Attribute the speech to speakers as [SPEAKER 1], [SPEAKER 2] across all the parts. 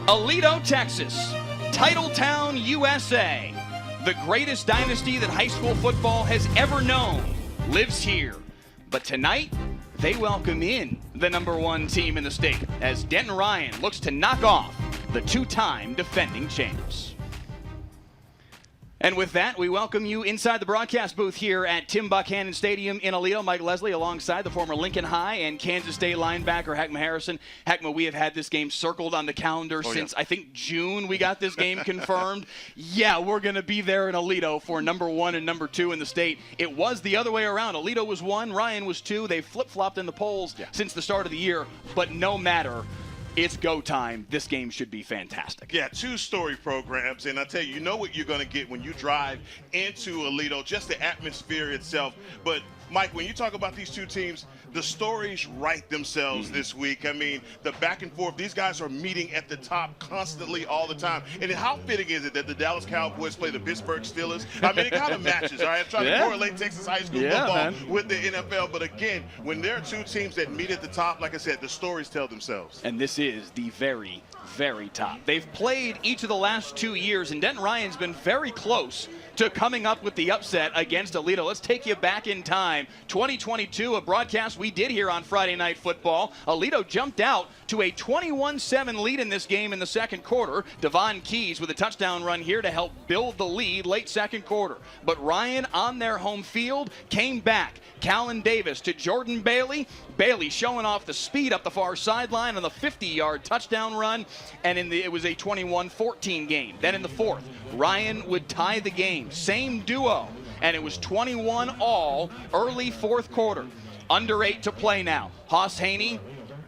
[SPEAKER 1] Aledo, Texas, Titletown, USA. The greatest dynasty that high school football has ever known lives here. But tonight, they welcome in the #1 team in the state as Denton Ryan looks to knock off the two-time defending champs. And with that, we welcome you inside the broadcast booth here at Tim Buchanan Stadium in Aledo. Mike Leslie alongside the former Lincoln High and Kansas State linebacker Heckma Harrison. Heckma, we have had this game circled on the calendar since, I think, June we got this game confirmed. Yeah, we're going to be there in Aledo for #1 and #2 in the state. It was the other way around. Aledo was 1, Ryan was 2. They flip-flopped in the polls since the start of the year, but no matter. It's go time. This game should be fantastic.
[SPEAKER 2] Yeah, two-story programs, and I tell you, you know what you're going to get when you drive into Aledo, just the atmosphere itself. But, Mike, when you talk about these two teams, the stories write themselves this week. I mean, the back and forth, these guys are meeting at the top constantly all the time. And how fitting is it that the Dallas Cowboys play the Pittsburgh Steelers? I mean, it kind of matches, all right? I'm trying to correlate Texas high school football with the NFL. But again, when there are two teams that meet at the top, like I said, the stories tell themselves.
[SPEAKER 1] And this is the very, very top. They've played each of the last 2 years, and Denton Ryan's been very close to coming up with the upset against Aledo. Let's take you back in time. 2022, a broadcast we did here on Friday Night Football. Aledo jumped out to a 21-7 lead in this game in the second quarter. Devon Keys with a touchdown run here to help build the lead late second quarter. But Ryan on their home field came back. Callan Davis to Jordan Bailey. Bailey showing off the speed up the far sideline on the 50-yard touchdown run, and it was a 21-14 game. Then in the fourth, Ryan would tie the game. Same duo, and it was 21-all early fourth quarter. Under 8 to play now. Hoss Haney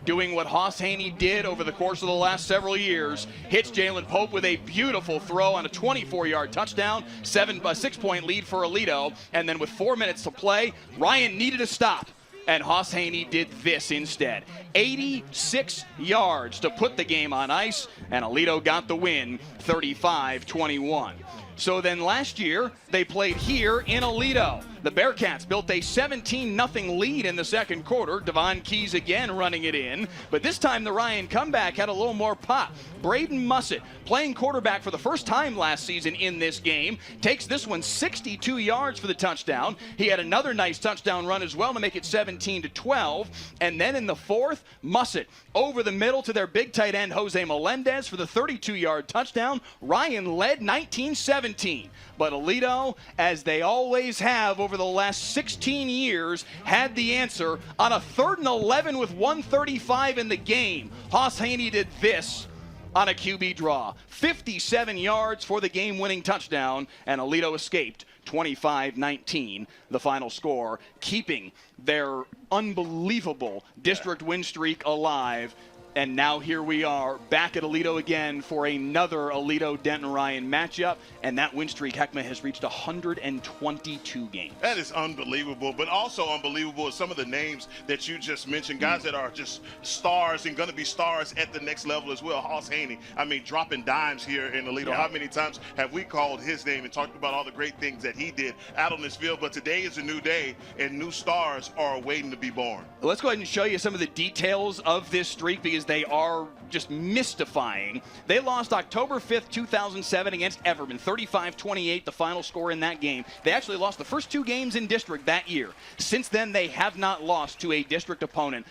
[SPEAKER 1] doing what Hoss Haney did over the course of the last several years. Hits Jalen Pope with a beautiful throw on a 24-yard touchdown. 6-point lead for Aledo. And then with 4 minutes to play, Ryan needed a stop. And Hoss Haney did this instead. 86 yards to put the game on ice, and Aledo got the win, 35-21. So then last year, they played here in Aledo. The Bearcats built a 17-0 lead in the second quarter. Devon Keys again running it in. But this time the Ryan comeback had a little more pop. Braden Mussett, playing quarterback for the first time last season in this game, takes this one 62 yards for the touchdown. He had another nice touchdown run as well to make it 17-12. And then in the fourth, Mussett over the middle to their big tight end Jose Melendez for the 32-yard touchdown. Ryan led 19-17. But Aledo, as they always have over the last 16 years, had the answer on a 3rd and 11 with 1:35 in the game. Hoss Haney did this on a QB draw. 57 yards for the game-winning touchdown, and Aledo escaped 25-19, the final score, keeping their unbelievable district win streak alive. And now here we are back at Aledo again for another Aledo-Denton Ryan matchup. And that win streak, Heckma, has reached 122 games.
[SPEAKER 2] That is unbelievable. But also unbelievable is some of the names that you just mentioned. Guys that are just stars and going to be stars at the next level as well. Hoss Haney, I mean, dropping dimes here in Aledo. How many times have we called his name and talked about all the great things that he did out on this field? But today is a new day, and new stars are waiting to be born.
[SPEAKER 1] Let's go ahead and show you some of the details of this streak, because they are just mystifying. They lost October 5th, 2007 against Everman, 35-28, the final score in that game. They actually lost the first 2 games in district that year. Since then, they have not lost to a district opponent.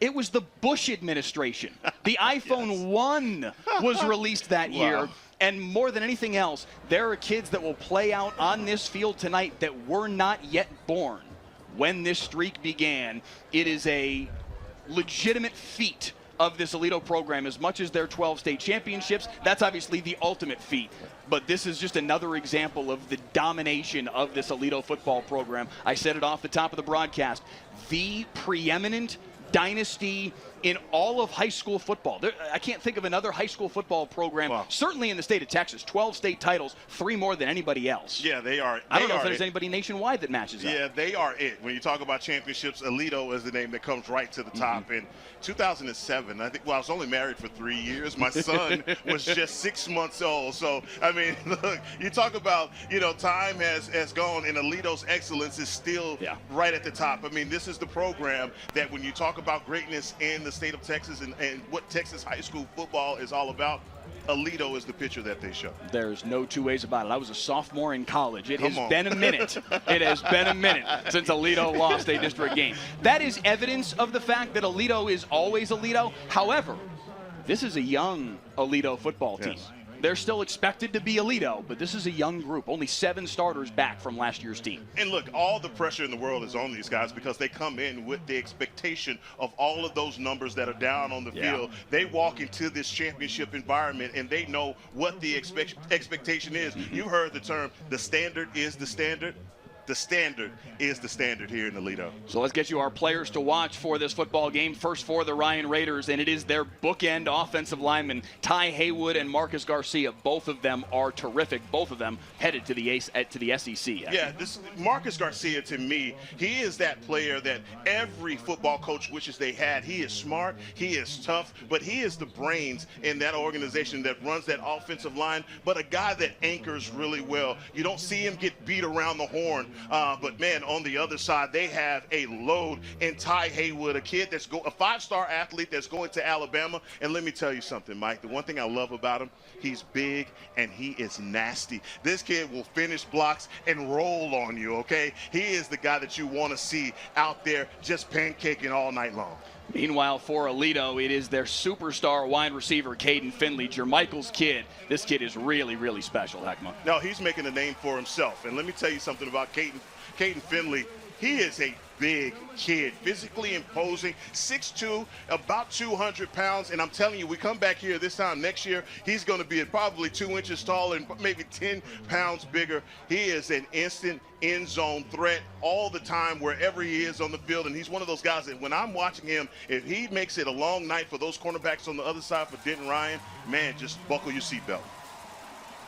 [SPEAKER 1] It was the Bush administration. The iPhone 1 was released that year. And more than anything else, there are kids that will play out on this field tonight that were not yet born when this streak began. It is a legitimate feat of this Aledo program. As much as their 12 state championships, that's obviously the ultimate feat. But this is just another example of the domination of this Aledo football program. I said it off the top of the broadcast. The preeminent dynasty in all of high school football. I can't think of another high school football program, certainly in the state of Texas. 12 state titles, 3 more than anybody else.
[SPEAKER 2] Yeah, they are.
[SPEAKER 1] I don't know if there's anybody nationwide that matches up.
[SPEAKER 2] Yeah, they are it. When you talk about championships, Aledo is the name that comes right to the top. In 2007, I think, well, I was only married for 3 years. My son was just 6 months old. So, I mean, look, you talk about, you know, time has gone, and Aledo's excellence is still right at the top. I mean, this is the program that when you talk talk about greatness in the state of Texas and what Texas high school football is all about, Aledo is the picture that they show.
[SPEAKER 1] There's no two ways about it. I was a sophomore in college. It has been a minute. It has been a minute since Aledo lost a district game. That is evidence of the fact that Aledo is always Aledo. However, this is a young Aledo football team.
[SPEAKER 2] Yes.
[SPEAKER 1] They're still expected to be Aledo, but this is a young group. Only 7 starters back from last year's team.
[SPEAKER 2] And look, all the pressure in the world is on these guys because they come in with the expectation of all of those numbers that are down on the field. They walk into this championship environment and they know what the expectation is. You heard the term, the standard is the standard. The standard is the standard here in Aledo.
[SPEAKER 1] So let's get you our players to watch for this football game. First for the Ryan Raiders, and it is their bookend offensive linemen, Ty Haywood and Marcus Garcia. Both of them are terrific. Both of them headed to the SEC.
[SPEAKER 2] Yeah, Marcus Garcia, to me, he is that player that every football coach wishes they had. He is smart, he is tough, but he is the brains in that organization that runs that offensive line, but a guy that anchors really well. You don't see him get beat around the horn. But man, on the other side, they have a load in Ty Haywood, a kid that's a 5-star athlete that's going to Alabama. And let me tell you something, Mike. The one thing I love about him, he's big and he is nasty. This kid will finish blocks and roll on you, okay? He is the guy that you want to see out there just pancaking all night long.
[SPEAKER 1] Meanwhile, for Aledo, it is their superstar wide receiver, Caden Finley, Jermichael's kid. This kid is really, really special, Heckma.
[SPEAKER 2] No, he's making a name for himself. And let me tell you something about Caden Finley. He is a big kid, physically imposing, 6'2", about 200 pounds. And I'm telling you, we come back here this time next year, he's going to be probably 2 inches taller and maybe 10 pounds bigger. He is an instant end zone threat all the time, wherever he is on the field. And he's one of those guys that when I'm watching him, if he makes it a long night for those cornerbacks on the other side for Denton Ryan, man, just buckle your seatbelt.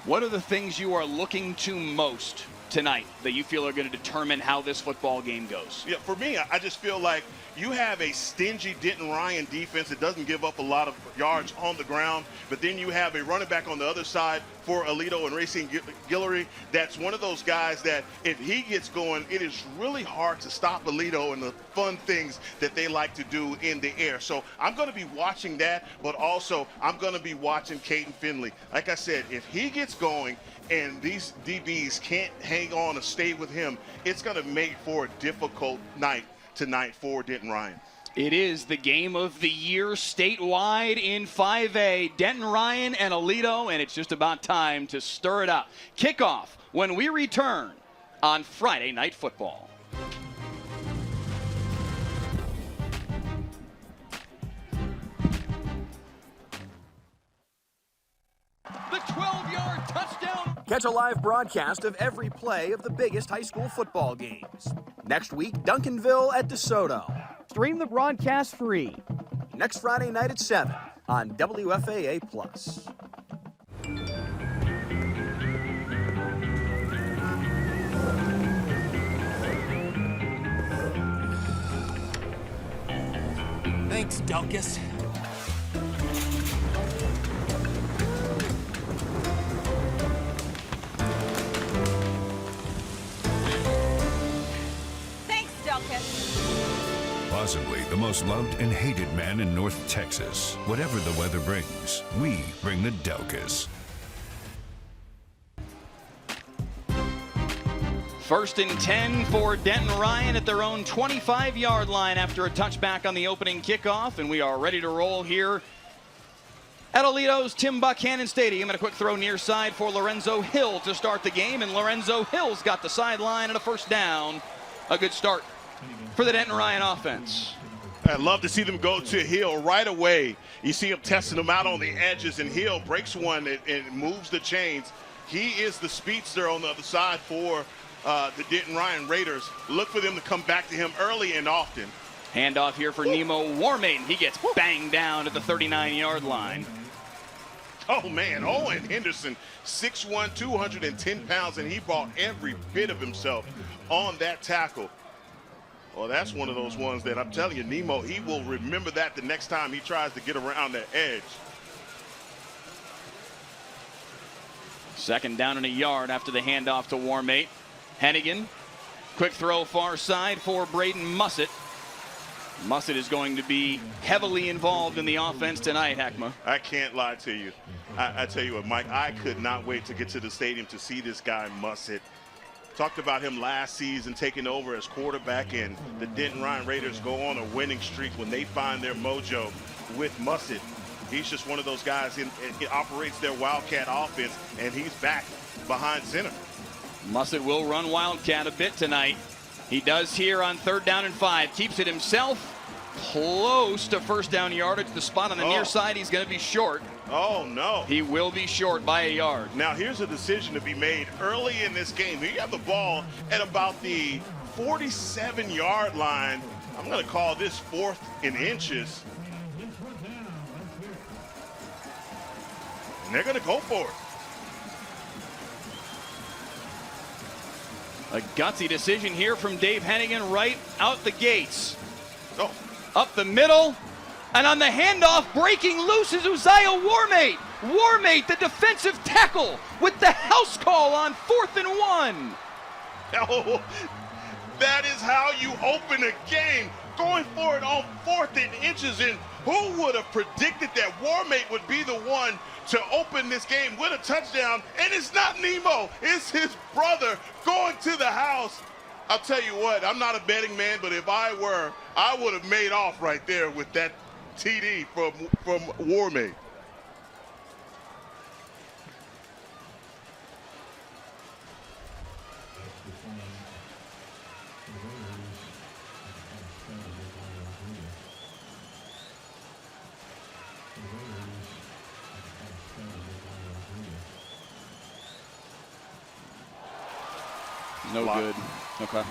[SPEAKER 1] What are the things you are looking to most tonight that you feel are going to determine how this football game goes?
[SPEAKER 2] Yeah, for me, I just feel like you have a stingy Denton Ryan defense that doesn't give up a lot of yards on the ground, but then you have a running back on the other side for Aledo and Racine Guillory. That's one of those guys that if he gets going, it is really hard to stop Aledo and the fun things that they like to do in the air. So I'm going to be watching that, but also I'm going to be watching Caden Finley. Like I said, if he gets going and these DBs can't hang on or stay with him, it's going to make for a difficult night tonight for Denton Ryan.
[SPEAKER 1] It is the game of the year statewide in 5A. Denton Ryan and Aledo, and it's just about time to stir it up. Kickoff when we return on Friday Night Football. The 12-yard touchdown.
[SPEAKER 3] Catch a live broadcast of every play of the biggest high school football games. Next week, Duncanville at DeSoto.
[SPEAKER 4] Stream the broadcast free.
[SPEAKER 3] Next Friday night at 7 on WFAA+.
[SPEAKER 5] Thanks, Delkus.
[SPEAKER 6] Possibly the most loved and hated man in North Texas. Whatever the weather brings, we bring the Delkus.
[SPEAKER 1] First and 10 for Denton Ryan at their own 25-yard line after a touchback on the opening kickoff, and we are ready to roll here at Aledo's Tim Buchanan Stadium. And a quick throw near side for Lorenzo Hill to start the game, and Lorenzo Hill's got the sideline and a first down. A good start for the Denton Ryan offense.
[SPEAKER 2] I'd love to see them go to Hill right away. You see him testing them out on the edges, and Hill breaks one and moves the chains. He is the speedster on the other side for the Denton Ryan Raiders. Look for them to come back to him early and often.
[SPEAKER 1] Handoff here for Nemo Warmain. He gets banged down at the 39-yard line.
[SPEAKER 2] Oh, man, Owen Henderson, 6'1", 210 pounds, and he brought every bit of himself on that tackle. Well, that's one of those ones that I'm telling you, Nemo, he will remember that the next time he tries to get around that edge.
[SPEAKER 1] Second down and a yard after the handoff to Warmate. Hennigan, quick throw far side for Braden Mussett. Mussett is going to be heavily involved in the offense tonight, Heckma.
[SPEAKER 2] I can't lie to you. I tell you what, Mike, I could not wait to get to the stadium to see this guy Mussett. Talked about him last season taking over as quarterback, and the Denton Ryan Raiders go on a winning streak when they find their mojo with Mussett. He's just one of those guys, he operates their Wildcat offense, and he's back behind center.
[SPEAKER 1] Mussett will run Wildcat a bit tonight. He does here on 3rd down and 5. Keeps it himself close to first down yardage. The spot on the near side, he's going to be short.
[SPEAKER 2] Oh, no.
[SPEAKER 1] He will be short by a yard.
[SPEAKER 2] Now, here's a decision to be made early in this game. You have the ball at about the 47-yard line. I'm going to call this 4th in inches. And they're going to go for it.
[SPEAKER 1] A gutsy decision here from Dave Hennigan right out the gates.
[SPEAKER 2] Oh.
[SPEAKER 1] Up the middle, and on the handoff, breaking loose is Uzziah Warmate. Warmate, the defensive tackle, with the house call on 4th and 1.
[SPEAKER 2] Oh, that is how you open a game. Going for it on 4th and inches, and who would have predicted that Warmate would be the one to open this game with a touchdown? And it's not Nemo, it's his brother going to the house. I'll tell you what, I'm not a betting man, but if I were, I would have made off right there with that TD from Warmate.
[SPEAKER 1] No good. Okay.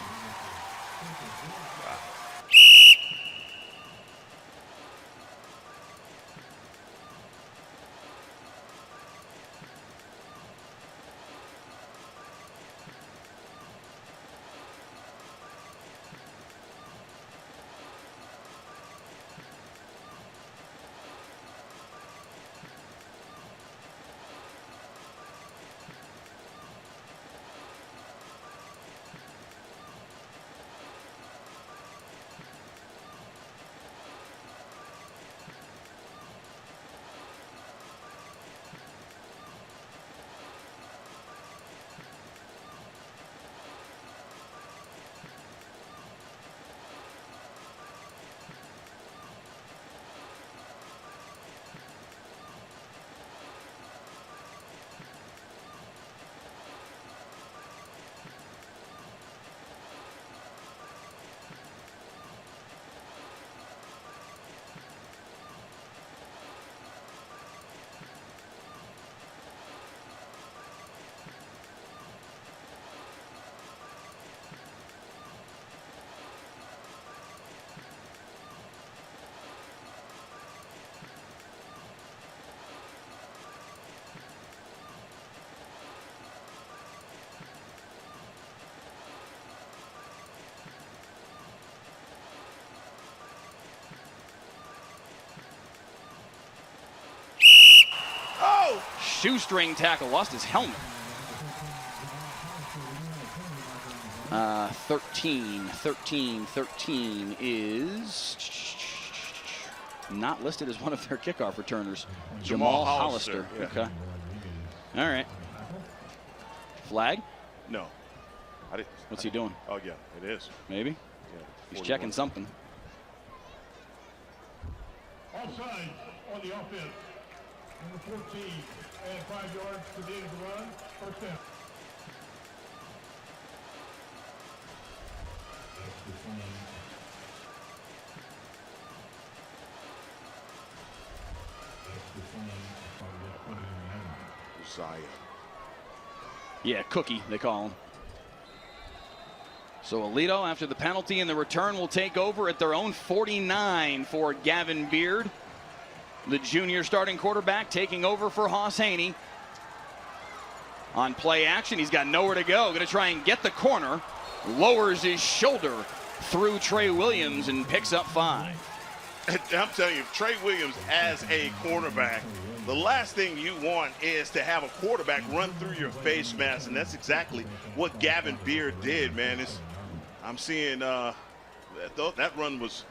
[SPEAKER 1] Shoestring tackle, lost his helmet. 13 is not listed as one of their kickoff returners. Jamal Hollister.
[SPEAKER 2] Yeah.
[SPEAKER 1] Okay. All right. Flag?
[SPEAKER 2] No.
[SPEAKER 1] What's he doing?
[SPEAKER 2] Oh, yeah, it is.
[SPEAKER 1] Maybe?
[SPEAKER 2] Yeah,
[SPEAKER 1] He's checking something.
[SPEAKER 7] Offside on the offense. Number 14, and 5 yards to the end of the run. First down.
[SPEAKER 2] Uzziah.
[SPEAKER 1] Yeah, Cookie, they call him. So Aledo, after the penalty and the return, will take over at their own 49 for Gavin Beard. The junior starting quarterback taking over for Hoss Haney. On play action, he's got nowhere to go. Going to try and get the corner. Lowers his shoulder through Trey Williams and picks up 5.
[SPEAKER 2] I'm telling you, Trey Williams as a cornerback, the last thing you want is to have a quarterback run through your face mask, and that's exactly what Gavin Beard did, man. I'm seeing that run was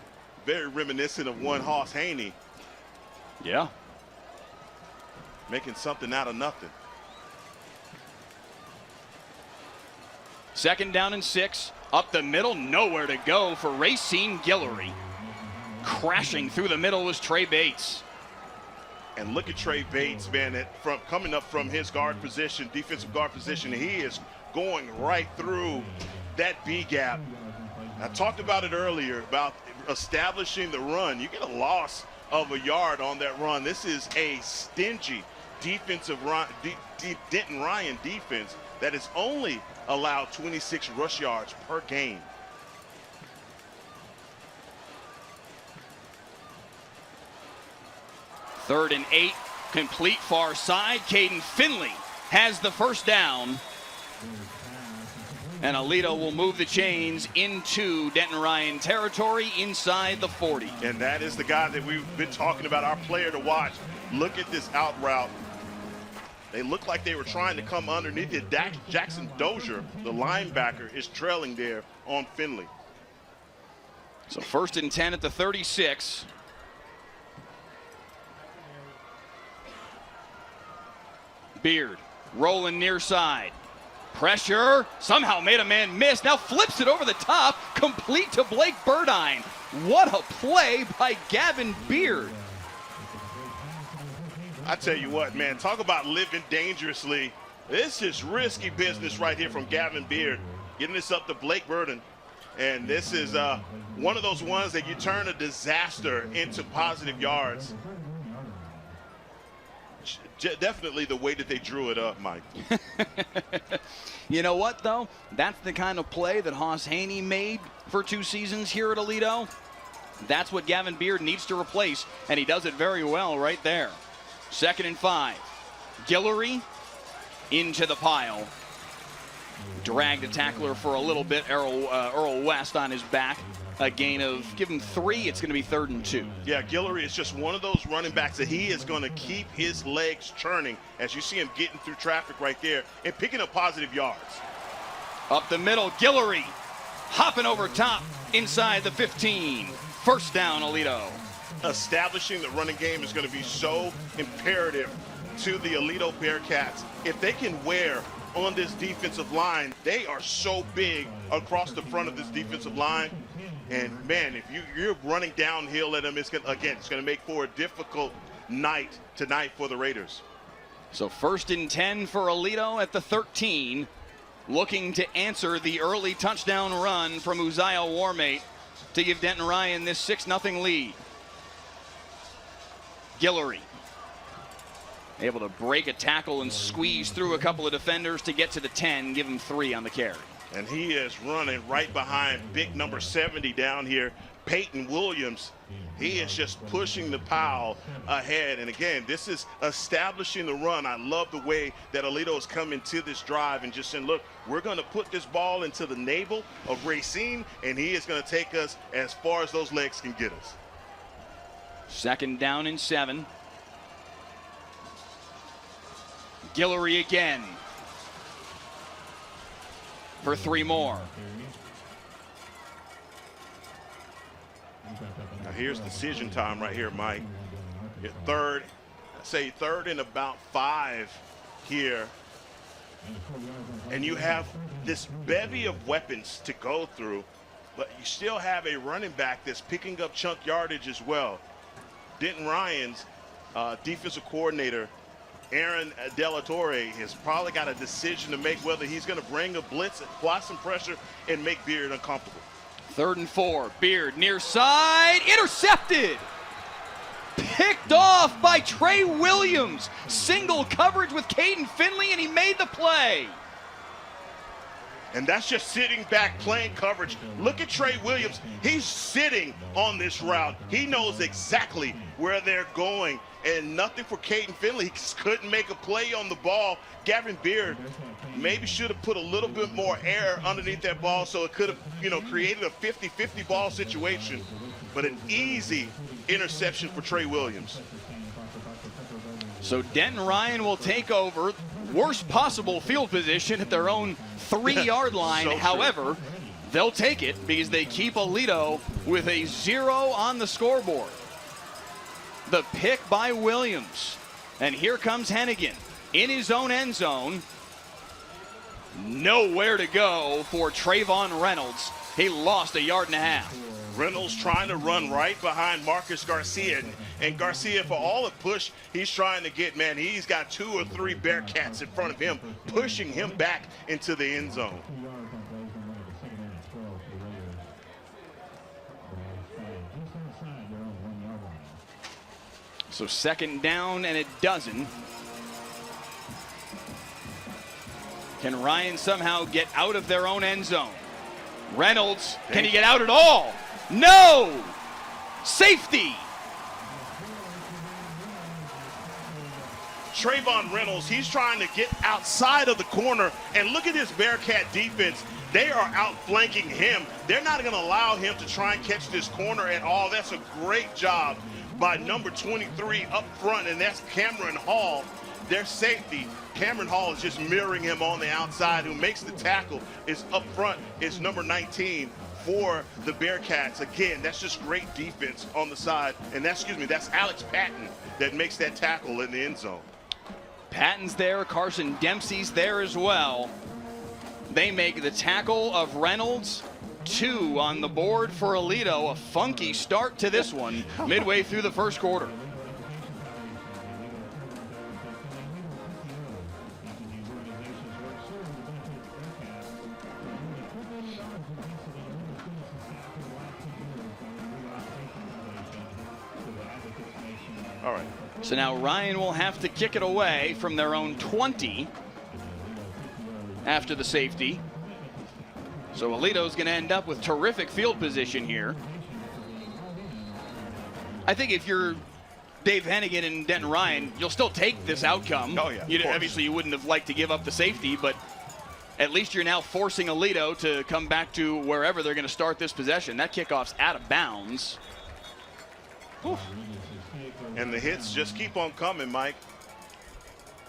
[SPEAKER 2] very reminiscent of one Hoss Haney.
[SPEAKER 1] Yeah.
[SPEAKER 2] Making something out of nothing.
[SPEAKER 1] 2nd down and 6. Up the middle, nowhere to go for Racine Guillory. Crashing through the middle was Trey Bates.
[SPEAKER 2] And look at Trey Bates, man, coming up from his guard position, defensive guard position. He is going right through that B gap. I talked about it earlier about establishing the run. You get a loss of a yard on that run. This is a stingy defensive run, Denton Ryan defense that has only allowed 26 rush yards per game.
[SPEAKER 1] Third and 8, complete far side. Caden Finley has the first down. And Aledo will move the chains into Denton Ryan territory inside the 40.
[SPEAKER 2] And that is the guy that we've been talking about, our player to watch. Look at this out route. They look like they were trying to come underneath it. Jackson Dozier, the linebacker, is trailing there on Finley.
[SPEAKER 1] So 1st and 10 at the 36. Beard rolling near side. Pressure, somehow made a man miss, now flips it over the top, complete to Blake Burdine. What a play by Gavin Beard.
[SPEAKER 2] I tell you what, man, talk about living dangerously. This is risky business right here from Gavin Beard, getting this up to Blake Burdine. And this is one of those ones that you turn a disaster into positive yards. Definitely the way that they drew it up, Mike.
[SPEAKER 1] You know what, though? That's the kind of play that Hoss Haney made for 2 seasons here at Aledo. That's what Gavin Beard needs to replace, and he does it very well right there. 2nd and 5. Guillory into the pile. Dragged a tackler for a little bit. Earl West on his back. A gain of, give him 3, it's going to be 3rd and 2.
[SPEAKER 2] Yeah, Guillory is just one of those running backs that he is going to keep his legs churning as you see him getting through traffic right there and picking up positive yards.
[SPEAKER 1] Up the middle, Guillory hopping over top inside the 15. 1st down, Aledo.
[SPEAKER 2] Establishing the running game is going to be so imperative to the Aledo Bearcats. If they can wear on this defensive line, they are so big across the front of this defensive line. And man, if you're running downhill at them, it's going to make for a difficult night tonight for the Raiders.
[SPEAKER 1] So 1st and 10 for Aledo at the 13, looking to answer the early touchdown run from Uzziah Warmate to give Denton Ryan this 6-0 lead. Guillory able to break a tackle and squeeze through a couple of defenders to get to the 10, give him 3 on the carry.
[SPEAKER 2] And he is running right behind big number 70 down here, Peyton Williams. He is just pushing the pile ahead. And again, this is establishing the run. I love the way that Aledo has come into this drive and just saying, look, we're going to put this ball into the navel of Racine, and he is going to take us as far as those legs can get us.
[SPEAKER 1] 2nd down and 7. Guillory again for 3 more.
[SPEAKER 2] Now here's decision time right here, Mike. Your 3rd, say 3rd and about 5 here. And you have this bevy of weapons to go through, but you still have a running back that's picking up chunk yardage as well. Denton Ryan's defensive coordinator, Aaron Delatorre, has probably got a decision to make whether he's going to bring a blitz, apply some pressure, and make Beard uncomfortable.
[SPEAKER 1] 3rd and 4. Beard near side, intercepted. Picked off by Trey Williams. Single coverage with Caden Finley, and he made the play.
[SPEAKER 2] And that's just sitting back, playing coverage. Look at Trey Williams. He's sitting on this route. He knows exactly where they're going. And nothing for Caden Finley. He just couldn't make a play on the ball. Gavin Beard maybe should have put a little bit more air underneath that ball so it could have, created a 50-50 ball situation. But an easy interception for Trey Williams.
[SPEAKER 1] So Denton Ryan will take over. Worst possible field position at their own 3-yard line.
[SPEAKER 2] So
[SPEAKER 1] However, they'll take it because they keep Aledo with a 0 on the scoreboard. The pick by Williams. And here comes Hennigan in his own end zone. Nowhere to go for Trayvon Reynolds. He lost 1.5 yards.
[SPEAKER 2] Reynolds trying to run right behind Marcus Garcia. And Garcia, for all the push he's trying to get, man, he's got 2 or 3 Bearcats in front of him, pushing him back into the end zone.
[SPEAKER 1] So 2nd down and a dozen. Can Ryan somehow get out of their own end zone? Reynolds, can he get out at all? No! Safety!
[SPEAKER 2] Trayvon Reynolds, he's trying to get outside of the corner, and look at this Bearcat defense. They are outflanking him. They're not going to allow him to try and catch this corner at all. That's a great job by number 23 up front, and that's Cameron Hall, their safety. Cameron Hall is just mirroring him on the outside. Who makes the tackle is up front is number 19 for the Bearcats. Again, that's just great defense on the side. And that's Alex Patton that makes that tackle in the end zone.
[SPEAKER 1] Patton's there, Carson Dempsey's there as well. They make the tackle of Reynolds. 2 on the board for Aledo. A funky start to this one midway through the first quarter.
[SPEAKER 2] All right.
[SPEAKER 1] So now Ryan will have to kick it away from their own 20 after the safety. So Aledo's going to end up with terrific field position here. I think if you're Dave Hennigan and Denton Ryan, you'll still take this outcome.
[SPEAKER 2] Oh, yeah.
[SPEAKER 1] Obviously, you wouldn't have liked to give up the safety, but at least you're now forcing Aledo to come back to wherever they're going to start this possession. That kickoff's out of bounds. Whew.
[SPEAKER 2] And the hits just keep on coming, Mike.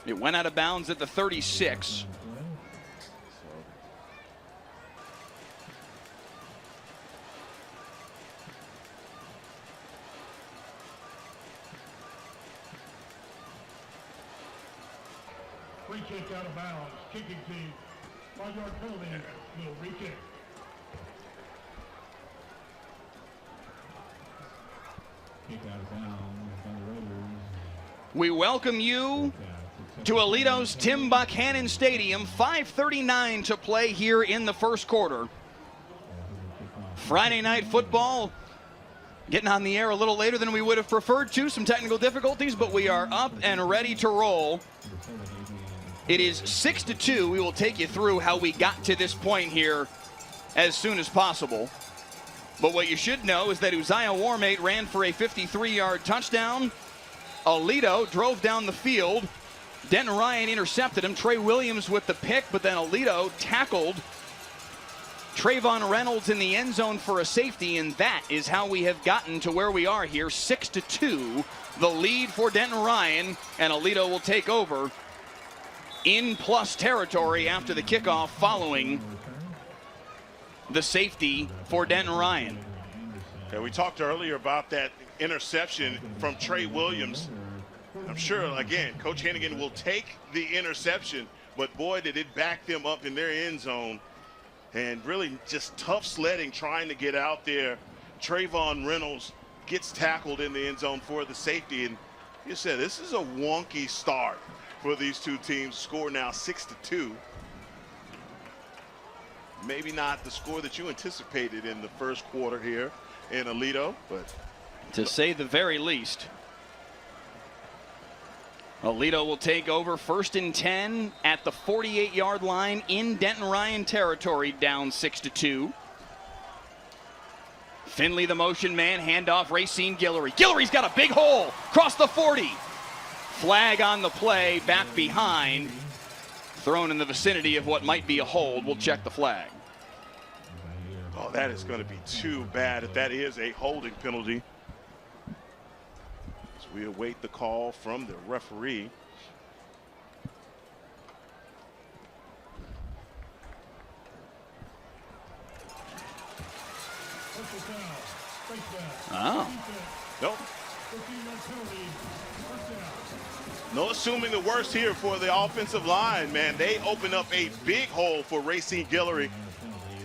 [SPEAKER 1] It went out of bounds at the 36.
[SPEAKER 7] Free kick out of bounds. Kicking team. 5-yard penalty. Little re-kick. Kick out of bounds.
[SPEAKER 1] We welcome you to Aledo's Tim Buchanan Stadium. 5:39 to play here in the first quarter. Friday night football getting on the air a little later than we would have preferred to. Some technical difficulties, but we are up and ready to roll. It is 6-2. We will take you through how we got to this point here as soon as possible. But what you should know is that Uzziah Warmate ran for a 53-yard touchdown. Aledo drove down the field. Denton Ryan intercepted him. Trey Williams with the pick, but then Aledo tackled Trayvon Reynolds in the end zone for a safety, and that is how we have gotten to where we are here. 6-2, the lead for Denton Ryan, and Aledo will take over in plus territory after the kickoff following the safety for Denton Ryan.
[SPEAKER 2] Okay, we talked earlier about that interception from Trey Williams. I'm sure, again, Coach Hennigan will take the interception, but boy, did it back them up in their end zone. And really just tough sledding trying to get out there. Trayvon Reynolds gets tackled in the end zone for the safety. And you said this is a wonky start for these two teams. Score now 6-2. Maybe not the score that you anticipated in the first quarter here in Aledo, but
[SPEAKER 1] to say the very least. Aledo will take over 1st and 10 at the 48-yard line in Denton Ryan territory, down 6-2. Finley, the motion man, handoff, Racine Guillory. Guillory's got a big hole, across the 40. Flag on the play, back behind. Thrown in the vicinity of what might be a hold. We'll check the flag.
[SPEAKER 2] Oh, that is going to be too bad if that is a holding penalty. As we await the call from the referee.
[SPEAKER 1] Oh.
[SPEAKER 2] Nope. No assuming the worst here for the offensive line, man. They open up a big hole for Racine Guillory.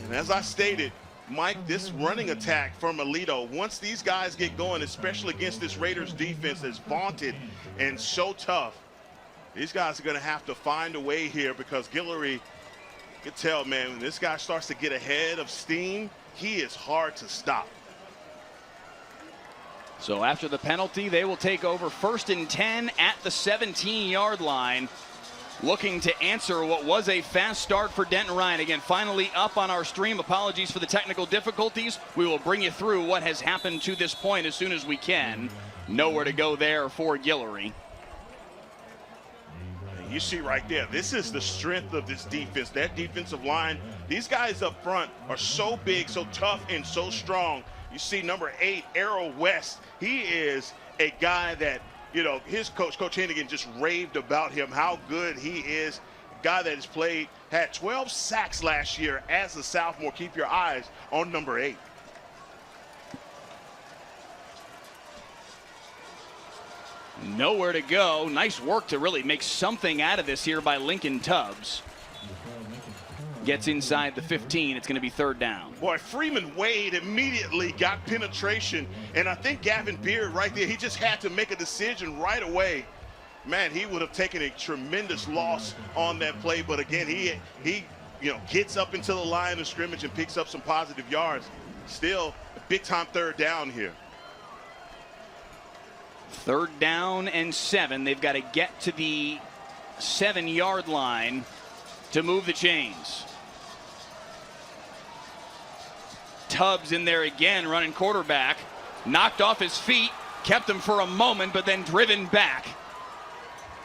[SPEAKER 2] And as I stated, Mike, this running attack from Aledo, once these guys get going, especially against this Raiders defense that's vaunted and so tough, these guys are going to have to find a way here, because Guillory, you can tell, man, when this guy starts to get ahead of steam, he is hard to stop.
[SPEAKER 1] So after the penalty, they will take over 1st and 10 at the 17-yard line, looking to answer what was a fast start for Denton Ryan. Again, finally up on our stream. Apologies for the technical difficulties. We will bring you through what has happened to this point as soon as we can. Nowhere to go there for Guillory.
[SPEAKER 2] You see right there, this is the strength of this defense. That defensive line, these guys up front are so big, so tough, and so strong. You see number 8, Errol West. He is a guy that, you know, his coach, Coach Hennigan, just raved about him, how good he is. A guy that has played, had 12 sacks last year as a sophomore. Keep your eyes on number 8.
[SPEAKER 1] Nowhere to go. Nice work to really make something out of this here by Lincoln Tubbs. Gets inside the 15. It's going to be 3rd down.
[SPEAKER 2] Boy, Freeman Wade immediately got penetration, and I think Gavin Beard right there, he just had to make a decision right away. Man, he would have taken a tremendous loss on that play, but again, he you know, gets up into the line of scrimmage and picks up some positive yards. Still a big-time 3rd down here.
[SPEAKER 1] 3rd down and 7. They've got to get to the 7-yard line to move the chains. Tubbs in there again, running quarterback. Knocked off his feet, kept him for a moment, but then driven back.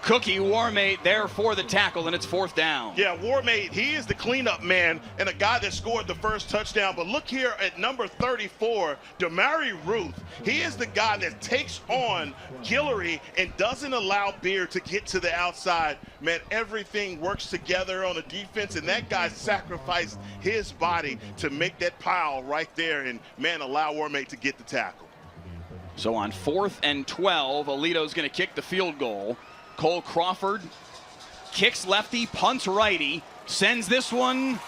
[SPEAKER 1] Cookie Warmate there for the tackle, and it's 4th down.
[SPEAKER 2] Yeah, Warmate, he is the cleanup man and a guy that scored the first touchdown. But look here at number 34, Damari Ruth. He is the guy that takes on Guillory and doesn't allow Beard to get to the outside. Man, everything works together on the defense, and that guy sacrificed his body to make that pile right there and, man, allow Warmate to get the tackle.
[SPEAKER 1] So on 4th and 12, Aledo's going to kick the field goal. Cole Crawford kicks lefty, punts righty, sends this one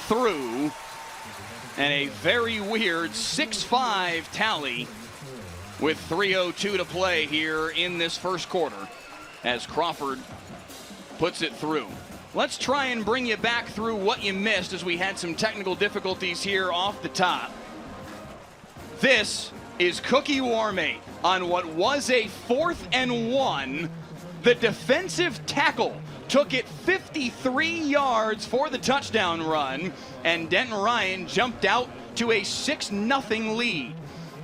[SPEAKER 1] through, and a very weird 6-5 tally with 3:02 to play here in this first quarter as Crawford puts it through. Let's try and bring you back through what you missed as we had some technical difficulties here off the top. This is Cookie Warmate on what was a 4th and 1. The defensive tackle took it 53 yards for the touchdown run, and Denton Ryan jumped out to a 6-0 lead.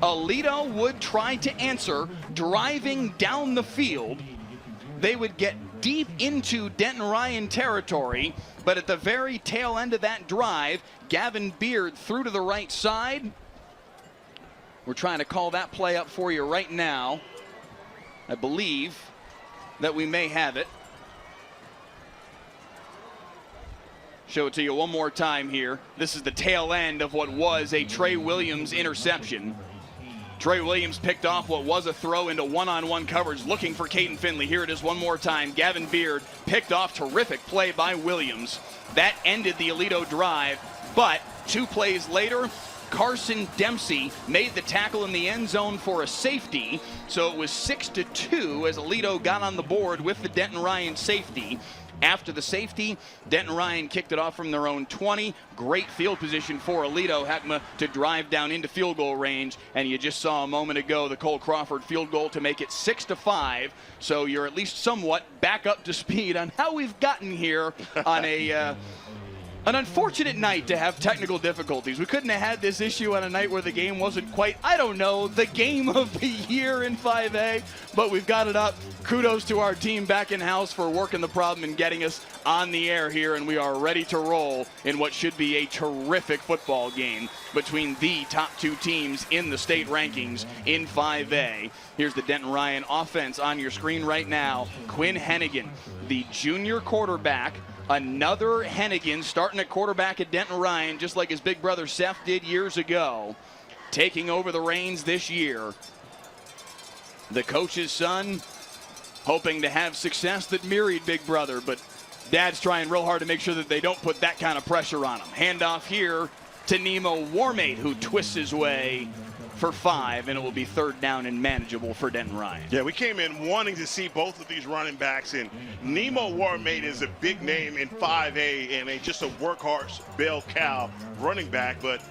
[SPEAKER 1] Aledo would try to answer, driving down the field. They would get deep into Denton Ryan territory, but at the very tail end of that drive, Gavin Beard threw to the right side. We're trying to call that play up for you right now. I believe that we may have it. Show it to you one more time here. This is the tail end of what was a Trey Williams interception. Trey Williams picked off what was a throw into one-on-one coverage looking for Caden Finley. Here it is one more time. Gavin Beard picked off. Terrific play by Williams. That ended the Aledo drive, but 2 plays later, Carson Dempsey made the tackle in the end zone for a safety, so it was 6-2 as Aledo got on the board with the Denton Ryan safety. After the safety, Denton Ryan kicked it off from their own 20. Great field position for Aledo Heckma to drive down into field goal range, and you just saw a moment ago the Cole Crawford field goal to make it 6-5. So you're at least somewhat back up to speed on how we've gotten here on an unfortunate night to have technical difficulties. We couldn't have had this issue on a night where the game wasn't quite, I don't know, the game of the year in 5A, but we've got it up. Kudos to our team back in house for working the problem and getting us on the air here, and we are ready to roll in what should be a terrific football game between the top 2 teams in the state rankings in 5A. Here's the Denton Ryan offense on your screen right now. Quinn Hennigan, the junior quarterback. Another Hennigan starting at quarterback at Denton Ryan, just like his big brother Seth did years ago. taking over the reins this year. The coach's son hoping to have success that mirrored Big Brother, but Dad's trying real hard to make sure that they don't put that kind of pressure on him. Handoff here to Nemo Warmate, who twists his way for 5, and it will be 3rd down and manageable for Denton Ryan.
[SPEAKER 2] Yeah, we came in wanting to see both of these running backs, and Nemo Warmate is a big name in 5A and just a workhorse bell cow running back, but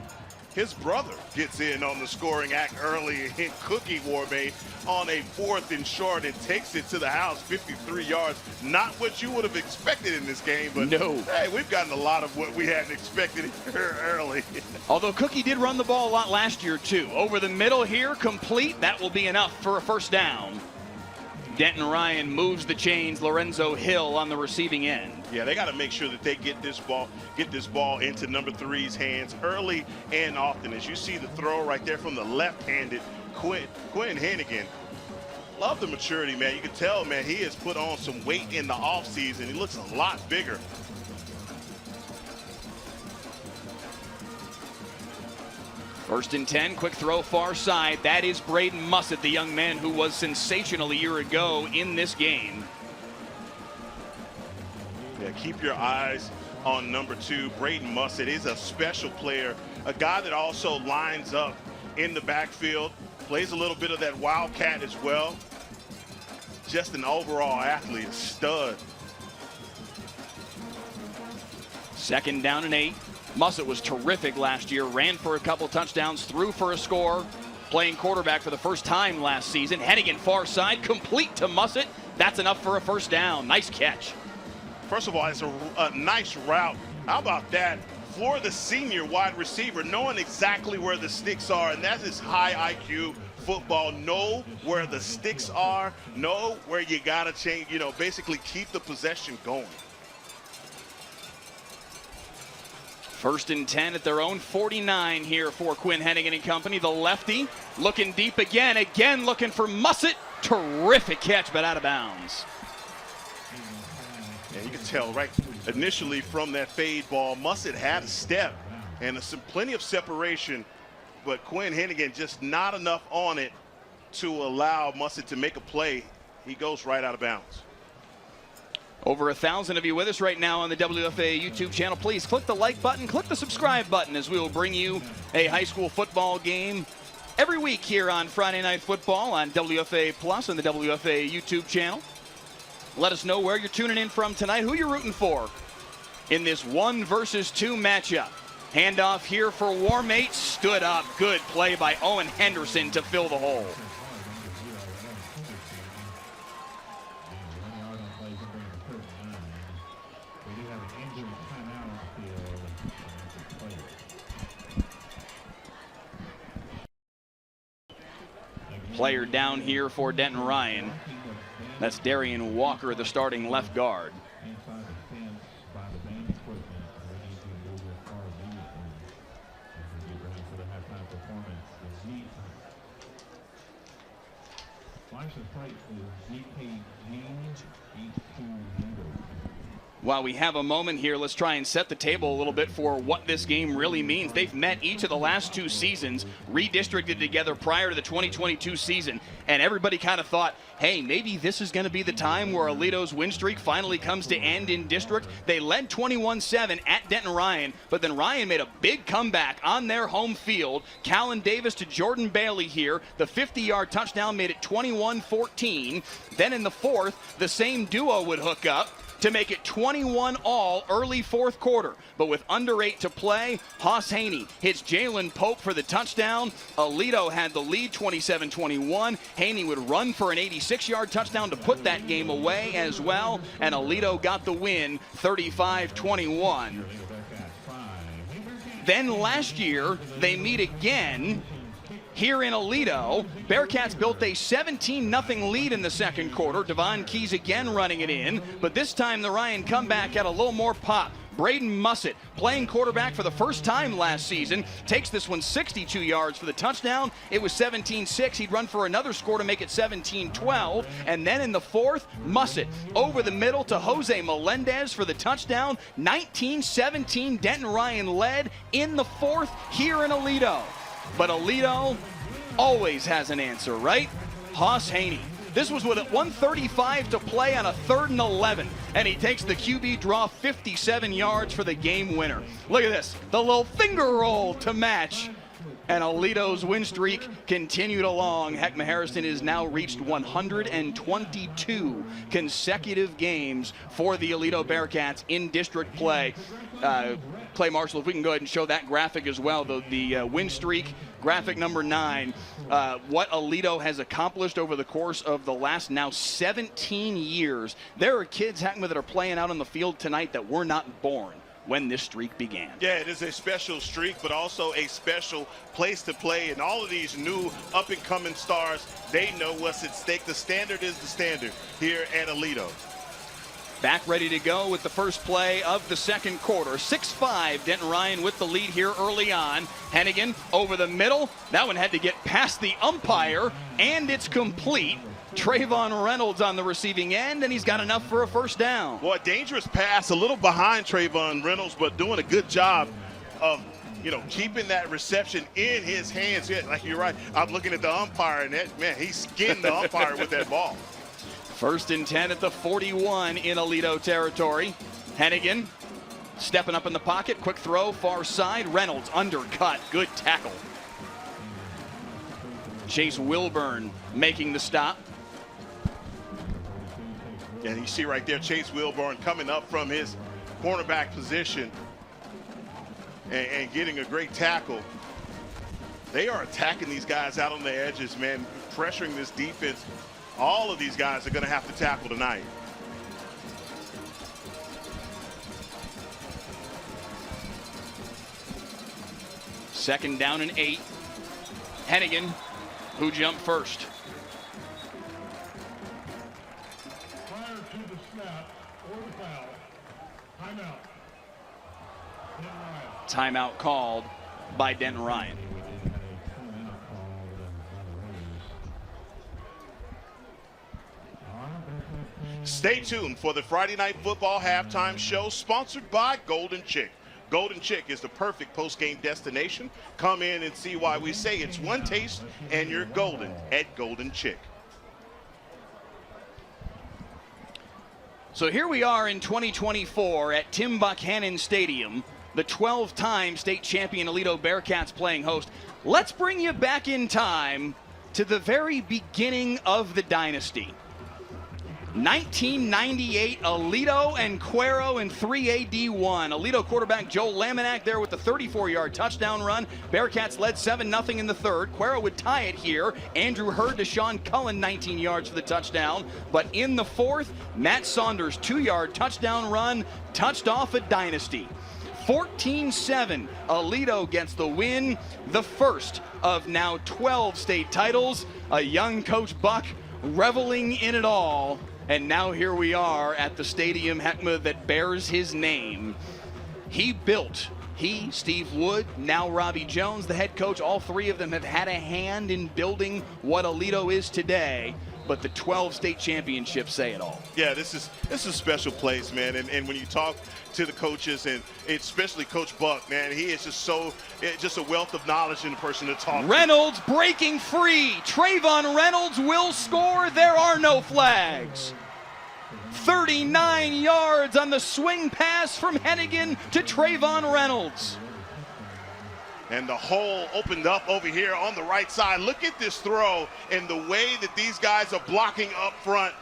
[SPEAKER 2] his brother gets in on the scoring act early, and Cookie Warmate on a 4th and short and takes it to the house, 53 yards. Not what you would have expected in this game, but
[SPEAKER 1] no.
[SPEAKER 2] Hey, we've gotten a lot of what we hadn't expected early.
[SPEAKER 1] Although Cookie did run the ball a lot last year too. Over the middle here, complete. That will be enough for a 1st down. Denton Ryan moves the chains. Lorenzo Hill on the receiving end.
[SPEAKER 2] Yeah, they got to make sure that they get this ball into number 3's hands early and often. As you see the throw right there from the left-handed Quinn Hannigan. Love the maturity, man. You can tell, man, he has put on some weight in the offseason. He looks a lot bigger.
[SPEAKER 1] First and 10, quick throw far side. That is Braden Mussett, the young man who was sensational a year ago in this game.
[SPEAKER 2] Yeah, keep your eyes on number 2. Braden Mussett is a special player, a guy that also lines up in the backfield, plays a little bit of that wildcat as well. Just an overall athlete, a stud.
[SPEAKER 1] 2nd down and 8. Mussett was terrific last year, ran for a couple touchdowns, threw for a score, playing quarterback for the first time last season. Hennigan far side, complete to Mussett. That's enough for a 1st down. Nice catch.
[SPEAKER 2] First of all, it's a nice route. How about that? For the senior wide receiver, knowing exactly where the sticks are, and that is high IQ football. Know where the sticks are, know where you got to change, basically keep the possession going.
[SPEAKER 1] 1st and 10 at their own 49 here for Quinn Hennigan and company. The lefty looking deep again looking for Mussett. Terrific catch, but out of bounds.
[SPEAKER 2] Yeah, you can tell right initially from that fade ball, Mussett had a step and plenty of separation, but Quinn Hennigan just not enough on it to allow Mussett to make a play. He goes right out of bounds.
[SPEAKER 1] Over 1,000 of you with us right now on the WFA YouTube channel. Please click the like button, click the subscribe button, as we will bring you a high school football game every week here on Friday Night Football on WFA Plus and the WFA YouTube channel. Let us know where you're tuning in from tonight, who you're rooting for in this 1 versus 2 matchup. Handoff here for Warmate, stood up. Good play by Owen Henderson to fill the hole. Player down here for Denton Ryan. That's Darian Walker, the starting left guard. While we have a moment here, let's try and set the table a little bit for what this game really means. They've met each of the last 2 seasons, redistricted together prior to the 2022 season, and everybody kind of thought, hey, maybe this is going to be the time where Aledo's win streak finally comes to end in district. They led 21-7 at Denton Ryan, but then Ryan made a big comeback on their home field. Callan Davis to Jordan Bailey here. The 50-yard touchdown made it 21-14. Then in the 4th, the same duo would hook up to make it 21-all early 4th quarter. But with under 8 to play, Hoss Haney hits Jalen Pope for the touchdown. Aledo had the lead 27-21. Haney would run for an 86-yard touchdown to put that game away as well. And Aledo got the win 35-21. Then last year, they meet again here in Aledo. Bearcats built a 17-0 lead in the 2nd quarter. Devon Keys again running it in, but this time the Ryan comeback had a little more pop. Braden Mussett, playing quarterback for the first time last season, takes this one 62 yards for the touchdown. It was 17-6. He'd run for another score to make it 17-12. And then in the 4th, Mussett over the middle to Jose Melendez for the touchdown. 19-17, Denton Ryan led in the 4th here in Aledo. But Aledo always has an answer, right? Hoss Haney. This was with 1:35 to play on a 3rd and 11, and he takes the QB draw 57 yards for the game winner. Look at this, the little finger roll to match. And Aledo's win streak continued along. Heckma Harrison has now reached 122 consecutive games for the Aledo Bearcats in district play. Clay Marshall, if we can go ahead and show that graphic as well, the win streak, graphic number 9, what Aledo has accomplished over the course of the last now 17 years. There are kids, Heckma, that are playing out on the field tonight that were not born when this streak began.
[SPEAKER 2] Yeah, it is a special streak, but also a special place to play. And all of these new up-and-coming stars, they know what's at stake. The standard is the standard here at Aledo.
[SPEAKER 1] Back ready to go with the first play of the second quarter. 6-5, Denton Ryan with the lead here early on. Hennigan over the middle. That one had to get past the umpire, and it's complete. Trayvon Reynolds on the receiving end, and he's got enough for a first down.
[SPEAKER 2] Well, a dangerous pass, a little behind Trayvon Reynolds, but doing a good job of, keeping that reception in his hands. Yeah, like you're right. I'm looking at the umpire, and he skinned the umpire with that ball.
[SPEAKER 1] 1st and 10 at the 41 in Aledo territory. Hennigan stepping up in the pocket. Quick throw, far side. Reynolds undercut. Good tackle. Chase Wilburn making the stop.
[SPEAKER 2] And you see right there, Chase Wilburn coming up from his cornerback position and getting a great tackle. They are attacking these guys out on the edges, man, pressuring this defense. All of these guys are going to have to tackle tonight.
[SPEAKER 1] Second down and 8. Hennigan, who jumped first.
[SPEAKER 7] Prior to the snap or the foul, timeout. Denton Ryan.
[SPEAKER 1] Timeout called by Denton Ryan.
[SPEAKER 2] Stay tuned for the Friday Night Football halftime show sponsored by Golden Chick. Golden Chick is the perfect post-game destination. Come in and see why we say it's one taste and you're golden at Golden Chick.
[SPEAKER 1] So here we are in 2024 at Tim Buchanan Stadium, the 12-time state champion Aledo Bearcats playing host. Let's bring you back in time to the very beginning of the dynasty. 1998, Aledo and Cuero in 3A D1. Aledo quarterback Joe Laminack there with the 34-yard touchdown run. Bearcats led 7-0 in the third. Cuero would tie it here. Andrew Hurd to Sean Cullen, 19 yards for the touchdown. But in the fourth, Matt Saunders' 2-yard touchdown run touched off a dynasty. 14-7, Aledo gets the win, the first of now 12 state titles. A young Coach Buck reveling in it all. And now here we are at the stadium, Heckma, that bears his name. Steve Wood, now Robbie Jones, the head coach, all three of them have had a hand in building what Aledo is today. But the 12 state championships say it all.
[SPEAKER 2] Yeah, this is a special place, man. And when you talk to the coaches, and especially Coach Buck, man, he is just a wealth of knowledge in the person to talk to.
[SPEAKER 1] Reynolds breaking free. Trayvon Reynolds will score. There are no flags. 39 yards on the swing pass from Hennigan to Trayvon Reynolds.
[SPEAKER 2] And the hole opened up over here on the right side. Look at this throw and the way that these guys are blocking up front.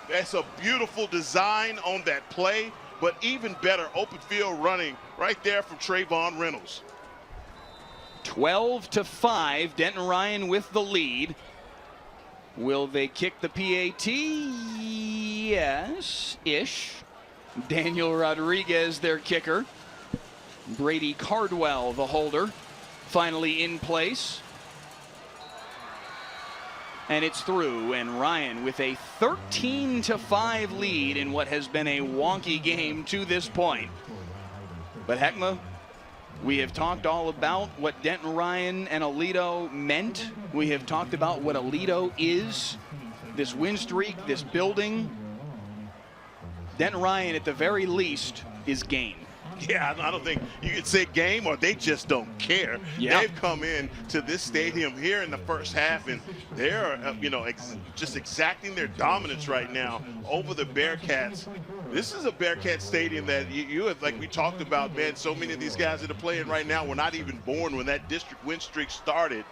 [SPEAKER 2] That's a beautiful design on that play, but even better, open field running right there from Trayvon Reynolds.
[SPEAKER 1] 12-5, Denton Ryan with the lead. Will they kick the PAT? Yes-ish. Daniel Rodriguez, their kicker. Brady Cardwell, the holder, finally in place. And it's through, and Ryan with a 13-5 lead in what has been a wonky game to this point. But Heckma, we have talked all about what Denton Ryan and Aledo meant. We have talked about what Aledo is, this win streak, this building. Denton Ryan, at the very least, is game.
[SPEAKER 2] Yeah, I don't think you could say game or they just don't care.
[SPEAKER 1] Yeah.
[SPEAKER 2] They've come in to this stadium here in the first half, and they're, just exacting their dominance right now over the Bearcats. This is a Bearcat stadium that you have, like we talked about, man, so many of these guys that are playing right now were not even born when that district win streak started.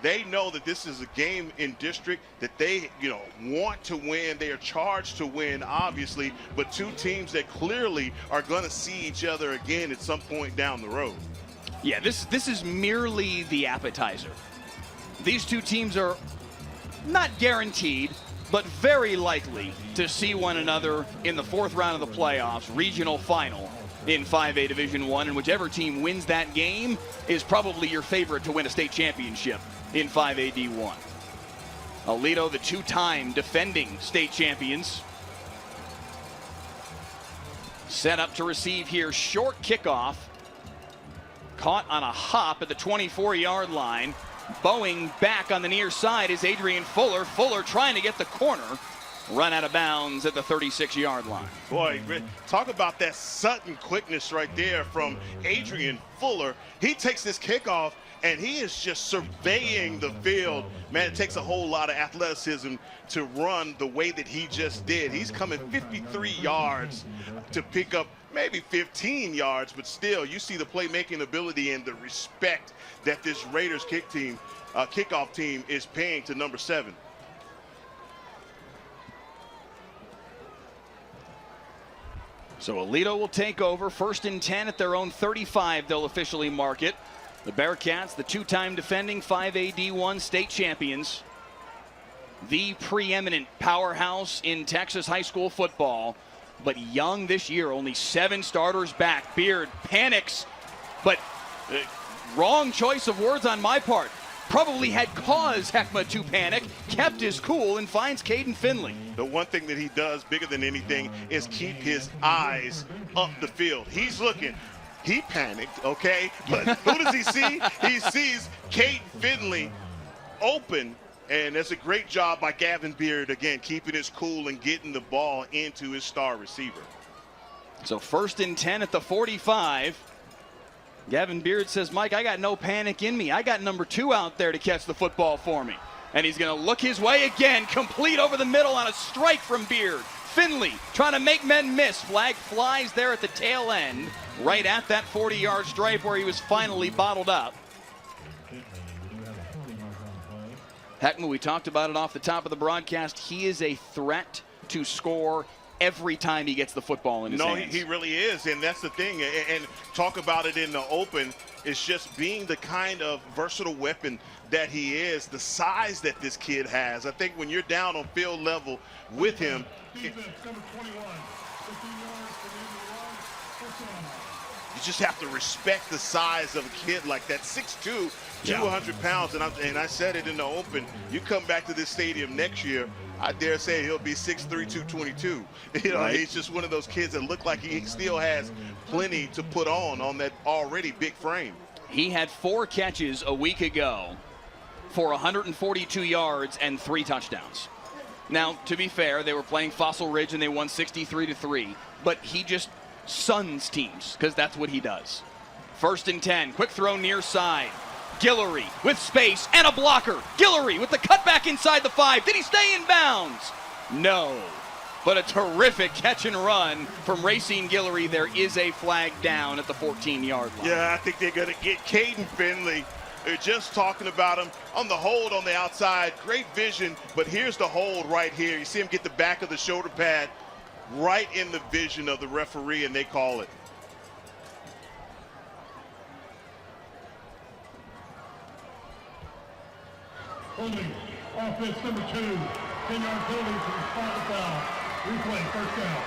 [SPEAKER 2] They know that this is a game in district that they, want to win. They are charged to win, obviously, but two teams that clearly are going to see each other again at some point down the road.
[SPEAKER 1] Yeah, this is merely the appetizer. These two teams are not guaranteed, but very likely to see one another in the fourth round of the playoffs, regional final in 5A Division I, and whichever team wins that game is probably your favorite to win a state championship in 5A D1. Aledo, the two-time defending state champions, set up to receive here. Short kickoff, caught on a hop at the 24-yard line. Bowing back on the near side is Adrian Fuller. Fuller trying to get the corner. Run out of bounds at the 36-yard line.
[SPEAKER 2] Boy, talk about that sudden quickness right there from Adrian Fuller. He takes this kickoff, and he is just surveying the field. Man, it takes a whole lot of athleticism to run the way that he just did. He's coming 53 yards to pick up maybe 15 yards, but still, you see the playmaking ability and the respect that this Raiders kickoff team is paying to number 7.
[SPEAKER 1] So Aledo will take over. 1st and 10 at their own 35, they'll officially mark it. The Bearcats, the two-time defending 5A D1 state champions, the preeminent powerhouse in Texas high school football, but young this year, only 7 starters back. Beard panics, but wrong choice of words on my part. Probably had cause Heckma to panic, kept his cool, and finds Caden Finley.
[SPEAKER 2] The one thing that he does bigger than anything is keep his eyes up the field. He's looking. He panicked, okay? But who does he see? He sees Caden Finley open, and that's a great job by Gavin Beard, again, keeping his cool and getting the ball into his star receiver.
[SPEAKER 1] So 1st and 10 at the 45. Gavin Beard says, Mike, I got no panic in me. I got number 2 out there to catch the football for me. And he's going to look his way again, complete over the middle on a strike from Beard. Finley trying to make men miss. Flag flies there at the tail end, right at that 40-yard stripe where he was finally bottled up. Heckma, we talked about it off the top of the broadcast. He is a threat to score every time he gets the football in his hands.
[SPEAKER 2] No, he really is, and that's the thing. And talk about it in the open. It's just being the kind of versatile weapon that he is, the size that this kid has. I think when you're down on field level with him,
[SPEAKER 7] Defense, number 21, 15 yards to the end of the line, first down.
[SPEAKER 2] you just have to respect the size of a kid like that. 6'2", 200 pounds, and I said it in the open. You come back to this stadium next year, I dare say he'll be 6'3", 222.
[SPEAKER 1] Right.
[SPEAKER 2] He's just one of those kids that look like he still has plenty to put on that already big frame.
[SPEAKER 1] He had 4 catches a week ago for 142 yards and 3 touchdowns. Now, to be fair, they were playing Fossil Ridge and they won 63-3, but he just suns teams because that's what he does. 1st and 10, quick throw near side. Guillory with space and a blocker. Guillory with the cutback inside the 5. Did he stay in bounds? No. But a terrific catch and run from Racine Guillory. There is a flag down at the 14-yard line.
[SPEAKER 2] Yeah, I think they're going to get Caden Finley. They're just talking about him on the hold on the outside. Great vision, but here's the hold right here. You see him get the back of the shoulder pad right in the vision of the referee, and they call it.
[SPEAKER 7] Holding, offense number 2, 10-yard penalty for the spot foul. Replay, first down.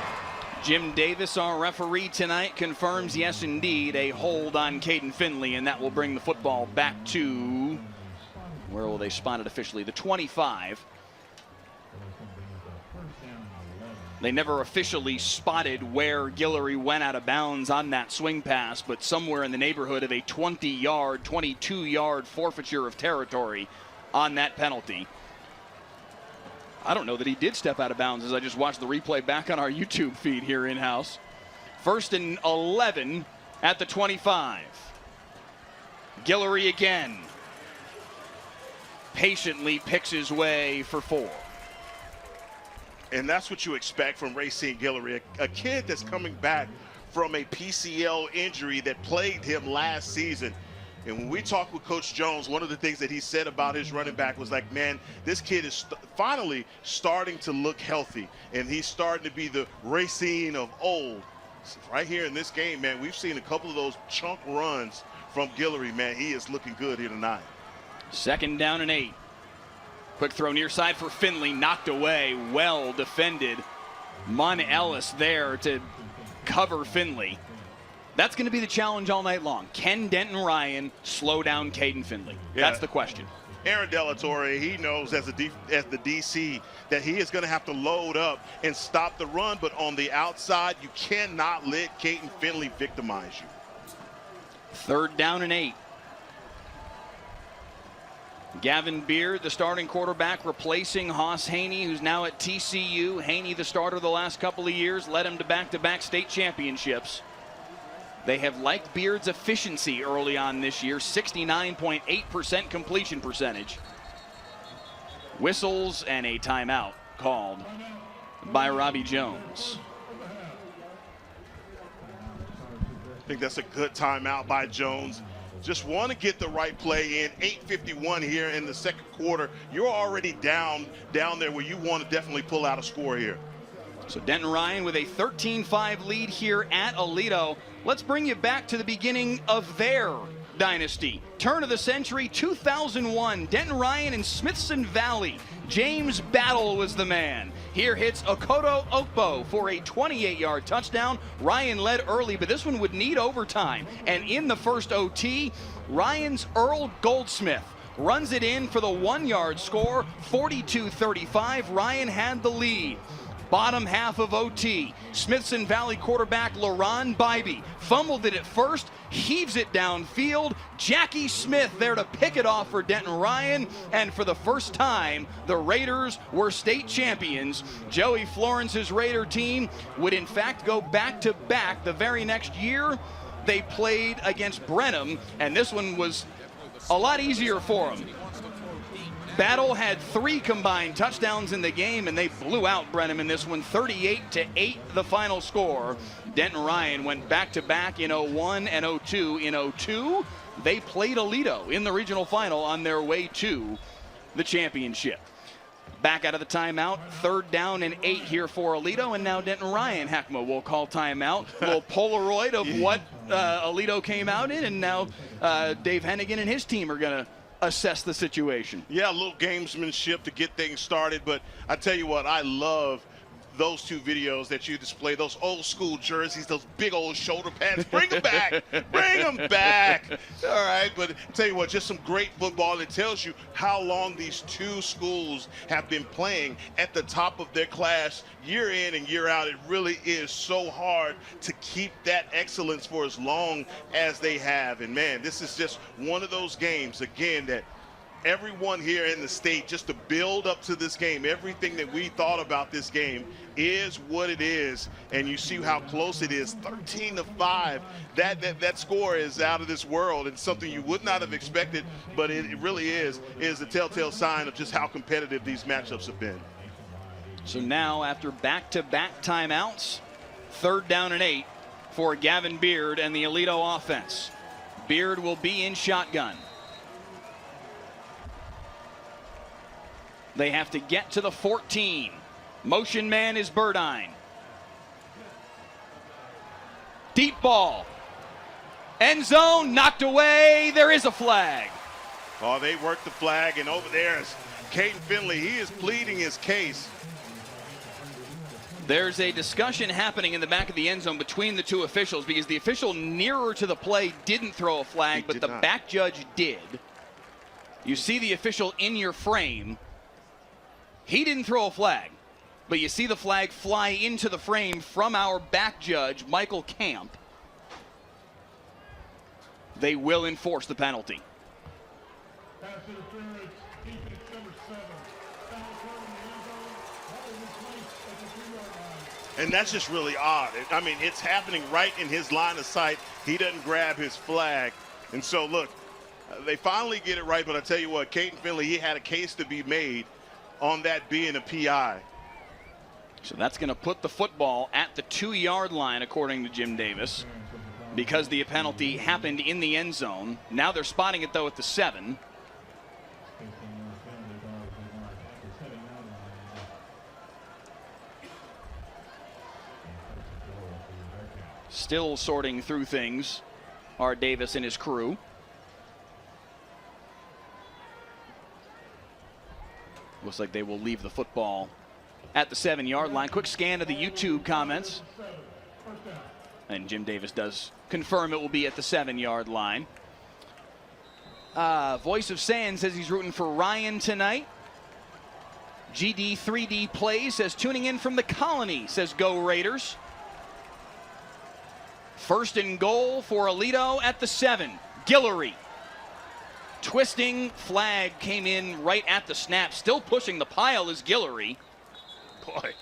[SPEAKER 1] Jim Davis, our referee tonight, confirms yes, indeed, a hold on Caden Finley, and that will bring the football back to, where will they spot it officially? The 25. They never officially spotted where Guillory went out of bounds on that swing pass, but somewhere in the neighborhood of a 20-yard, 22-yard forfeiture of territory on that penalty. I don't know that he did step out of bounds as I just watched the replay back on our YouTube feed here in-house. First and 11 at the 25. Guillory again. Patiently picks his way for 4.
[SPEAKER 2] And that's what you expect from Racine Guillory, a kid that's coming back from a PCL injury that plagued him last season. And when we talked with Coach Jones, one of the things that he said about his running back was like, man, this kid is finally starting to look healthy, and he's starting to be the Racine of old. So right here in this game, man, we've seen a couple of those chunk runs from Guillory, man. He is looking good here tonight.
[SPEAKER 1] Second down and 8. Quick throw near side for Finley, knocked away, well defended. Mon Ellis there to cover Finley. That's going to be the challenge all night long. Can Denton Ryan slow down Caden Finley?
[SPEAKER 2] Yeah.
[SPEAKER 1] That's the question.
[SPEAKER 2] Aaron Delatorre, he knows as the DC that he is going to have to load up and stop the run, but on the outside, you cannot let Caden Finley victimize you.
[SPEAKER 1] Third down and 8. Gavin Beard, the starting quarterback, replacing Hoss Haney, who's now at TCU. Haney, the starter the last couple of years, led him to back-to-back state championships. They have liked Beard's efficiency early on this year, 69.8% completion percentage. Whistles and a timeout called by Robbie Jones.
[SPEAKER 2] I think that's a good timeout by Jones. Just want to get the right play in. 8:51 here in the second quarter. You're already down there where you want to definitely pull out a score here.
[SPEAKER 1] So Denton Ryan with a 13-5 lead here at Aledo. Let's bring you back to the beginning of their dynasty. Turn of the century, 2001. Denton Ryan in Smithson Valley. James Battle was the man. Here hits Okoto Okpo for a 28-yard touchdown. Ryan led early, but this one would need overtime. And in the first OT, Ryan's Earl Goldsmith runs it in for the 1-yard score, 42-35. Ryan had the lead. Bottom half of OT, Smithson Valley quarterback LaRon Bybee fumbled it at first, heaves it downfield. Jackie Smith there to pick it off for Denton Ryan, and for the first time, the Raiders were state champions. Joey Florence's Raider team would in fact go back-to-back the very next year. They played against Brenham, and this one was a lot easier for them. Battle had 3 combined touchdowns in the game, and they blew out Brenham in this one, 38-8 the final score. Denton Ryan went back-to-back in 01 and 02. In 02, they played Aledo in the regional final on their way to the championship. Back out of the timeout, third down and 8 here for Aledo, and now Denton Ryan, Heckma, will call timeout. A little Polaroid of what Aledo came out in, and now Dave Hennigan and his team are going to assess the situation.
[SPEAKER 2] Yeah, a little gamesmanship to get things started, but I tell you what, I love those 2 videos that you display, those old school jerseys, those big old shoulder pads. Bring them back. Bring them back. All right, but I tell you what, just some great football that tells you how long these 2 schools have been playing at the top of their class year in and year out. It really is so hard to keep that excellence for as long as they have. And man, this is just one of those games, again, that everyone here in the state, just to build up to this game, everything that we thought about this game is what it is, and you see how close it is, 13-5. That score is out of this world and something you would not have expected, but it really is a telltale sign of just how competitive these matchups have been.
[SPEAKER 1] So now, after back-to-back timeouts, third down and 8 for Gavin Beard and the Aledo offense. Beard will be in shotgun. They have to get to the 14. Motion man is Burdine. Deep ball. End zone, knocked away. There is a flag.
[SPEAKER 2] Oh, they worked the flag, and over there is Caden Finley. He is pleading his case.
[SPEAKER 1] There's a discussion happening in the back of the end zone between the 2 officials because the official nearer to the play didn't throw a flag, but the back judge did. You see the official in your frame. He didn't throw a flag, but you see the flag fly into the frame from our back judge, Michael Camp. They will enforce the penalty.
[SPEAKER 7] Pass interference, defense number 7. Foul thrown in the end zone. Ball replaced at the 3-yard line.
[SPEAKER 2] And that's just really odd. I mean, it's happening right in his line of sight. He doesn't grab his flag. And so, look, they finally get it right. But I tell you what, Caden Finley, he had a case to be made on that being a PI.
[SPEAKER 1] So that's going to put the football at the 2-yard line, according to Jim Davis, because the penalty happened in the end zone. Now they're spotting it, though, at the 7. Still sorting through things are Davis and his crew. Looks like they will leave the football at the 7-yard line. Quick scan of the YouTube comments. And Jim Davis does confirm it will be at the 7-yard line. Voice of Sand says he's rooting for Ryan tonight. GD 3D Plays says tuning in from the Colony, says go Raiders. First and goal for Aledo at the 7. Guillory. Twisting flag came in right at the snap. Still pushing the pile is Guillory.
[SPEAKER 2] Boy,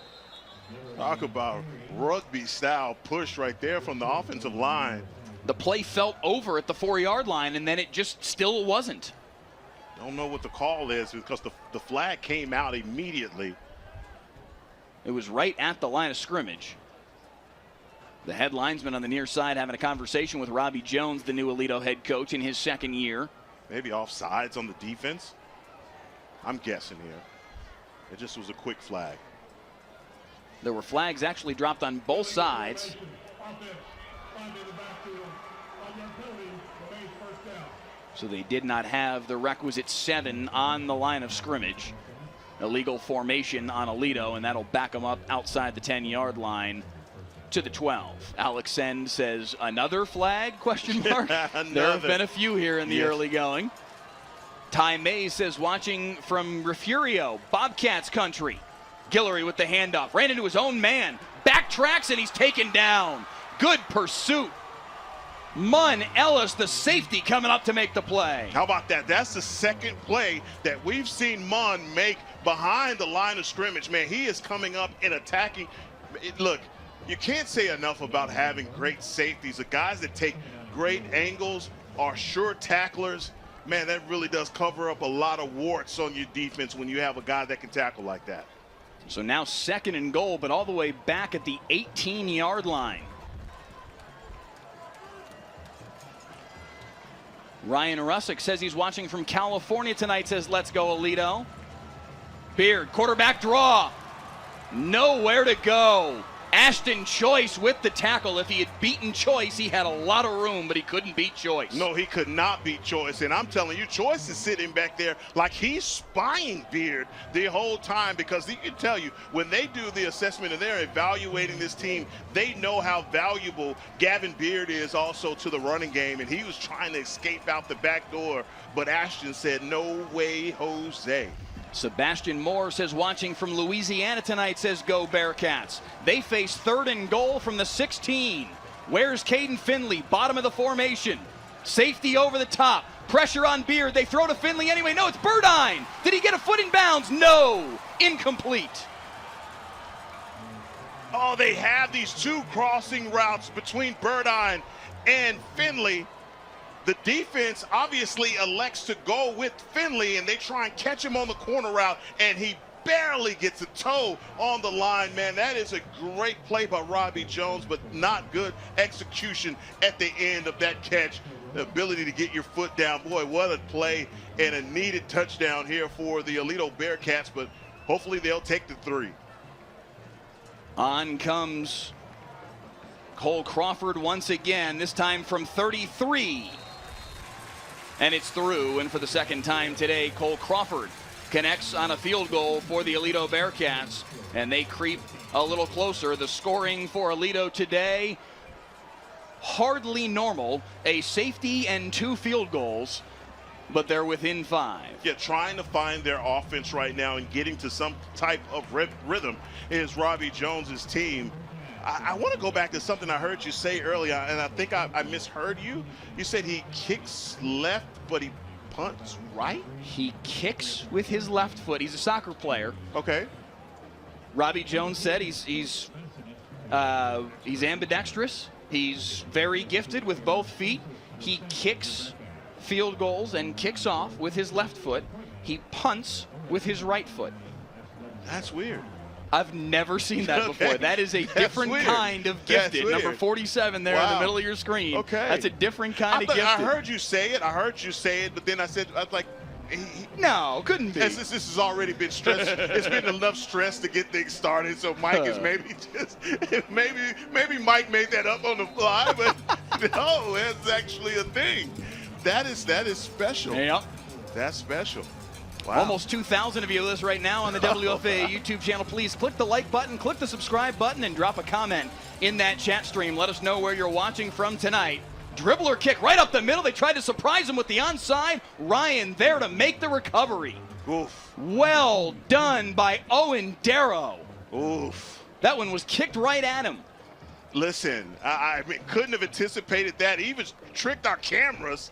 [SPEAKER 2] talk about rugby-style push right there from the offensive line.
[SPEAKER 1] The play felt over at the 4-yard line, and then it just still wasn't.
[SPEAKER 2] Don't know what the call is because the flag came out immediately.
[SPEAKER 1] It was right at the line of scrimmage. The head linesman on the near side having a conversation with Robbie Jones, the new Aledo head coach in his 2nd year.
[SPEAKER 2] Maybe offsides on the defense. I'm guessing here. It just was a quick flag.
[SPEAKER 1] There were flags actually dropped on both sides. So they did not have the requisite 7 on the line of scrimmage. Illegal formation on Aledo, and that'll back them up outside the 10-yard line to the 12. Alex Send says another flag, question mark? There have been a few here in the early going. Ty Mays says watching from Refugio, Bobcats country. Guillory with the handoff, ran into his own man, backtracks, and he's taken down. Good pursuit. Munn Ellis, the safety, coming up to make the play.
[SPEAKER 2] How about that? That's the second play that we've seen Munn make behind the line of scrimmage. Man, he is coming up and attacking. Look, you can't say enough about having great safeties. The guys that take great angles are sure tacklers. Man, that really does cover up a lot of warts on your defense when you have a guy that can tackle like that.
[SPEAKER 1] So now 2nd and goal, but all the way back at the 18-yard line. Ryan Russick says he's watching from California tonight, says let's go Aledo. Beard, quarterback draw. Nowhere to go. Ashton Choice with the tackle. If he had beaten Choice, he had a lot of room, but he couldn't beat Choice.
[SPEAKER 2] No, he could not beat Choice. And I'm telling you, Choice is sitting back there like he's spying Beard the whole time, because he can tell you when they do the assessment and they're evaluating this team, they know how valuable Gavin Beard is also to the running game. And he was trying to escape out the back door, but Ashton said, no way, Jose.
[SPEAKER 1] Sebastian Moore says watching from Louisiana tonight, says go Bearcats. They face 3rd and goal from the 16. Where's Caden Finley? Bottom of the formation. Safety over the top. Pressure on Beard. They throw to Finley anyway. No, it's Burdine. Did he get a foot in bounds? No. Incomplete.
[SPEAKER 2] Oh, they have these 2 crossing routes between Burdine and Finley. The defense obviously elects to go with Finley, and they try and catch him on the corner route, and he barely gets a toe on the line. Man, that is a great play by Robbie Jones, but not good execution at the end of that catch. The ability to get your foot down. Boy, what a play and a needed touchdown here for the Aledo Bearcats, but hopefully they'll take the 3.
[SPEAKER 1] On comes Cole Crawford once again, this time from 33. And it's through, and for the 2nd time today, Cole Crawford connects on a field goal for the Aledo Bearcats, and they creep a little closer. The scoring for Aledo today, hardly normal. A safety and 2 field goals, but they're within 5.
[SPEAKER 2] Yeah, trying to find their offense right now and getting to some type of rhythm is Robbie Jones's team. I want to go back to something I heard you say earlier, and I think I misheard you. You said he kicks left, but he punts right?
[SPEAKER 1] He kicks with his left foot. He's a soccer player.
[SPEAKER 2] Okay.
[SPEAKER 1] Robbie Jones said he's He's ambidextrous. He's very gifted with both feet. He kicks field goals and kicks off with his left foot. He punts with his right foot.
[SPEAKER 2] That's weird.
[SPEAKER 1] I've never seen that before.
[SPEAKER 2] Okay.
[SPEAKER 1] That is a different kind of gifted. Number 47 there in the middle of your screen.
[SPEAKER 2] Okay.
[SPEAKER 1] That's a different kind of gifted.
[SPEAKER 2] I heard you say it, but then I was like,
[SPEAKER 1] no, couldn't be.
[SPEAKER 2] This has already been stress. It's been enough stress to get things started. So Mike is maybe Mike made that up on the fly, but no, that's actually a thing. That is special.
[SPEAKER 1] Yep.
[SPEAKER 2] That's special. Wow.
[SPEAKER 1] Almost 2,000 of you with us right now on the WFA YouTube channel. Please click the like button, click the subscribe button, and drop a comment in that chat stream. Let us know where you're watching from tonight. Dribbler kick right up the middle. They tried to surprise him with the onside. Ryan there to make the recovery.
[SPEAKER 2] Oof.
[SPEAKER 1] Well done by Owen Darrow.
[SPEAKER 2] Oof.
[SPEAKER 1] That one was kicked right at him.
[SPEAKER 2] Listen, I couldn't have anticipated that. He even tricked our cameras.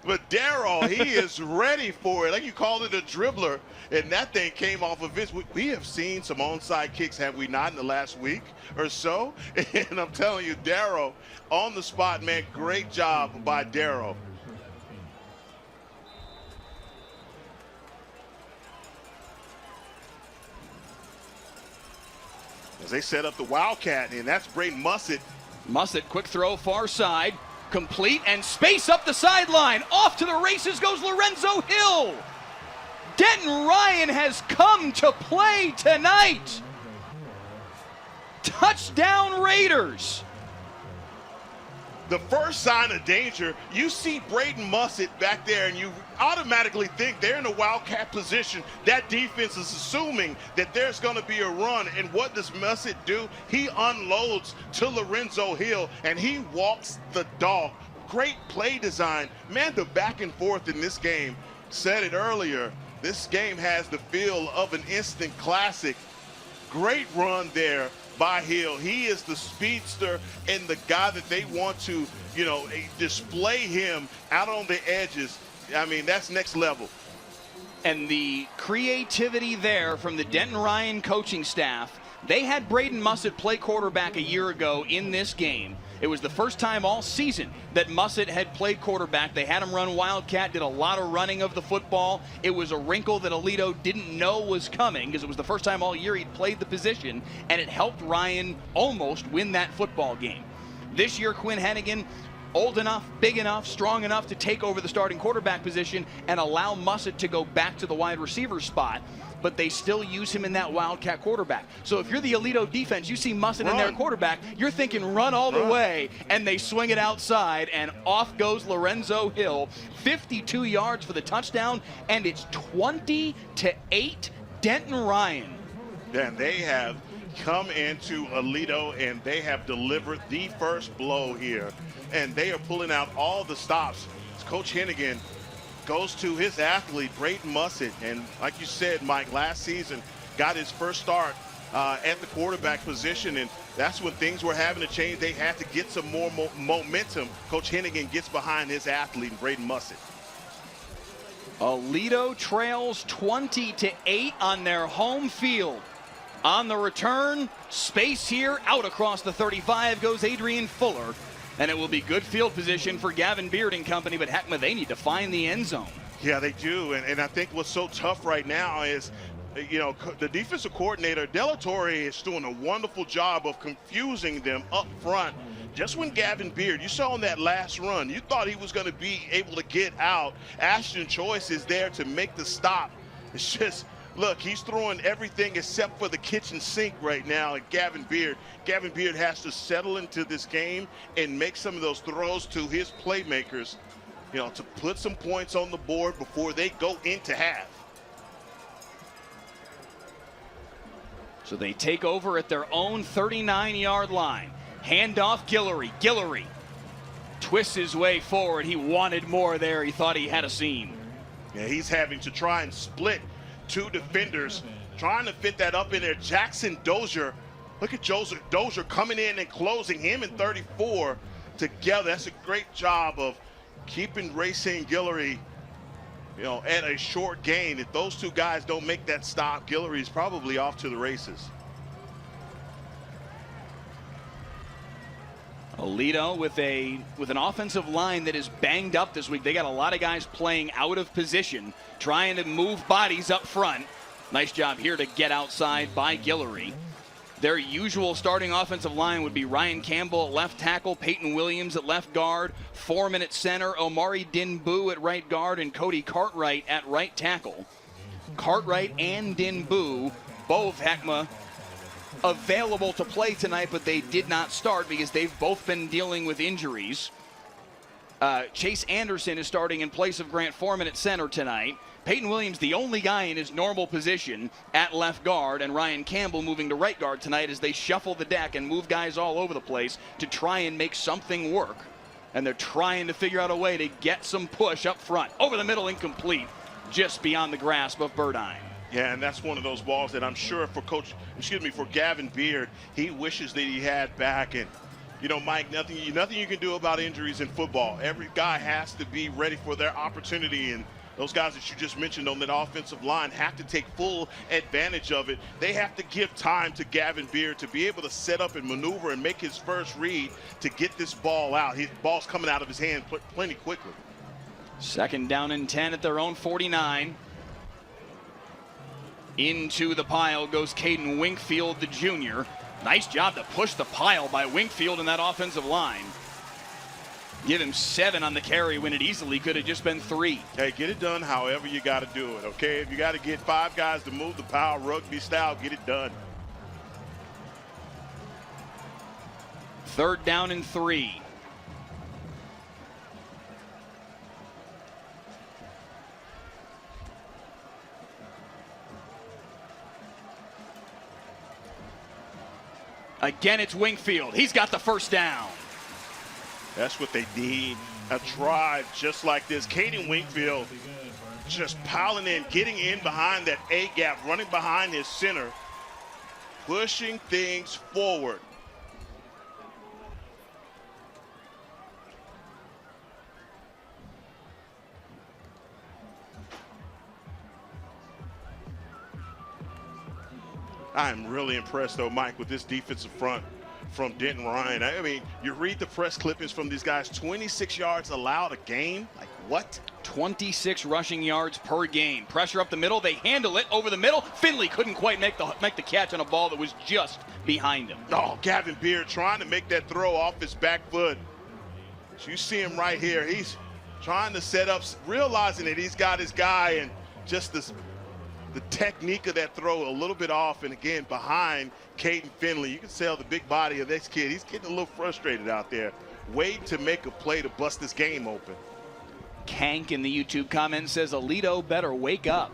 [SPEAKER 2] But Darrow, he is ready for it. Like you called it, a dribbler, and that thing came off of his. We have seen some onside kicks, have we not, in the last week or so? And I'm telling you, Darrow on the spot, man, great job by Darrow. As they set up the Wildcat, and that's Braden Mussett.
[SPEAKER 1] Mussett, quick throw, far side. Complete and space up the sideline. Off to the races goes Lorenzo Hill. Denton Ryan has come to play tonight. Touchdown Raiders.
[SPEAKER 2] The first sign of danger, you see Braden Mussett back there, and you automatically think they're in a Wildcat position. That defense is assuming that there's going to be a run. And what does Mussett do? He unloads to Lorenzo Hill, and he walks the dog. Great play design. Man, the back and forth in this game, said it earlier, this game has the feel of an instant classic. Great run there by Hill. He is the speedster and the guy that they want to, display him out on the edges. I mean, that's next level.
[SPEAKER 1] And the creativity there from the Denton Ryan coaching staff. They had Braden Mussett play quarterback a year ago in this game. It was the first time all season that Mussett had played quarterback. They had him run Wildcat, did a lot of running of the football. It was a wrinkle that Aledo didn't know was coming because it was the first time all year he'd played the position, and it helped Ryan almost win that football game. This year, Quinn Hennigan, old enough, big enough, strong enough to take over the starting quarterback position and allow Mussett to go back to the wide receiver spot, but they still use him in that Wildcat quarterback. So if you're the Aledo defense, you see Mussett in their quarterback, you're thinking run all the way, and they swing it outside, and off goes Lorenzo Hill. 52 yards for the touchdown, and it's 20-8 Denton Ryan.
[SPEAKER 2] And they have come into Aledo, and they have delivered the first blow here. And they are pulling out all the stops. Coach Hennigan goes to his athlete, Braden Mussett. And like you said, Mike, last season got his first start at the quarterback position, and that's when things were having to change. They had to get some more momentum. Coach Hennigan gets behind his athlete, Braden Mussett.
[SPEAKER 1] Aledo trails 20-8 on their home field. On the return, space here, out across the 35 goes Adrian Fuller. And it will be good field position for Gavin Beard and company, but Heckma, they need to find the end zone.
[SPEAKER 2] Yeah, they do. And I think what's so tough right now is, the defensive coordinator, Delatorre, is doing a wonderful job of confusing them up front. Just when Gavin Beard, you saw on that last run, you thought he was going to be able to get out. Ashton Choice is there to make the stop. It's just, look, he's throwing everything except for the kitchen sink right now at Gavin Beard. Gavin Beard has to settle into this game and make some of those throws to his playmakers, to put some points on the board before they go into half.
[SPEAKER 1] So they take over at their own 39-yard line. Handoff Guillory. Guillory twists his way forward. He wanted more there. He thought he had a seam.
[SPEAKER 2] Yeah, he's having to try and split two defenders, trying to fit that up in there. Jackson Dozier, look at Dozier coming in and closing him in 34 together. That's a great job of keeping Racine Guillory, at a short gain. If those two guys don't make that stop, Guillory is probably off to the races.
[SPEAKER 1] Aledo with an offensive line that is banged up this week. They got a lot of guys playing out of position, trying to move bodies up front. Nice job here to get outside by Guillory. Their usual starting offensive line would be Ryan Campbell at left tackle, Peyton Williams at left guard, Foreman at center, Omari Dinboo at right guard, and Cody Cartwright at right tackle. Cartwright and Dinboo, both Heckma available to play tonight, but they did not start because they've both been dealing with injuries. Chase Anderson is starting in place of Grant Foreman at center tonight. Peyton Williams, the only guy in his normal position at left guard, and Ryan Campbell moving to right guard tonight as they shuffle the deck and move guys all over the place to try and make something work. And they're trying to figure out a way to get some push up front. Over the middle, incomplete, just beyond the grasp of Burdine.
[SPEAKER 2] Yeah, and that's one of those balls that I'm sure for for Gavin Beard, he wishes that he had back. And, you know, Mike, nothing you can do about injuries in football. Every guy has to be ready for their opportunity, and those guys that you just mentioned on that offensive line have to take full advantage of it. They have to give time to Gavin Beard to be able to set up and maneuver and make his first read to get this ball out. His ball's coming out of his hand plenty quickly.
[SPEAKER 1] 2nd down and 10 at their own 49. Into the pile goes Caden Winkfield, the junior. Nice job to push the pile by Winkfield in that offensive line. Give him 7 on the carry when it easily could have just been 3.
[SPEAKER 2] Hey, get it done however you got to do it, okay? If you got to get 5 guys to move the pile rugby style, get it done.
[SPEAKER 1] 3rd down and 3. Again, it's Winkfield. He's got the 1st down.
[SPEAKER 2] That's what they need, a drive just like this. Caden Winkfield just piling in, getting in behind that A-gap, running behind his center, pushing things forward. I'm really impressed, though, Mike, with this defensive front from Denton Ryan. I mean, you read the press clippings from these guys, 26 yards allowed a game. Like, what?
[SPEAKER 1] 26 rushing yards per game. Pressure up the middle. They handle it over the middle. Finley couldn't quite make the catch on a ball that was just behind him.
[SPEAKER 2] Oh, Gavin Beard trying to make that throw off his back foot. So you see him right here. He's trying to set up, realizing that he's got his guy, and just the technique of that throw a little bit off, and again behind Caden Finley. You can tell the big body of this kid. He's getting a little frustrated out there, waiting to make a play to bust this game open.
[SPEAKER 1] Kank in the YouTube comment says Aledo better wake up.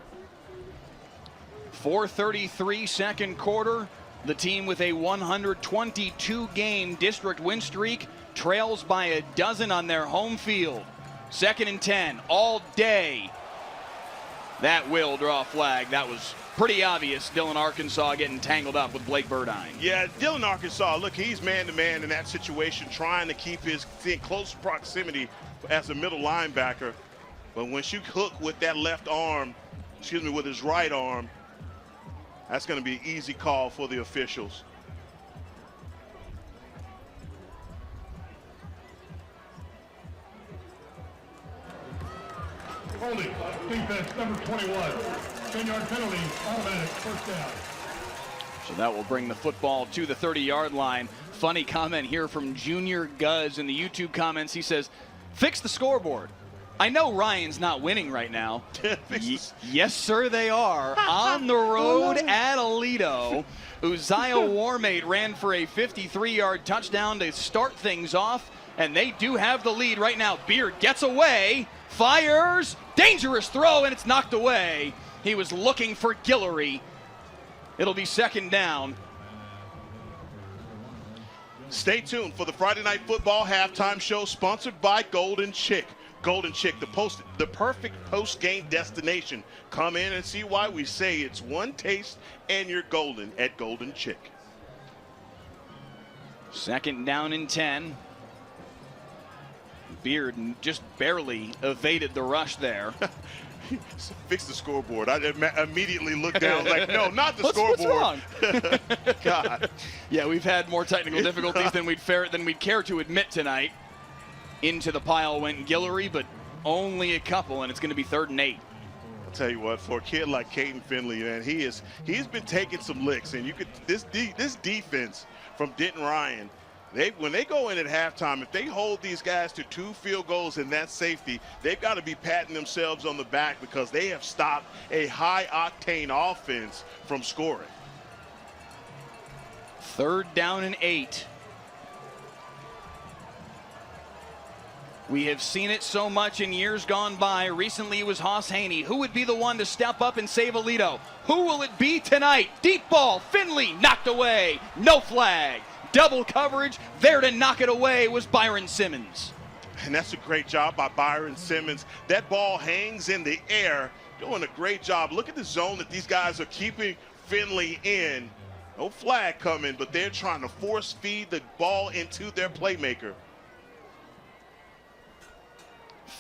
[SPEAKER 1] 4:33 2nd quarter. The team with a 122 game district win streak trails by a dozen on their home field. 2nd and 10 all day. That will draw a flag. That was pretty obvious. Dillon Arkansas getting tangled up with Blake Burdine.
[SPEAKER 2] Yeah, Dillon Arkansas, look, he's man-to-man in that situation, trying to keep his in close proximity as a middle linebacker. But when you hook with that left arm, with his right arm, that's going to be an easy call for the officials.
[SPEAKER 7] Holding, defense number 21. 10-yard penalty, automatic, 1st down.
[SPEAKER 1] So that will bring the football to the 30-yard line. Funny comment here from Junior Guz in the YouTube comments. He says, fix the scoreboard. I know Ryan's not winning right now. Yes, sir, they are. On the road at Aledo. Uzziah Warmate ran for a 53-yard touchdown to start things off, and they do have the lead right now. Beard gets away, fires, dangerous throw, and it's knocked away. He was looking for Guillory. It'll be 2nd down.
[SPEAKER 2] Stay tuned for the Friday Night Football halftime show, sponsored by Golden Chick. Golden Chick, the perfect post-game destination. Come in and see why we say it's one taste and you're golden at Golden Chick.
[SPEAKER 1] 2nd down and 10. Beard just barely evaded the rush there.
[SPEAKER 2] Fix the scoreboard. I immediately looked down like, no, not the scoreboard.
[SPEAKER 1] What's wrong?
[SPEAKER 2] God.
[SPEAKER 1] Yeah, we've had more technical difficulties than we'd care to admit tonight. Into the pile went Guillory, but only a couple, and it's going to be 3rd and 8.
[SPEAKER 2] I'll tell you what, for a kid like Caden Finley, man, he's been taking some licks, and you could this defense from Denton Ryan. When they go in at halftime, if they hold these guys to 2 field goals and that safety, they've got to be patting themselves on the back because they have stopped a high-octane offense from scoring.
[SPEAKER 1] 3rd down and 8. We have seen it so much in years gone by. Recently it was Hoss Haney. Who would be the one to step up and save Aledo? Who will it be tonight? Deep ball, Finley knocked away, no flag. Double coverage, there to knock it away was Byron Simmons.
[SPEAKER 2] And that's a great job by Byron Simmons. That ball hangs in the air, doing a great job. Look at the zone that these guys are keeping Finley in. No flag coming, but they're trying to force feed the ball into their playmaker.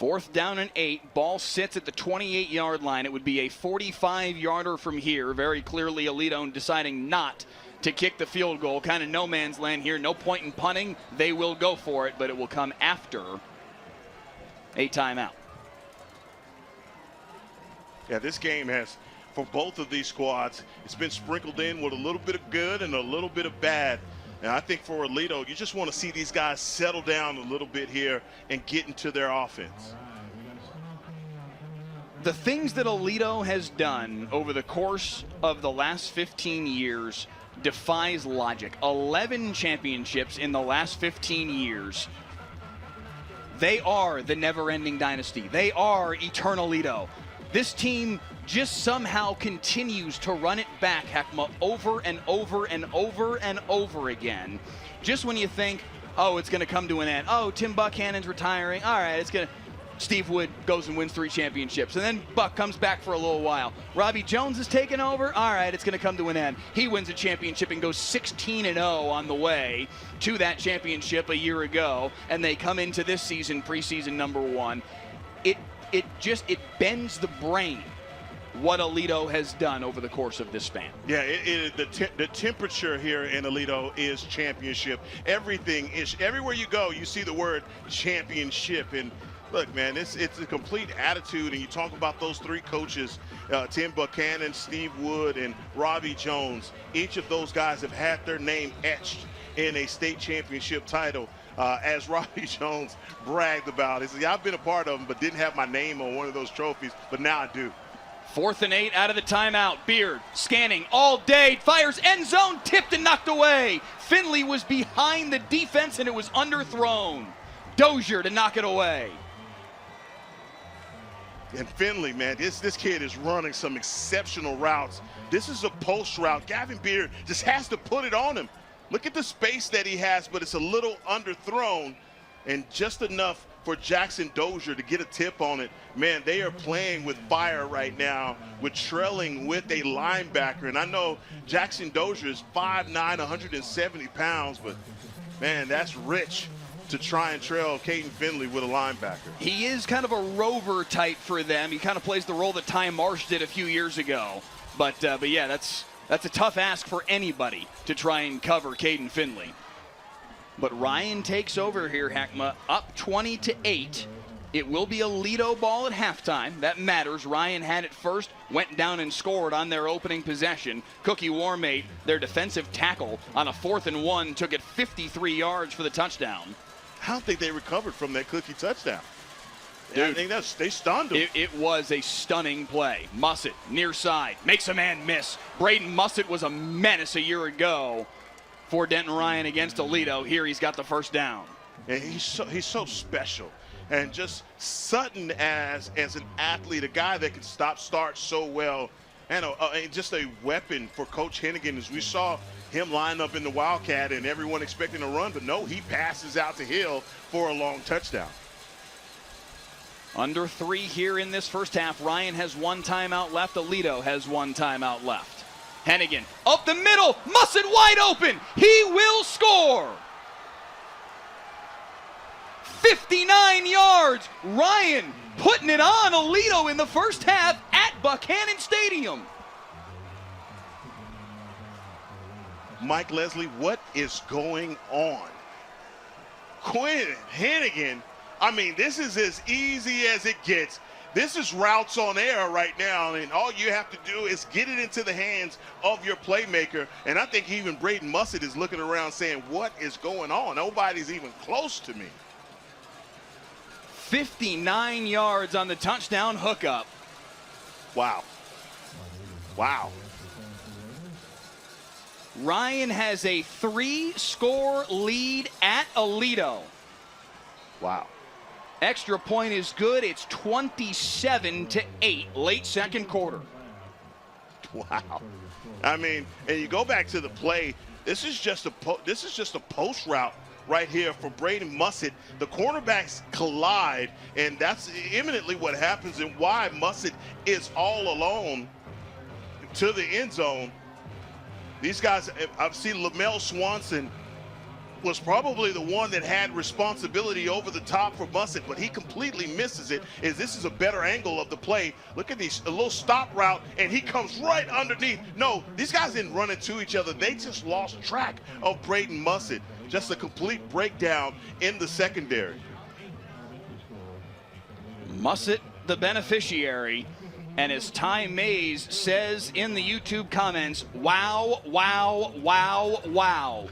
[SPEAKER 1] 4th down and 8. Ball sits at the 28-yard line. It would be a 45-yarder from here. Very clearly Aledo deciding not to kick the field goal. Kind of no man's land here. No point in punting. They will go for it, but it will come after a timeout.
[SPEAKER 2] Yeah, this game has, for both of these squads, it's been sprinkled in with a little bit of good and a little bit of bad. And I think for Aledo, you just want to see these guys settle down a little bit here and get into their offense.
[SPEAKER 1] The things that Aledo has done over the course of the last 15 years defies logic. 11 championships in the last 15 years. They are the never-ending dynasty. They are eternal Aledo. This team just somehow continues to run it back, Heckma, over and over and over and over again. Just when you think, oh, it's going to come to an end. Oh, Tim Buchanan's retiring. All right, it's going to... Steve Wood goes and wins 3 championships. And then Buck comes back for a little while. Robbie Jones is taking over. All right, it's going to come to an end. He wins a championship and goes 16-0 on the way to that championship a year ago. And they come into this season, preseason number 1. It bends the brain what Aledo has done over the course of this span.
[SPEAKER 2] Yeah, the temperature here in Aledo is championship. Everything is, everywhere you go, you see the word championship. And look, man, it's a complete attitude. And you talk about those 3 coaches, Tim Buchanan, Steve Wood, and Robbie Jones. Each of those guys have had their name etched in a state championship title. As Robbie Jones bragged about, he said, yeah, I've been a part of them, but didn't have my name on one of those trophies, but now I do.
[SPEAKER 1] 4th and 8 out of the timeout. Beard scanning all day, fires end zone, tipped and knocked away. Finley was behind the defense and it was underthrown. Dozier to knock it away.
[SPEAKER 2] And Finley, man, this kid is running some exceptional routes. This is a post route. Gavin Beard just has to put it on him. Look at the space that he has, but it's a little underthrown and just enough for Jackson Dozier to get a tip on it. Man, they are playing with fire right now with trailing with a linebacker. And I know Jackson Dozier is 5'9", 170 pounds, but man, that's rich to try and trail Caden Finley with a linebacker.
[SPEAKER 1] He is kind of a rover type for them. He kind of plays the role that Ty Marsh did a few years ago. But yeah, that's a tough ask for anybody to try and cover Caden Finley. But Ryan takes over here, Heckma, up 20-8. It will be a Aledo ball at halftime. That matters. Ryan had it first, went down and scored on their opening possession. Cookie Warmate, their defensive tackle, on a 4th and 1, took it 53 yards for the touchdown.
[SPEAKER 2] I don't think they recovered from that Cookie touchdown.
[SPEAKER 1] Dude,
[SPEAKER 2] I think they stunned him.
[SPEAKER 1] It was a stunning play. Mussett, near side, makes a man miss. Braden Mussett was a menace a year ago for Denton Ryan against Aledo. Here he's got the first down.
[SPEAKER 2] And he's so special. And just Sutton as an athlete, a guy that can start so well, and just a weapon for Coach Hennigan, as we saw him line up in the Wildcat and everyone expecting a run, but no, he passes out to Hill for a long touchdown.
[SPEAKER 1] Under 3 here in this first half. Ryan has 1 timeout left. Aledo has 1 timeout left. Hennigan up the middle. Mussett wide open. He will score. 59 yards. Ryan putting it on Aledo in the first half at Buchanan Stadium.
[SPEAKER 2] Mike Leslie, what is going on? Quinn Hennigan, I mean, this is as easy as it gets. This is routes on air right now, and all you have to do is get it into the hands of your playmaker. And I think even Braden Mussett is looking around saying, what is going on? Nobody's even close to me.
[SPEAKER 1] 59 yards on the touchdown hookup.
[SPEAKER 2] Wow. Wow.
[SPEAKER 1] Ryan has a 3-score lead at Aledo.
[SPEAKER 2] Wow.
[SPEAKER 1] Extra point is good. It's 27-8, late second quarter.
[SPEAKER 2] Wow. I mean, and you go back to the play. This is just a post route right here for Braden Mussett. The cornerbacks collide, and that's imminently what happens and why Mussett is all alone to the end zone. These guys, I've seen Lamel Swanson was probably the one that had responsibility over the top for Mussett, but he completely misses it. This is a better angle of the play. Look at these, a little stop route, and he comes right underneath. No, these guys didn't run into each other. They just lost track of Braden Mussett. Just a complete breakdown in the secondary.
[SPEAKER 1] Mussett, the beneficiary. And as Ty Mays says in the YouTube comments, wow, wow, wow, wow.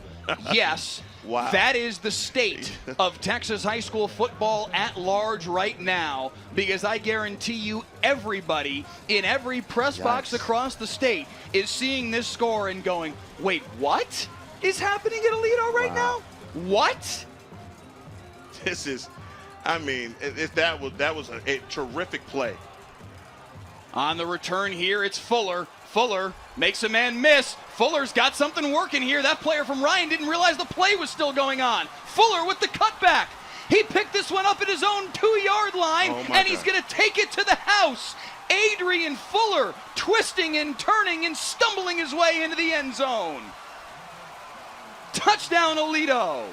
[SPEAKER 1] Yes,
[SPEAKER 2] wow.
[SPEAKER 1] That is the state of Texas high school football at large right now, because I guarantee you everybody in every press box across the state is seeing this score and going, wait, what is happening at Aledo right now? What?
[SPEAKER 2] This is, I mean, that was a terrific play.
[SPEAKER 1] On the return here, it's Fuller. Fuller makes a man miss. Fuller's got something working here. That player from Ryan didn't realize the play was still going on. Fuller with the cutback. He picked this one up at his own 2-yard line, and he's going to take it to the house. Adrian Fuller twisting and turning and stumbling his way into the end zone. Touchdown, Aledo.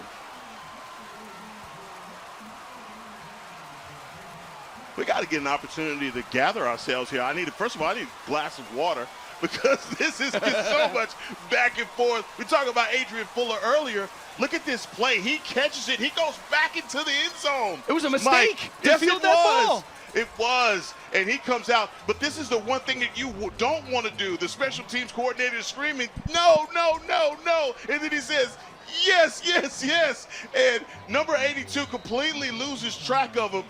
[SPEAKER 2] We got to get an opportunity to gather ourselves here. First of all, I need a glass of water because this is just so much back and forth. We talked about Adrian Fuller earlier. Look at this play. He catches it. He goes back into the end zone.
[SPEAKER 1] It was a mistake.
[SPEAKER 2] Yes,
[SPEAKER 1] it was.
[SPEAKER 2] It was. And he comes out. But this is the one thing that you don't want to do. The special teams coordinator is screaming, no, no, no, no. And then he says, yes, yes, yes. And number 82 completely loses track of him.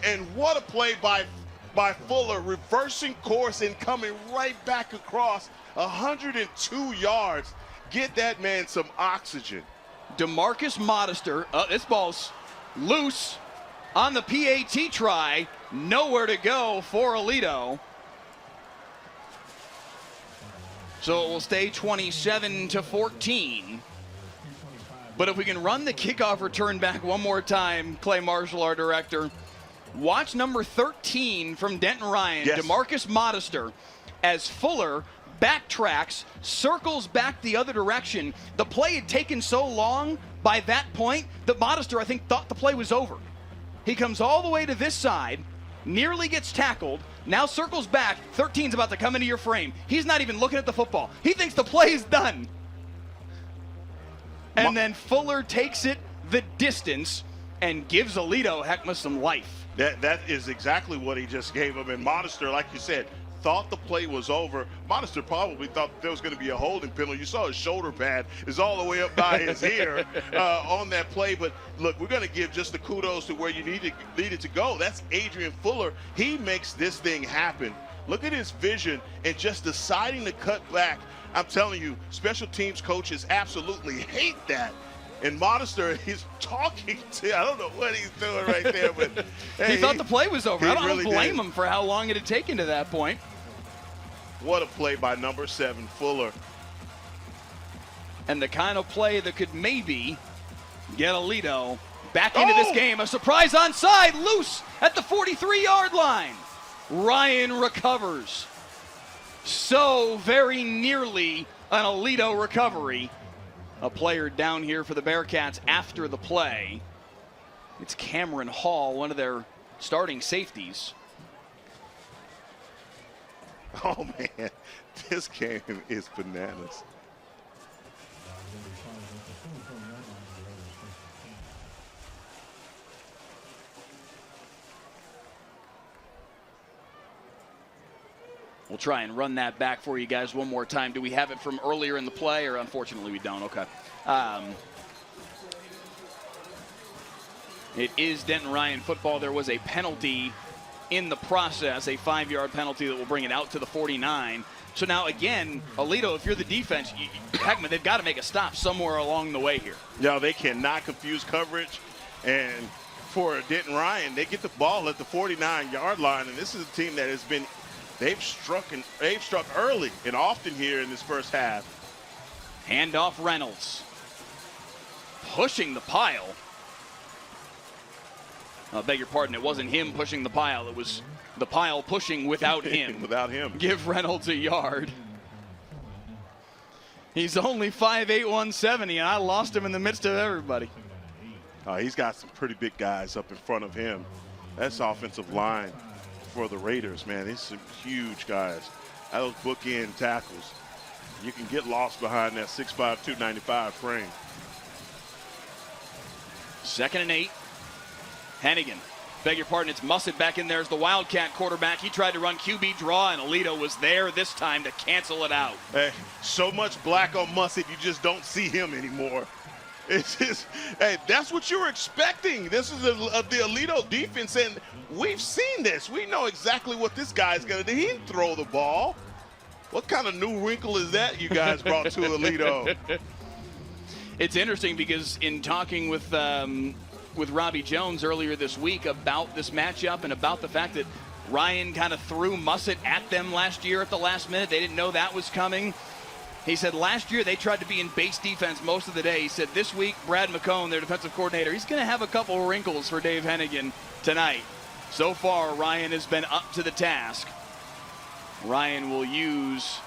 [SPEAKER 2] And what a play by Fuller, reversing course and coming right back across 102 yards. Get that man some oxygen.
[SPEAKER 1] DeMarcus Modester, this ball's loose on the PAT try. Nowhere to go for Aledo. So it will stay 27-14. But if we can run the kickoff return back one more time, Clay Marshall, our director, watch number 13 from Denton Ryan,
[SPEAKER 2] yes.
[SPEAKER 1] DeMarcus Modester, as Fuller backtracks, circles back the other direction. The play had taken so long by that point that Modester, I think, thought the play was over. He comes all the way to this side, nearly gets tackled, now circles back. 13's about to come into your frame. He's not even looking at the football. He thinks the play is done. And then Fuller takes it the distance and gives Aledo Heckma some life.
[SPEAKER 2] That is exactly what he just gave him. And Modester, like you said, thought the play was over. Modester probably thought there was going to be a holding penalty. You saw his shoulder pad is all the way up by his ear on that play. But look, we're going to give just the kudos to where you needed to go. That's Adrian Fuller. He makes this thing happen. Look at his vision and just deciding to cut back. I'm telling you, special teams coaches absolutely hate that. And Modester, he's talking to, I don't know what he's doing right there, but
[SPEAKER 1] hey, he thought the play was over. I don't blame
[SPEAKER 2] did.
[SPEAKER 1] him for how long it had taken to that point.
[SPEAKER 2] What a play by number 7, Fuller.
[SPEAKER 1] And the kind of play that could maybe get Aledo back into this game. A surprise onside, loose at the 43-yard line. Ryan recovers. So very nearly an Aledo recovery. A player down here for the Bearcats after the play. It's Cameron Hall, one of their starting safeties.
[SPEAKER 2] Oh, man, this game is bananas.
[SPEAKER 1] We'll try and run that back for you guys one more time. Do we have it from earlier in the play, or unfortunately we don't? Okay. It is Denton Ryan football. There was a penalty in the process, a 5-yard penalty that will bring it out to the 49. So now again, Aledo, if you're the defense, Heckman, they've got to make a stop somewhere along the way here.
[SPEAKER 2] Yeah, they cannot confuse coverage. And for Denton Ryan, they get the ball at the 49-yard line, and this is a team that has been they've struck early and often here in this first half.
[SPEAKER 1] Handoff Reynolds. Pushing the pile. I beg your pardon, it wasn't him pushing the pile. It was the pile pushing without him.
[SPEAKER 2] Without him.
[SPEAKER 1] Give Reynolds a yard. He's only 5'8", 170, and I lost him in the midst of everybody.
[SPEAKER 2] He's got some pretty big guys up in front of him. That's offensive line for the Raiders, man. These some huge guys. Those bookend tackles. You can get lost behind that 6'5", 295 frame.
[SPEAKER 1] 2nd and 8. Hennigan. Beg your pardon, it's Mussett back in there as the Wildcat quarterback. He tried to run QB draw, and Aledo was there this time to cancel it out.
[SPEAKER 2] Hey, so much black on Mussett, you just don't see him anymore. It's just, hey, that's what you were expecting. This is the Aledo defense, and we've seen this. We know exactly what this guy's going to do. He didn't throw the ball. What kind of new wrinkle is that you guys brought to Aledo?
[SPEAKER 1] It's interesting because in talking with Robbie Jones earlier this week about this matchup and about the fact that Ryan kind of threw Mussett at them last year at the last minute. They didn't know that was coming. He said last year they tried to be in base defense most of the day. He said this week Brad McCone, their defensive coordinator, he's going to have a couple wrinkles for Dave Hennigan tonight. So far, Ryan has been up to the task. Ryan will use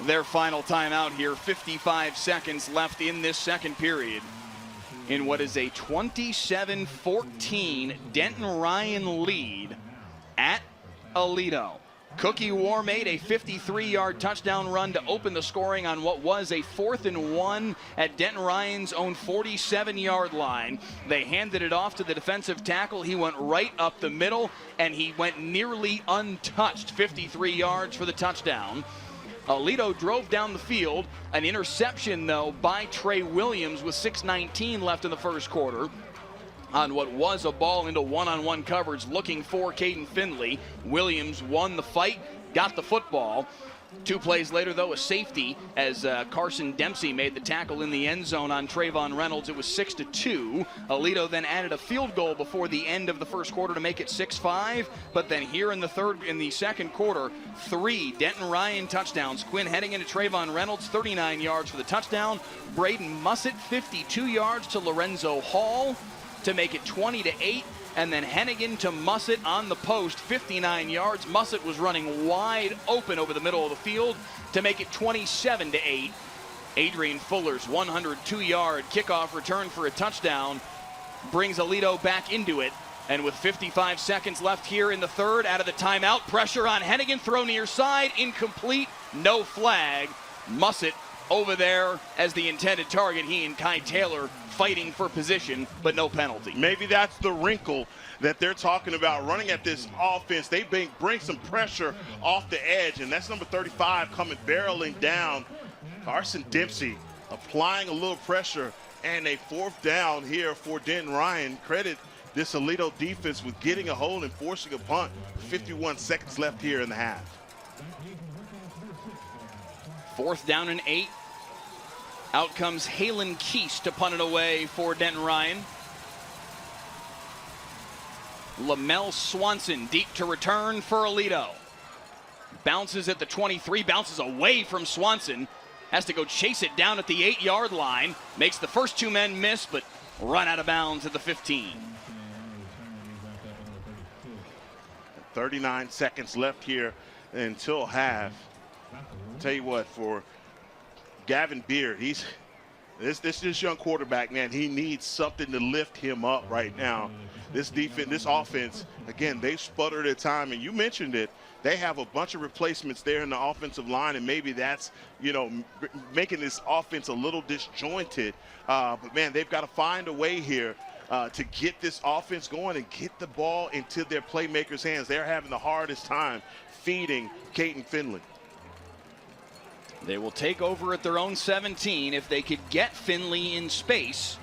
[SPEAKER 1] their final timeout here. 55 seconds left in this second period in what is a 27-14 Denton Ryan lead at Aledo. Cookie War made a 53-yard touchdown run to open the scoring on what was a 4th and 1 at Denton Ryan's own 47-yard line. They handed it off to the defensive tackle. He went right up the middle, and he went nearly untouched, 53 yards for the touchdown. Aledo drove down the field. An interception, though, by Trey Williams with 6:19 left in the first quarter on what was a ball into one-on-one coverage looking for Caden Finley. Williams won the fight, got the football. 2 plays later, though, a safety as Carson Dempsey made the tackle in the end zone on Trayvon Reynolds. It was 6-2. Aledo then added a field goal before the end of the first quarter to make it 6-5. But then here in the second quarter, 3 Denton Ryan touchdowns. Quinn Hennigan to Trayvon Reynolds, 39 yards for the touchdown. Braden Mussett, 52 yards to Lorenzo Hall to make it 20-8. And then Hennigan to Mussett on the post, 59 yards. Mussett was running wide open over the middle of the field to make it 27-8. Adrian Fuller's 102-yard kickoff return for a touchdown brings Aledo back into it. And with 55 seconds left here in the third, out of the timeout, pressure on Hennigan, throw near side, incomplete, no flag. Mussett over there as the intended target. He and Kai Taylor fighting for position, but no penalty.
[SPEAKER 2] Maybe that's the wrinkle that they're talking about. Running at this offense, they bring some pressure off the edge, and that's number 35 coming barreling down. Carson Dempsey applying a little pressure, and a 4th down here for Denton Ryan. Credit this Aledo defense with getting a hold and forcing a punt. 51 seconds left here in the half.
[SPEAKER 1] 4th down and 8. Out comes Halen Keese to punt it away for Denton Ryan. Lamel Swanson deep to return for Aledo. Bounces at the 23, bounces away from Swanson. Has to go chase it down at the 8-yard line. Makes the first 2 men miss, but run out of bounds at the 15.
[SPEAKER 2] 39 seconds left here until half. Tell you what, for Gavin Beard, This young quarterback, man, he needs something to lift him up right now. This defense, this offense, again, they sputtered at time, and you mentioned it. They have a bunch of replacements there in the offensive line, and maybe that's, making this offense a little disjointed. But, man, they've got to find a way here to get this offense going and get the ball into their playmakers' hands. They're having the hardest time feeding Caden Finley.
[SPEAKER 1] They will take over at their own 17 if they could get Finley in space.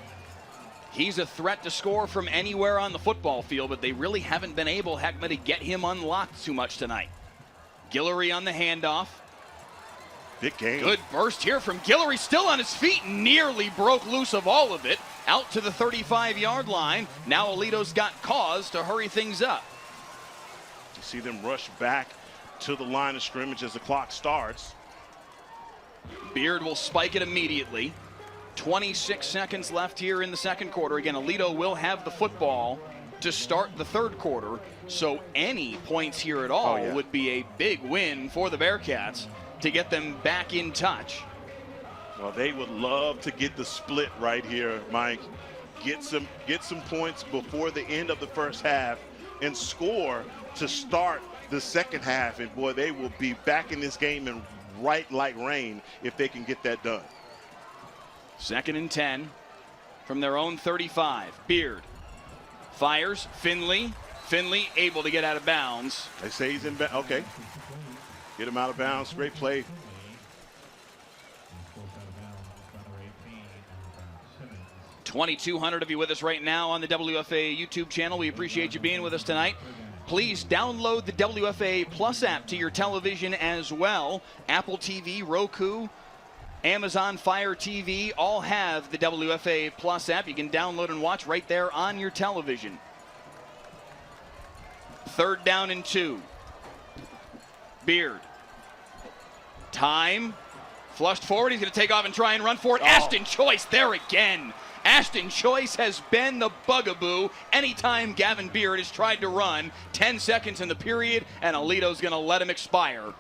[SPEAKER 1] He's a threat to score from anywhere on the football field, but they really haven't been able, Heckma, to get him unlocked too much tonight. Guillory on the handoff.
[SPEAKER 2] Big game.
[SPEAKER 1] Good burst here from Guillory, still on his feet, nearly broke loose of all of it. Out to the 35-yard line. Now Aledo's got cause to hurry things up.
[SPEAKER 2] You see them rush back to the line of scrimmage as the clock starts.
[SPEAKER 1] Beard will spike it immediately. 26 seconds left here in the second quarter. Again, Aledo will have the football to start the third quarter, so any points here at all would be a big win for the Bearcats to get them back in touch.
[SPEAKER 2] Well, they would love to get the split right here, Mike. Get some points before the end of the first half and score to start the second half, and boy, they will be back in this game and right like rain if they can get that done.
[SPEAKER 1] 2nd and 10 from their own 35. Beard fires. Finley able to get out of bounds.
[SPEAKER 2] They say he's in bounds. Okay. Get him out of bounds. Great play.
[SPEAKER 1] $2,200 of you with us right now on the WFA YouTube channel. We appreciate you being with us tonight. Please download the WFA Plus app to your television as well. Apple TV, Roku, Amazon Fire TV all have the WFA Plus app. You can download and watch right there on your television. 3rd down and 2. Beard. Time. Flushed forward. He's going to take off and try and run for it. Ashton Choice there again. Ashton Choice has been the bugaboo anytime Gavin Beard has tried to run. 10 seconds in the period, and Aledo's going to let him expire.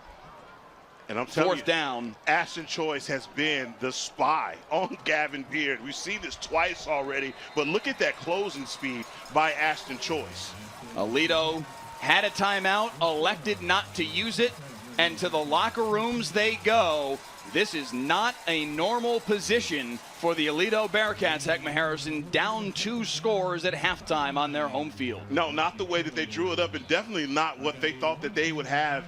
[SPEAKER 2] And I'm telling
[SPEAKER 1] 4th down.
[SPEAKER 2] Ashton Choice has been the spy on Gavin Beard. We've seen this twice already, but look at that closing speed by Ashton Choice.
[SPEAKER 1] Aledo had a timeout, elected not to use it, and to the locker rooms they go. This is not a normal position for the Aledo Bearcats. Heckma Harrison down 2 scores at halftime on their home field.
[SPEAKER 2] No, not the way that they drew it up, and definitely not what they thought that they would have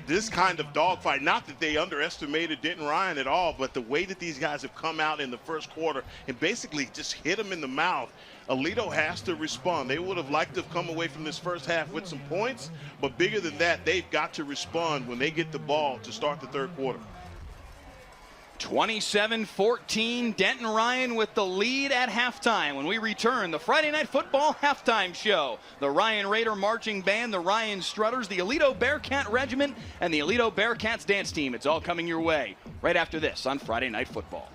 [SPEAKER 2] this kind of dogfight. Not that they underestimated Denton Ryan at all, but the way that these guys have come out in the first quarter and basically just hit them in the mouth. Aledo has to respond. They would have liked to have come away from this first half with some points, but bigger than that, they've got to respond when they get the ball to start the third quarter.
[SPEAKER 1] 27-14, Denton Ryan with the lead at halftime. When we return, the Friday Night Football halftime show. The Ryan Raider Marching Band, the Ryan Strutters, the Aledo Bearcat Regiment, and the Aledo Bearcats dance team. It's all coming your way right after this on Friday Night Football.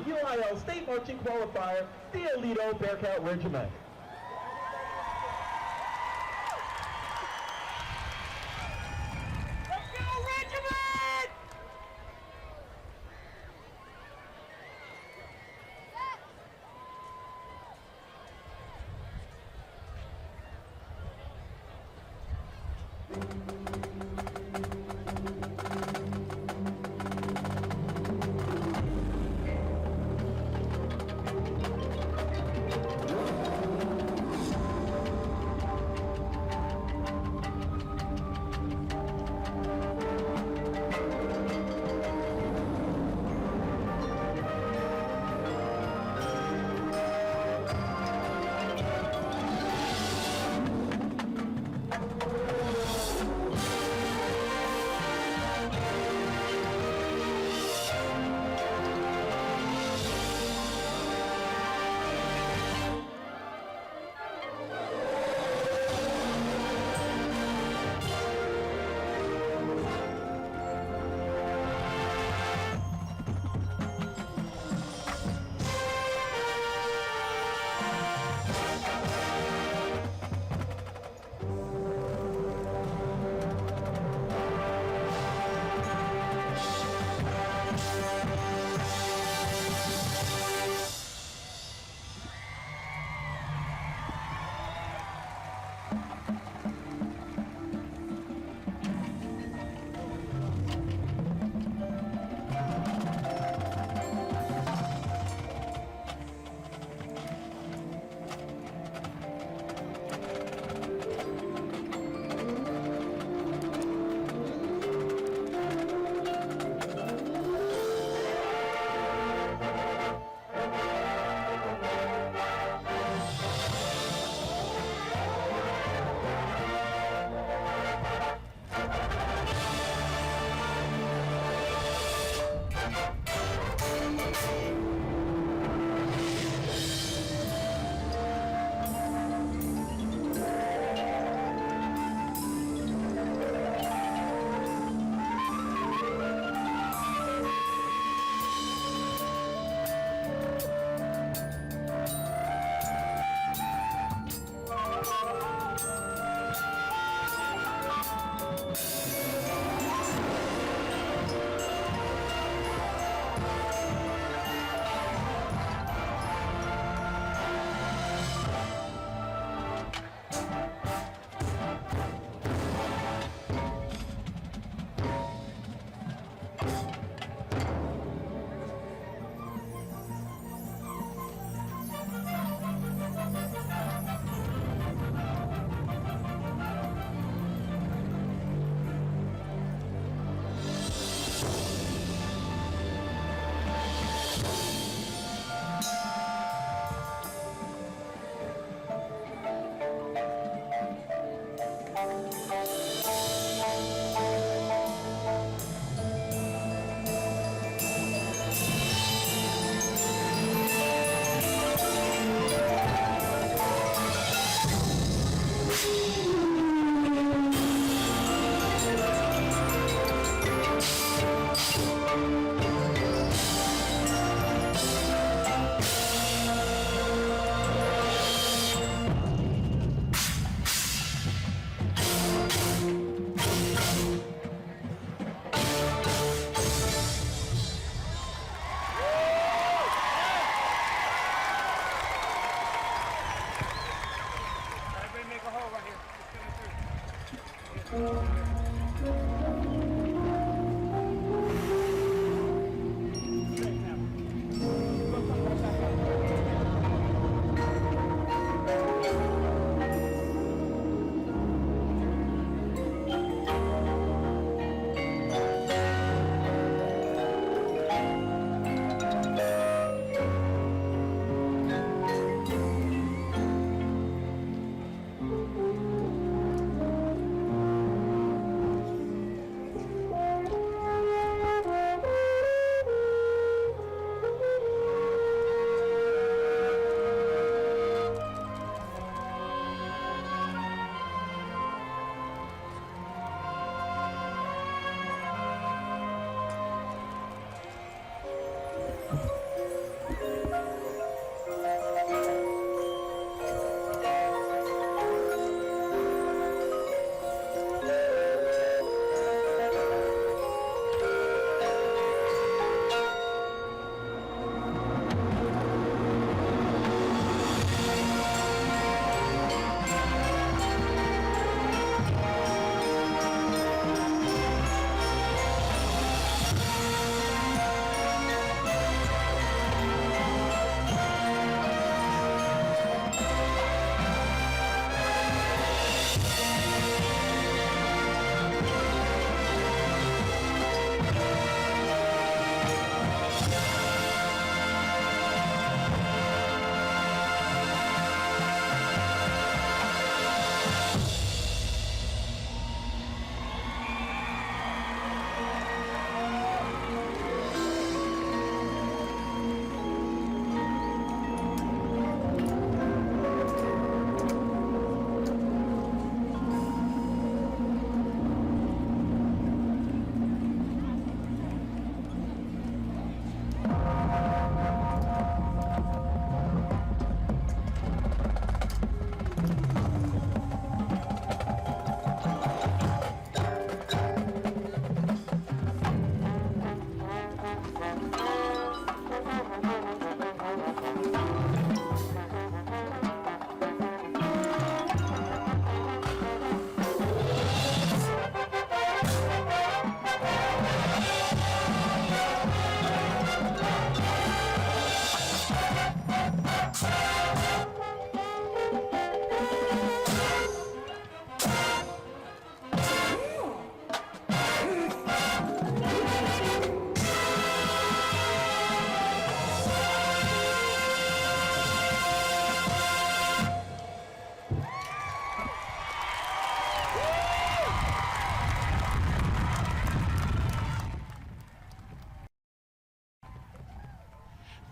[SPEAKER 8] UIL State Marching Qualifier, the Aledo Bearcat Regiment.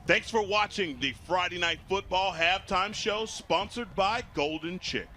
[SPEAKER 2] Thanks for watching the Friday Night Football halftime show, sponsored by Golden Chick.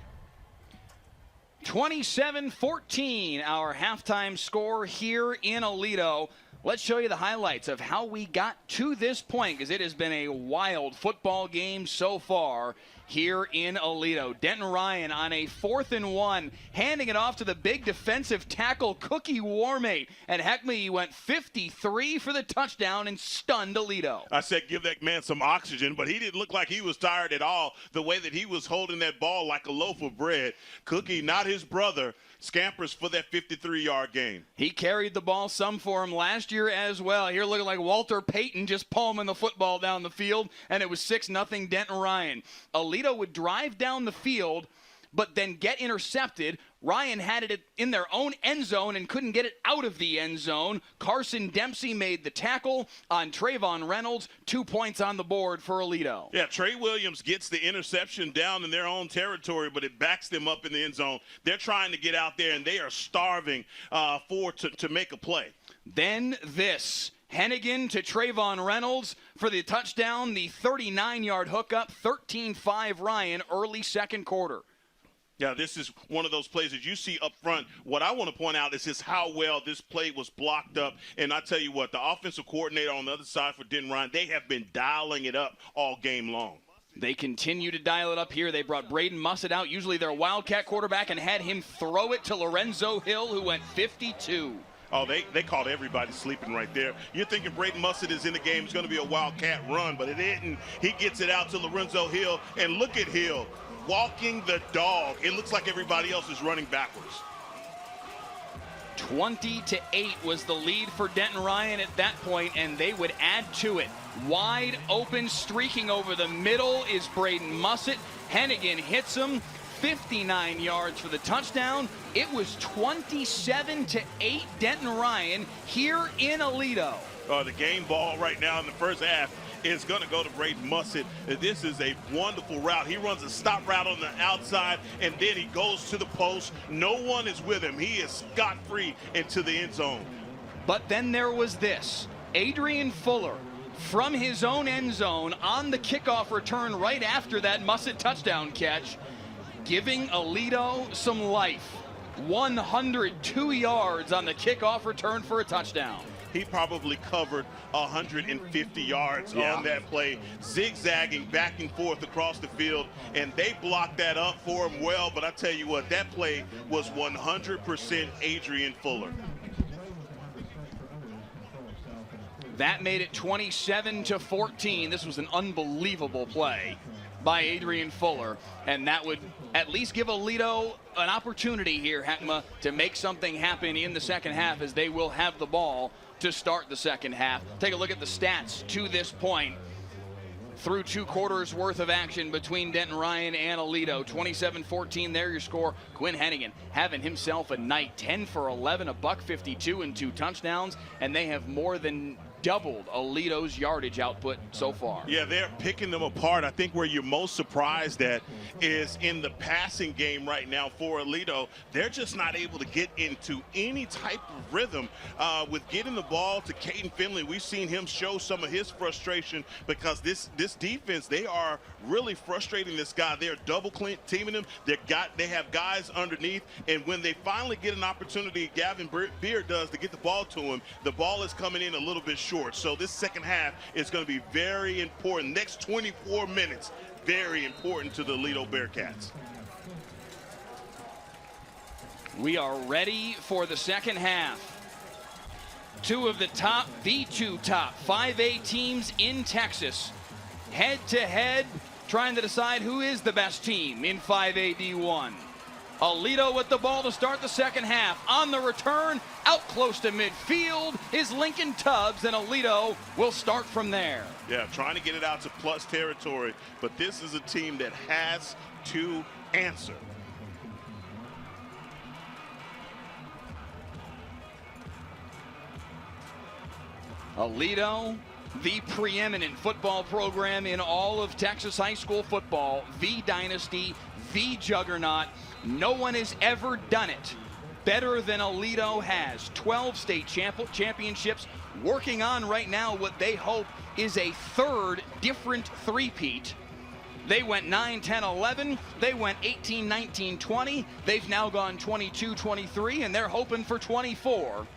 [SPEAKER 1] 27-14, our halftime score here in Aledo. Let's show you the highlights of how we got to this point, because it has been a wild football game so far here in Aledo. Denton Ryan on a 4th and 1, handing it off to the big defensive tackle, Cookie Warmate. And Heckme went 53 for the touchdown and stunned Aledo.
[SPEAKER 2] I said give that man some oxygen, but he didn't look like he was tired at all, the way that he was holding that ball like a loaf of bread. Cookie, not his brother, scampers for that 53-yard gain.
[SPEAKER 1] He carried the ball some for him last year as well. Here looking like Walter Payton just palming the football down the field, and it was 6-0 Denton Ryan. Aledo would drive down the field, but then get intercepted. Ryan had it in their own end zone and couldn't get it out of the end zone. Carson Dempsey made the tackle on Trayvon Reynolds. 2 points on the board for Aledo.
[SPEAKER 2] Yeah, Trey Williams gets the interception down in their own territory, but it backs them up in the end zone. They're trying to get out there, and they are starving to make a play.
[SPEAKER 1] Then this. Hennigan to Trayvon Reynolds for the touchdown. The 39-yard hookup. 13-5 Ryan, early second quarter.
[SPEAKER 2] Yeah, this is one of those plays that you see up front. What I want to point out is just how well this play was blocked up. And I tell you what, the offensive coordinator on the other side for Denton Ryan, they have been dialing it up all game long.
[SPEAKER 1] They continue to dial it up here. They brought Braden Mussett out, usually their Wildcat quarterback, and had him throw it to Lorenzo Hill, who went 52.
[SPEAKER 2] Oh, they caught everybody sleeping right there. You're thinking Braden Mussett is in the game. It's going to be a Wildcat run, but it isn't. He gets it out to Lorenzo Hill, and look at Hill walking the dog. It looks like everybody else is running backwards.
[SPEAKER 1] 20-8 was the lead for Denton Ryan at that point, and they would add to it. Wide open, streaking over the middle is Braden Mussett. Hennigan hits him, 59 yards for the touchdown. It was 27-8 Denton Ryan here in Aledo.
[SPEAKER 2] The game ball right now in the first half is going to go to Braden Mussett. This is a wonderful route. He runs a stop route on the outside, and then he goes to the post. No one is with him. He is scot-free into the end zone.
[SPEAKER 1] But then there was this. Adrian Fuller from his own end zone on the kickoff return right after that Mussett touchdown catch, giving Aledo some life. 102 yards on the kickoff return for a touchdown.
[SPEAKER 2] He probably covered 150 yards on that play, zigzagging back and forth across the field, and they blocked that up for him well. But I tell you what, that play was 100% Adrian Fuller.
[SPEAKER 1] That made it 27-14. This was an unbelievable play by Adrian Fuller, and that would at least give Aledo an opportunity here, Heckma, to make something happen in the second half, as they will have the ball to start the second half. Take a look at the stats to this point. Through 2 quarters worth of action between Denton Ryan and Aledo. 27-14, there your score. Quinn Hennigan having himself a night. 10 for 11, $152 and 2 touchdowns, and they have more than doubled Aledo's yardage output so far.
[SPEAKER 2] Yeah, they're picking them apart. I think where you're most surprised at is in the passing game right now for Aledo. They're just not able to get into any type of rhythm with getting the ball to Caden Finley. We've seen him show some of his frustration because this defense, they are really frustrating this guy. They're double teaming him. They have guys underneath, and when they finally get an opportunity, Gavin Beard does, to get the ball to him, the ball is coming in a little bit short. So this second half is going to be very important. Next 24 minutes, very important to the Aledo Bearcats.
[SPEAKER 1] We are ready for the second half. The two top 5A teams in Texas, head to head, trying to decide who is the best team in 5A D1. Aledo with the ball to start the second half. On the return, out close to midfield is Lincoln Tubbs, and Aledo will start from there.
[SPEAKER 2] Yeah, trying to get it out to plus territory, but this is a team that has to answer.
[SPEAKER 1] Aledo, the preeminent football program in all of Texas high school football, the dynasty, the juggernaut. No one has ever done it better than Aledo has. 12 state championships, working on right now what they hope is a third different three-peat. They went 9, 10, 11. They went 18, 19, 20. They've now gone 22, 23, and they're hoping for 24.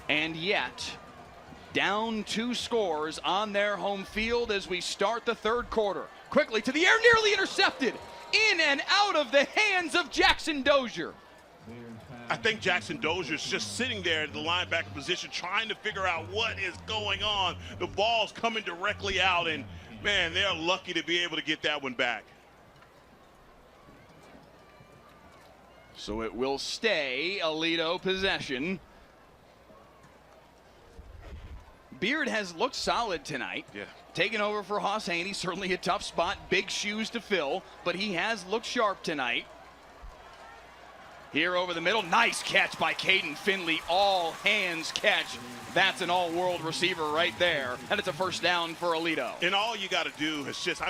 [SPEAKER 1] And yet, down 2 scores on their home field as we start the third quarter. Quickly to the air, nearly intercepted. In and out of the hands of Jackson Dozier.
[SPEAKER 2] I think Jackson Dozier's just sitting there in the linebacker position trying to figure out what is going on. The ball's coming directly out, and man, they're lucky to be able to get that one back.
[SPEAKER 1] So it will stay Aledo possession. Beard has looked solid tonight.
[SPEAKER 2] Yeah.
[SPEAKER 1] Taking over for Hoss Haney, certainly a tough spot, big shoes to fill, but he has looked sharp tonight. Here over the middle, nice catch by Caden Finley, all hands catch. That's an all-world receiver right there, and it's a first down for Aledo.
[SPEAKER 2] And all you got to do is just,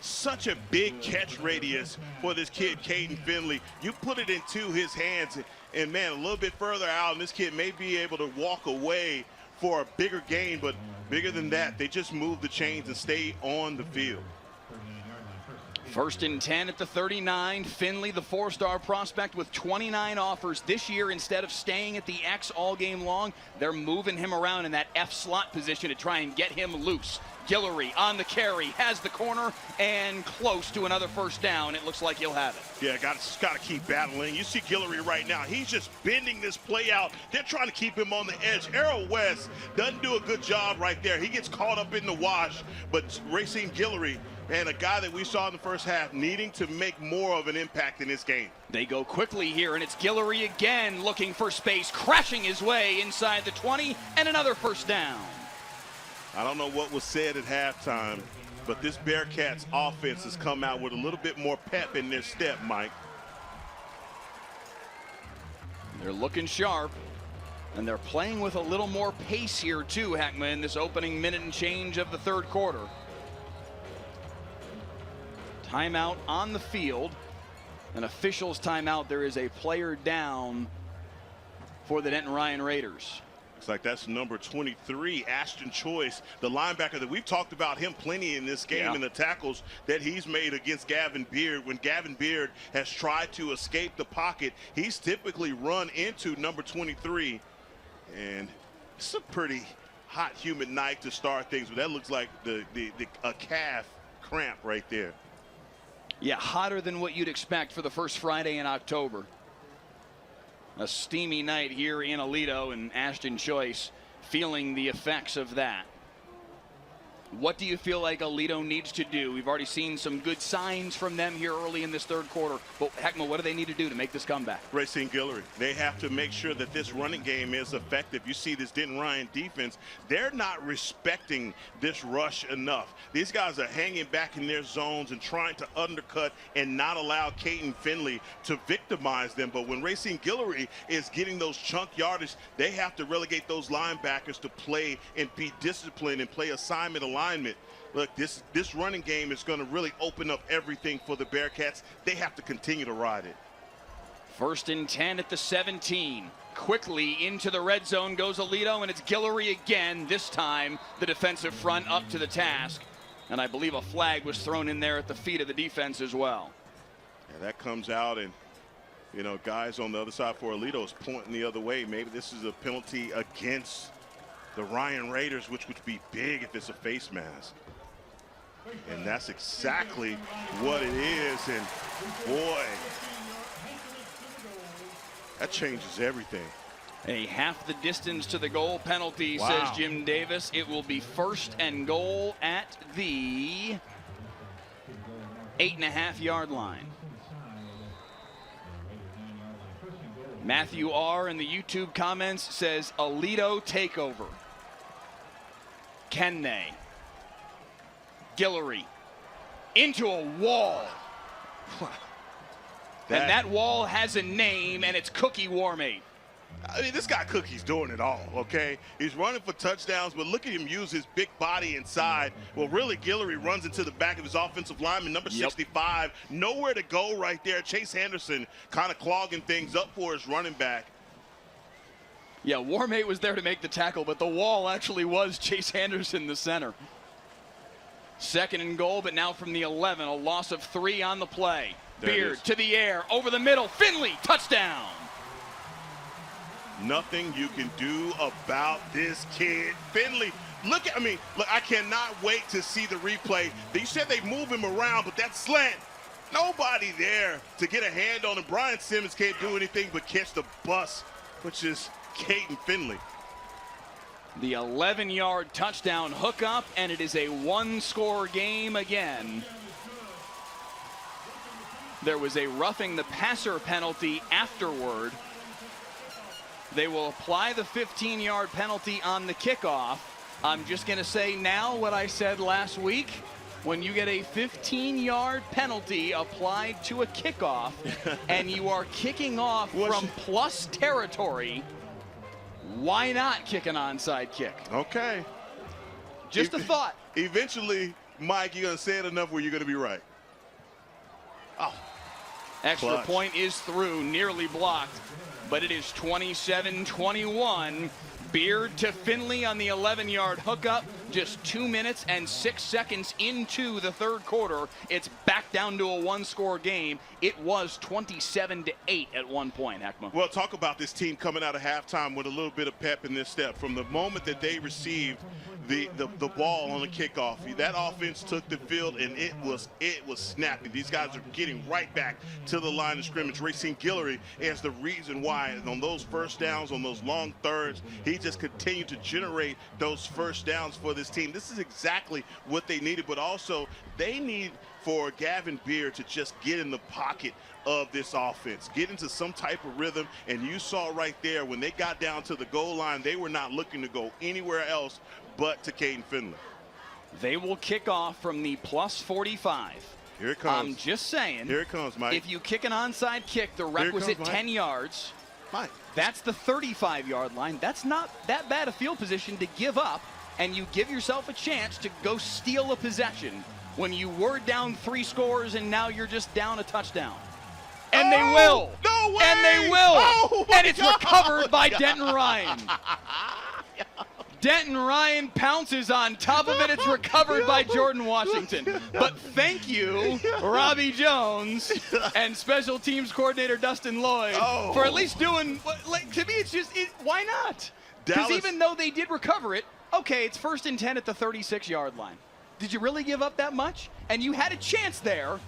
[SPEAKER 2] such a big catch radius for this kid, Caden Finley. You put it into his hands, and man, a little bit further out, and this kid may be able to walk away for a bigger gain, but bigger than that, they just move the chains and stay on the field.
[SPEAKER 1] First and 10 at the 39. Finley, the 4-star prospect with 29 offers this year. Instead of staying at the X all game long, they're moving him around in that F slot position to try and get him loose. Guillory on the carry, has the corner, and close to another first down. It looks like he'll have it.
[SPEAKER 2] Yeah, got to keep battling. You see Guillory right now. He's just bending this play out. They're trying to keep him on the edge. Errol West doesn't do a good job right there. He gets caught up in the wash, but Racine Guillory and a guy that we saw in the first half needing to make more of an impact in this game.
[SPEAKER 1] They go quickly here, and it's Guillory again looking for space, crashing his way inside the 20, and another first down.
[SPEAKER 2] I don't know what was said at halftime, but this Bearcats offense has come out with a little bit more pep in their step, Mike.
[SPEAKER 1] They're looking sharp, and they're playing with a little more pace here too, Heckma, in this opening minute and change of the third quarter. Timeout on the field. An official's timeout. There is a player down for the Denton Ryan Raiders.
[SPEAKER 2] Looks like that's number 23, Ashton Choice, the linebacker that we've talked about him plenty in this game, and the tackles that he's made against Gavin Beard. When Gavin Beard has tried to escape the pocket, he's typically run into number 23. And it's a pretty hot, humid night to start things, but that looks like a calf cramp right there.
[SPEAKER 1] Yeah, hotter than what you'd expect for the first Friday in October. A steamy night here in Aledo, and Ashton Choice feeling the effects of that. What do you feel like Aledo needs to do? We've already seen some good signs from them here early in this third quarter. But Heckma, what do they need to do to make this comeback?
[SPEAKER 2] Racine Guillory, they have to make sure that this running game is effective. You see this Denton Ryan defense, they're not respecting this rush enough. These guys are hanging back in their zones and trying to undercut and not allow Caden Finley to victimize them. But when Racine Guillory is getting those chunk yardage, they have to relegate those linebackers to play and be disciplined and play assignment alignment. Look, this running game is going to really open up everything for the Bearcats. They have to continue to ride it.
[SPEAKER 1] 1st and 10 at the 17. Quickly into the red zone goes Aledo, and it's Guillory again. This time the defensive front up to the task, and I believe a flag was thrown in there at the feet of the defense as well.
[SPEAKER 2] Yeah, that comes out, and you know, guys on the other side for Aledo is pointing the other way. Maybe this is a penalty against the Ryan Raiders, which would be big if it's a face mask. And that's exactly what it is. And boy, that changes everything.
[SPEAKER 1] A half the distance to the goal penalty, says Jim Davis. It will be 1st and goal at the 8.5-yard line. Matthew R. in the YouTube comments says Aledo takeover. Can they? Guillory into a wall. And that wall has a name, and it's Cookie Warmate.
[SPEAKER 2] I mean, this guy Cookie's doing it all, okay? He's running for touchdowns, but look at him use his big body inside. Well, really, Guillory runs into the back of his offensive lineman, number 65. Nowhere to go right there. Chase Henderson kind of clogging things up for his running back.
[SPEAKER 1] Yeah, Warmate was there to make the tackle, but the wall actually was Chase Henderson, the center. 2nd and goal, but now from the 11, a loss of 3 on the play. Beard to the air, over the middle, Finley, touchdown.
[SPEAKER 2] Nothing you can do about this kid. Finley, look, I cannot wait to see the replay. You said they move him around, but that slant, nobody there to get a hand on him. Brian Simmons can't do anything but catch the bus, which is Caden Finley.
[SPEAKER 1] The 11-yard touchdown hookup, and it is a 1-score game again. There was a roughing the passer penalty afterward. They will apply the 15-yard penalty on the kickoff. I'm just going to say now what I said last week. When you get a 15-yard penalty applied to a kickoff and you are kicking off from plus territory, why not kick an onside kick?
[SPEAKER 2] Okay.
[SPEAKER 1] Just a thought.
[SPEAKER 2] Eventually, Mike, you're going to say it enough where you're going to be right. Oh.
[SPEAKER 1] Extra point is through, nearly blocked, but it is 27-21. Beard to Finley on the 11-yard hookup. Just 2 minutes and 6 seconds into the third quarter. It's back down to a 1-score game. It was 27-8 at one point, Heckma.
[SPEAKER 2] Well, talk about this team coming out of halftime with a little bit of pep in this step. From the moment that they received the ball on the kickoff, that offense took the field, and it was snappy. These guys are getting right back to the line of scrimmage. Racine Guillory is the reason why on those first downs, on those long thirds, he just continued to generate those first downs for this team. This is exactly what they needed, but also they need for Gavin Beard to just get in the pocket of this offense, get into some type of rhythm. And you saw right there when they got down to the goal line, they were not looking to go anywhere else but to Caden Finley.
[SPEAKER 1] They will kick off from the plus 45.
[SPEAKER 2] Here it comes.
[SPEAKER 1] I'm just saying.
[SPEAKER 2] Here it comes, Mike.
[SPEAKER 1] If you kick an onside kick, the requisite 10 yards,
[SPEAKER 2] Mike.
[SPEAKER 1] That's the 35-yard line. That's not that bad a field position to give up, and you give yourself a chance to go steal a possession when you were down 3 scores and now you're just down a touchdown. And they will.
[SPEAKER 2] No way.
[SPEAKER 1] And they will.
[SPEAKER 2] Oh,
[SPEAKER 1] and it's recovered by Denton Ryan. Denton Ryan pounces on top of it. It's recovered by Jordan Washington. But thank you, Robbie Jones and special teams coordinator Dustin Lloyd for at least doing, like, to me, it's just, why not? Because even though they did recover it, okay, it's 1st and 10 at the 36-yard line. Did you really give up that much? And you had a chance there.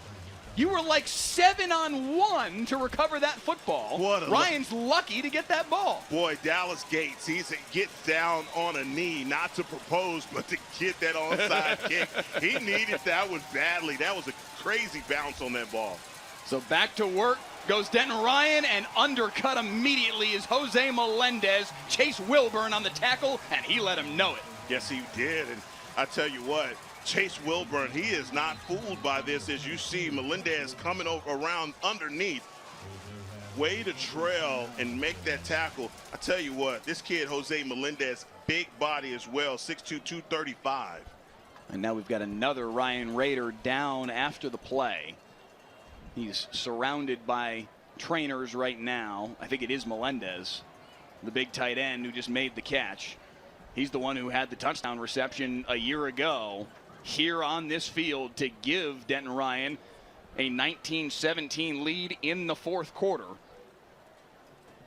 [SPEAKER 1] You were like 7-on-1 to recover that football. Ryan's lucky to get that ball.
[SPEAKER 2] Boy, Dallas Gates, he gets down on a knee, not to propose, but to get that onside kick. He needed that one badly. That was a crazy bounce on that ball.
[SPEAKER 1] So back to work goes Denton Ryan, and undercut immediately is Jose Melendez. Chase Wilburn on the tackle, and he let him know it.
[SPEAKER 2] Yes, he did. And I tell you what, Chase Wilburn, he is not fooled by this. As you see, Melendez coming over around underneath. Way to trail and make that tackle. I tell you what, this kid, Jose Melendez, big body as well, 6'2", 235.
[SPEAKER 1] And now we've got another Ryan Raider down after the play. He's surrounded by trainers right now. I think it is Melendez, the big tight end who just made the catch. He's the one who had the touchdown reception a year ago here on this field to give Denton Ryan a 19-17 lead in the 4th quarter.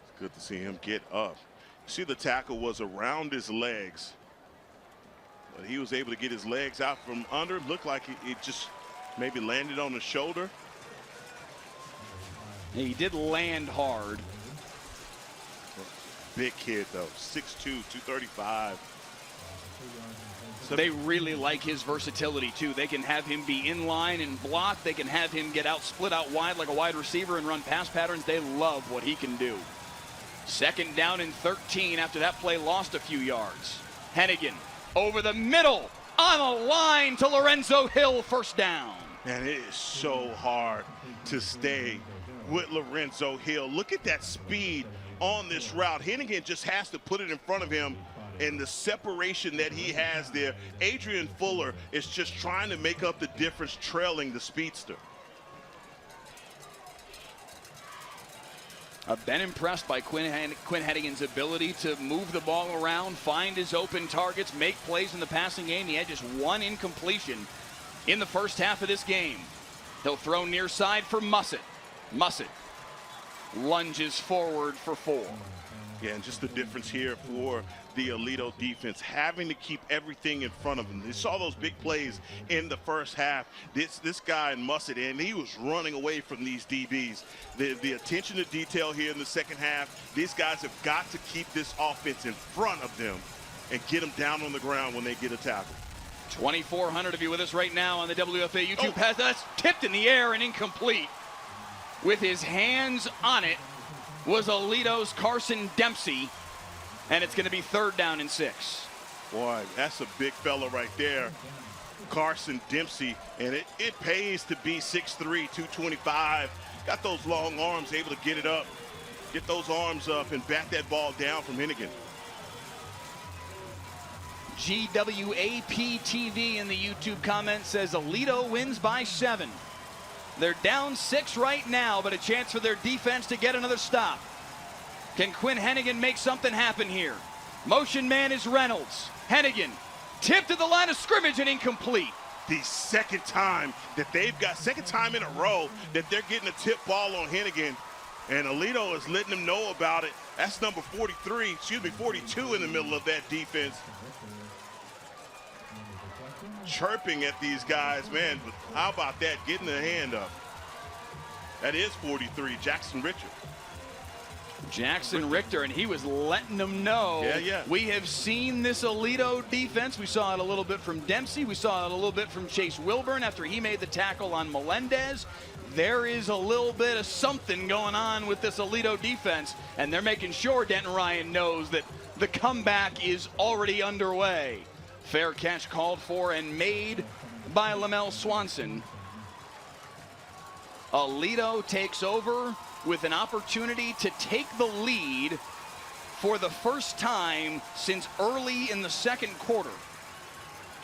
[SPEAKER 2] It's good to see him get up. See, the tackle was around his legs, but he was able to get his legs out from under. Looked like it just maybe landed on the shoulder.
[SPEAKER 1] He did land hard.
[SPEAKER 2] Big kid though, 6'2", 235.
[SPEAKER 1] So they really like his versatility too. They can have him be in line and block. They can have him get out, split out wide like a wide receiver and run pass patterns. They love what he can do. 2nd down and 13 after that play lost a few yards. Hennigan over the middle on a line to Lorenzo Hill, 1st down.
[SPEAKER 2] Man, it is so hard to stay with Lorenzo Hill. Look at that speed on this route. Hennigan just has to put it in front of him, and the separation that he has there. Adrian Fuller is just trying to make up the difference, trailing the speedster.
[SPEAKER 1] I've been impressed by Quinn Hennigan's ability to move the ball around, find his open targets, make plays in the passing game. He had just 1 incompletion in the 1st half of this game. He'll throw near side for Mussett. Mussett lunges forward for 4.
[SPEAKER 2] Yeah, and just the difference here for the Aledo defense, having to keep everything in front of them. They saw those big plays in the 1st half. This guy in Mussett, and he was running away from these DBs. The attention to detail here in the 2nd half, these guys have got to keep this offense in front of them and get them down on the ground when they get a tackle.
[SPEAKER 1] 2,400 of you with us right now on the WFA YouTube pass. That's tipped in the air and incomplete. With his hands on it was Aledo's Carson Dempsey, and it's going to be 3rd down and 6.
[SPEAKER 2] Boy, that's a big fella right there, Carson Dempsey, and it pays to be 6'3", 225. Got those long arms, able to get it up, get those arms up, and bat that ball down from Hennigan.
[SPEAKER 1] GWAP TV in the YouTube comment says Aledo wins by 7. They're down 6 right now, but a chance for their defense to get another stop. Can Quinn Hennigan make something happen here? Motion man is Reynolds. Hennigan tipped to the line of scrimmage and incomplete.
[SPEAKER 2] The second time in a row that they're getting a tip ball on Hennigan, and Aledo is letting them know about it. That's number 42 in the middle of that defense. Chirping at these guys, man, but how about that, getting the hand up? That is 43, Jackson Richard.
[SPEAKER 1] Jackson Richter, and he was letting them know. We have seen this Aledo defense. We saw it a little bit from Dempsey. We saw it a little bit from Chase Wilburn after he made the tackle on Melendez. There is a little bit of something going on with this Aledo defense, and they're making sure Denton Ryan knows that the comeback is already underway. Fair catch called for and made by Lamel Swanson. Aledo takes over with an opportunity to take the lead for the first time since early in the second quarter.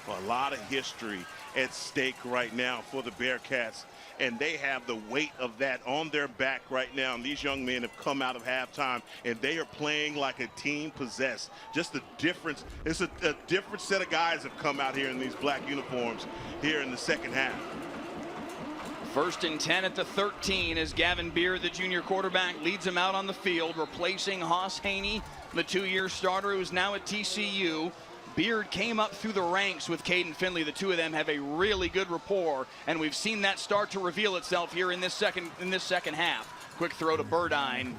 [SPEAKER 2] Well, a lot of history at stake right now for the Bearcats, and they have the weight of that on their back right now. And these young men have come out of halftime, and they are playing like a team possessed. Just a difference. It's a different set of guys have come out here in these black uniforms here in the second half.
[SPEAKER 1] 1st and 10 at the 13 as Gavin Beard, the junior quarterback, leads him out on the field, replacing Hoss Haney, the 2-year starter who's now at TCU. Beard came up through the ranks with Caden Finley. The two of them have a really good rapport, and we've seen that start to reveal itself here in this second half. Quick throw to Burdine,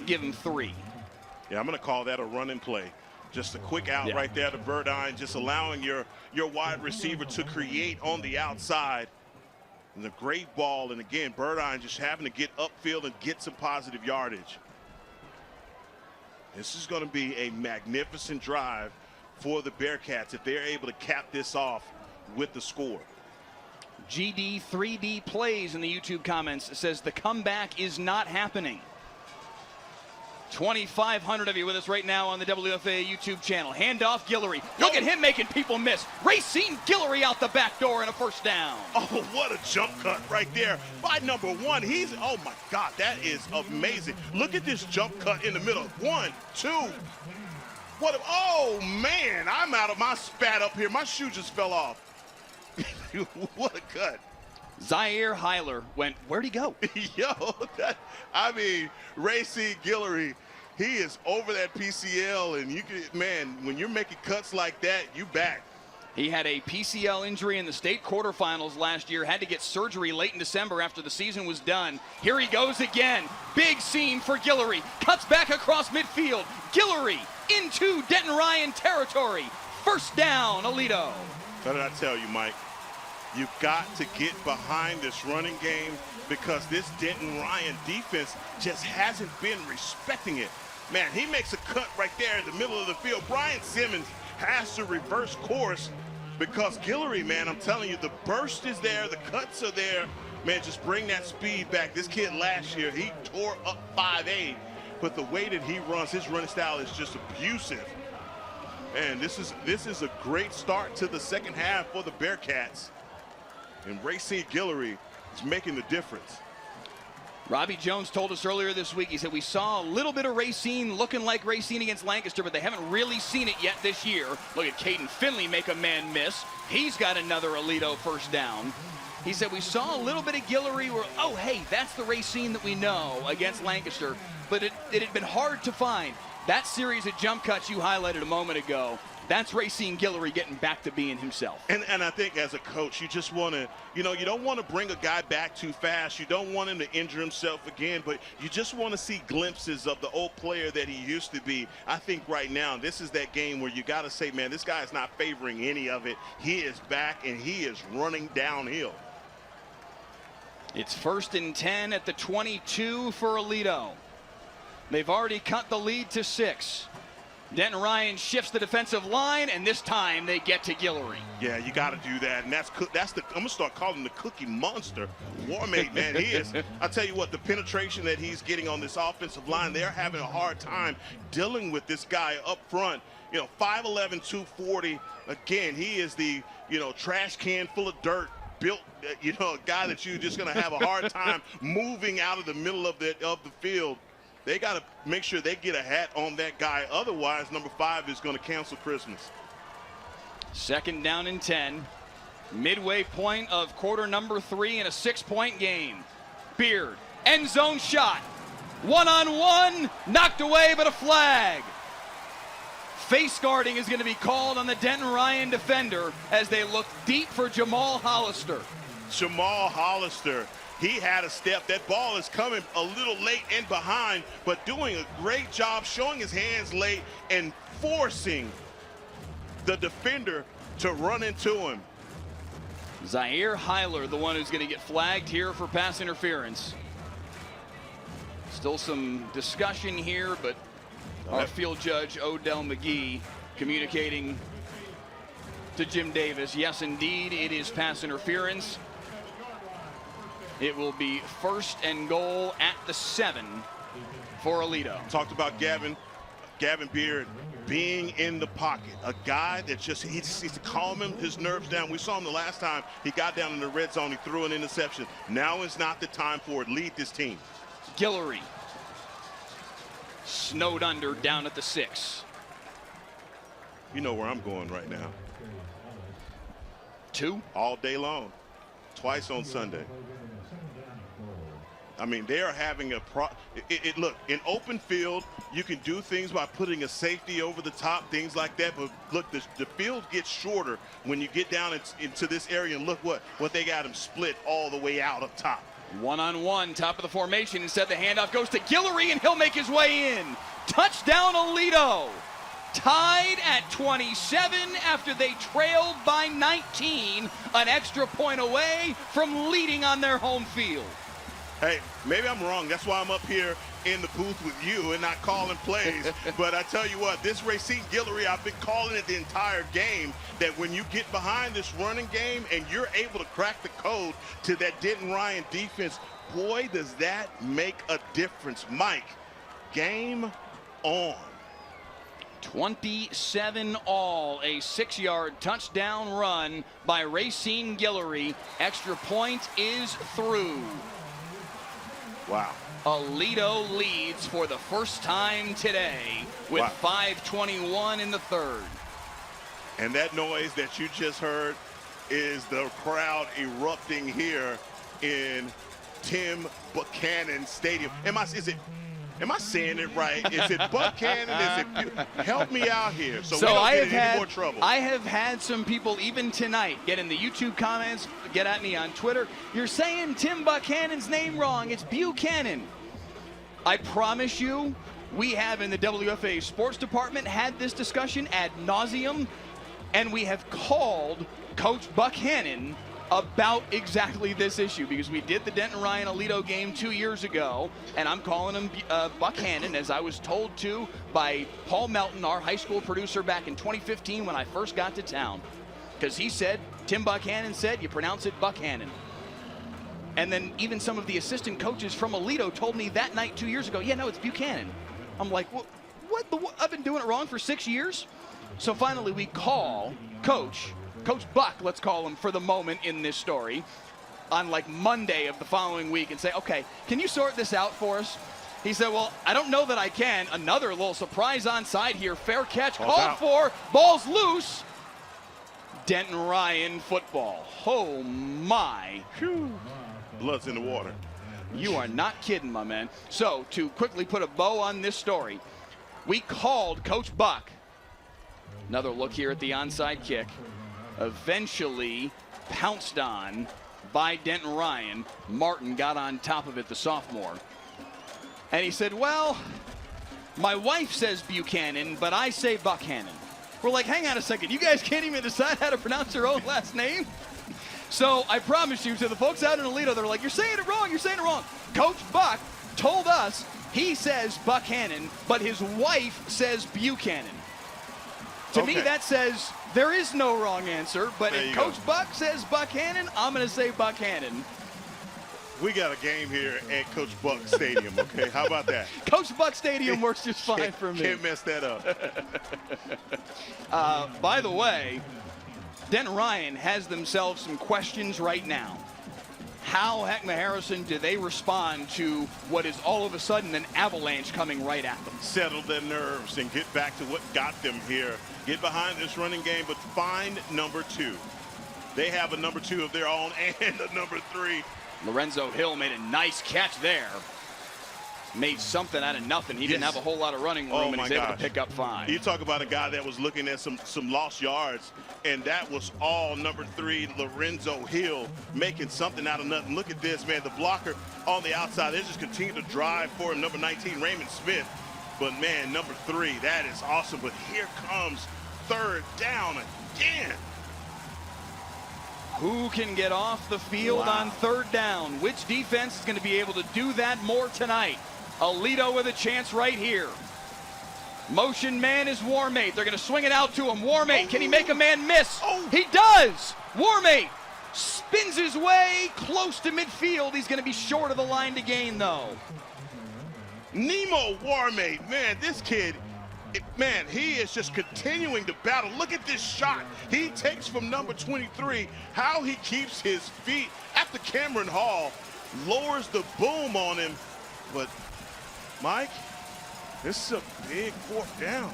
[SPEAKER 1] give him 3.
[SPEAKER 2] Yeah, I'm going to call that a running play. Just a quick out right there to Burdine, just allowing your wide receiver to create on the outside. And a great ball, and again, Burdine just having to get upfield and get some positive yardage. This is going to be a magnificent drive for the Bearcats if they're able to cap this off with the score.
[SPEAKER 1] GD 3D plays in the YouTube comments. It says the comeback is not happening. 2,500 of you with us right now on the WFA YouTube channel. Handoff Guillory. Look at him making people miss. Racine Guillory out the back door and a first down.
[SPEAKER 2] Oh, what a jump cut right there by number 1. He's, oh my God, that is amazing. Look at this jump cut in the middle. 1, 2. What a, oh man, I'm out of my spat up here. My shoe just fell off. What a cut.
[SPEAKER 1] Zaire Heiler went, where'd he go?
[SPEAKER 2] Yo, I mean, Racine Guillory, he is over that PCL, and you can, man, when you're making cuts like that, you back.
[SPEAKER 1] He had a PCL injury in the state quarterfinals last year, had to get surgery late in December after the season was done. Here he goes again. Big scene for Guillory. Cuts back across midfield. Guillory into Denton Ryan territory. First down, Aledo.
[SPEAKER 2] What did I tell you, Mike? You've got to get behind this running game because this Denton Ryan defense just hasn't been respecting it. Man, he makes a cut right there in the middle of the field. Brian Simmons has to reverse course because Guillory, man, I'm telling you, the burst is there, the cuts are there. Man, just bring that speed back. This kid last year, he tore up 5'8", but the way that he runs, his running style is just abusive. And this is a great start to the second half for the Bearcats. And Racine Guillory is making the difference.
[SPEAKER 1] Robbie Jones told us earlier this week, he said, we saw a little bit of Racine looking like Racine against Lancaster, but they haven't really seen it yet this year. Look at Caden Finley make a man miss. He's got another Aledo first down. He said, we saw a little bit of Guillory where, oh, hey, that's the Racine that we know against Lancaster, but it had been hard to find. That series of jump cuts you highlighted a moment ago, that's Racine Guillory getting back to being himself.
[SPEAKER 2] And I think as a coach, you just want to, you don't want to bring a guy back too fast. You don't want him to injure himself again, but you just want to see glimpses of the old player that he used to be. I think right now, this is that game where you got to say, man, this guy is not favoring any of it. He is back, and he is running downhill.
[SPEAKER 1] It's 1st and 10 at the 22 for Aledo. They've already cut the lead to 6. Denton Ryan shifts the defensive line, and this time they get to Guillory.
[SPEAKER 2] Yeah, you got to do that, and that's the I'm gonna start calling him the Cookie Monster. Warmate, man, he is. I tell you what, the penetration that he's getting on this offensive line, they're having a hard time dealing with this guy up front. 5'11", 240. Again, he is the trash can full of dirt. Built, a guy that you're just gonna have a hard time moving out of the middle of the field. They got to make sure they get a hat on that guy. Otherwise, number 5 is going to cancel Christmas. 2nd
[SPEAKER 1] down and 10. Midway point of quarter number 3 in a 6-point game. Beard, end zone shot. 1-on-1, knocked away, but a flag. Face guarding is going to be called on the Denton Ryan defender as they look deep for Jamal Hollister.
[SPEAKER 2] Jamal Hollister He had a step. That ball is coming a little late and behind, but doing a great job showing his hands late and forcing the defender to run into him.
[SPEAKER 1] Zaire Heiler, the one who's going to get flagged here for pass interference. Still some discussion here, but our field judge, Odell McGee, communicating to Jim Davis, yes, indeed, it is pass interference. It will be 1st and goal at the 7 for Aledo.
[SPEAKER 2] Talked about Gavin Beard being in the pocket, a guy that he just needs to calm his nerves down. We saw him the last time he got down in the red zone. He threw an interception. Now is not the time for it. Lead this team.
[SPEAKER 1] Guillory snowed under down at the 6.
[SPEAKER 2] You know where I'm going right now.
[SPEAKER 1] 2
[SPEAKER 2] all day long, twice on Sunday. I mean, they are having a look, in open field, you can do things by putting a safety over the top, things like that. But look, the field gets shorter when you get down into this area, and look what they got him split all the way out up top.
[SPEAKER 1] 1-on-1, top of the formation. Instead, the handoff goes to Guillory, and he'll make his way in. Touchdown, Aledo. Tied at 27 after they trailed by 19, an extra point away from leading on their home field.
[SPEAKER 2] Hey, maybe I'm wrong. That's why I'm up here in the booth with you and not calling plays. But I tell you what, this Racine Guillory, I've been calling it the entire game, that when you get behind this running game and you're able to crack the code to that Denton Ryan defense, boy, does that make a difference. Mike, game on.
[SPEAKER 1] 27 all, a 6-yard touchdown run by Racine Guillory. Extra point is through.
[SPEAKER 2] Wow.
[SPEAKER 1] Aledo leads for the first time today with 5:21 in the 3rd.
[SPEAKER 2] And that noise that you just heard is the crowd erupting here in Tim Buchanan Stadium. Am I saying it right? Is it Buchanan? Is it? Help me out here so we don't get in any more trouble.
[SPEAKER 1] I have had some people even tonight get in the YouTube comments, get at me on Twitter. You're saying Tim Buchanan's name wrong. It's Buchanan. I promise you, we have in the WFA sports department had this discussion ad nauseum, and we have called Coach Buchanan about exactly this issue, because we did the Denton Ryan Aledo game 2 years ago, and I'm calling him Buchanan, as I was told to by Paul Melton, our high school producer, back in 2015 when I first got to town, because he said, Tim Buchanan said, you pronounce it Buchanan. And then even some of the assistant coaches from Aledo told me that night 2 years ago, yeah, no, it's Buchanan. I'm like, what? I've been doing it wrong for 6 years? So finally we call Coach Buck, let's call him for the moment in this story, on like Monday of the following week and say, okay, can you sort this out for us? He said, well, I don't know that I can. Another little surprise onside here. Fair catch called for. Ball's loose. Denton Ryan football. Oh, my. Whew.
[SPEAKER 2] Blood's in the water.
[SPEAKER 1] You are not kidding, my man. So to quickly put a bow on this story, we called Coach Buck. Another look here at the onside kick. Eventually pounced on by Denton Ryan. Martin got on top of it, the sophomore. And he said, well, my wife says Buchanan, but I say Buchanan. We're like, hang on a second. You guys can't even decide how to pronounce your own last name? So I promise you, to the folks out in Aledo, they're like, you're saying it wrong. You're saying it wrong. Coach Buck told us he says Buchanan, but his wife says Buchanan. To me, that says there is no wrong answer, but if Coach Buck says Buchanan, I'm going to say Buchanan.
[SPEAKER 2] We got a game here at Coach Buck Stadium, okay? How about that?
[SPEAKER 1] Coach Buck Stadium works just fine for me.
[SPEAKER 2] Can't mess that up.
[SPEAKER 1] By the way, Denton Ryan has themselves some questions right now. How, Heckma Harrison, do they respond to what is all of a sudden an avalanche coming right at them?
[SPEAKER 2] Settle their nerves and get back to what got them here. Get behind this running game, but find number 2. They have a number 2 of their own and a number 3.
[SPEAKER 1] Lorenzo Hill made a nice catch there. Made something out of nothing. He didn't have a whole lot of running room, and he's able to pick up 5.
[SPEAKER 2] You talk about a guy that was looking at some lost yards, and that was all number 3, Lorenzo Hill, making something out of nothing. Look at this, man. The blocker on the outside, they just continue to drive for him. Number 19, Raymond Smith. But, man, number 3, that is awesome. But here comes 3rd down again.
[SPEAKER 1] Who can get off the field on 3rd down? Which defense is going to be able to do that more tonight? Aledo with a chance right here. Motion man is Warmate. They're going to swing it out to him. Warmate, can he make a man miss? He does! Warmate spins his way close to midfield. He's going to be short of the line to gain, though.
[SPEAKER 2] Nemo Warmate, man, this kid, man, he is just continuing to battle. Look at this shot he takes from number 23, how he keeps his feet after Cameron Hall lowers the boom on him. But, Mike, this is a big 4th down.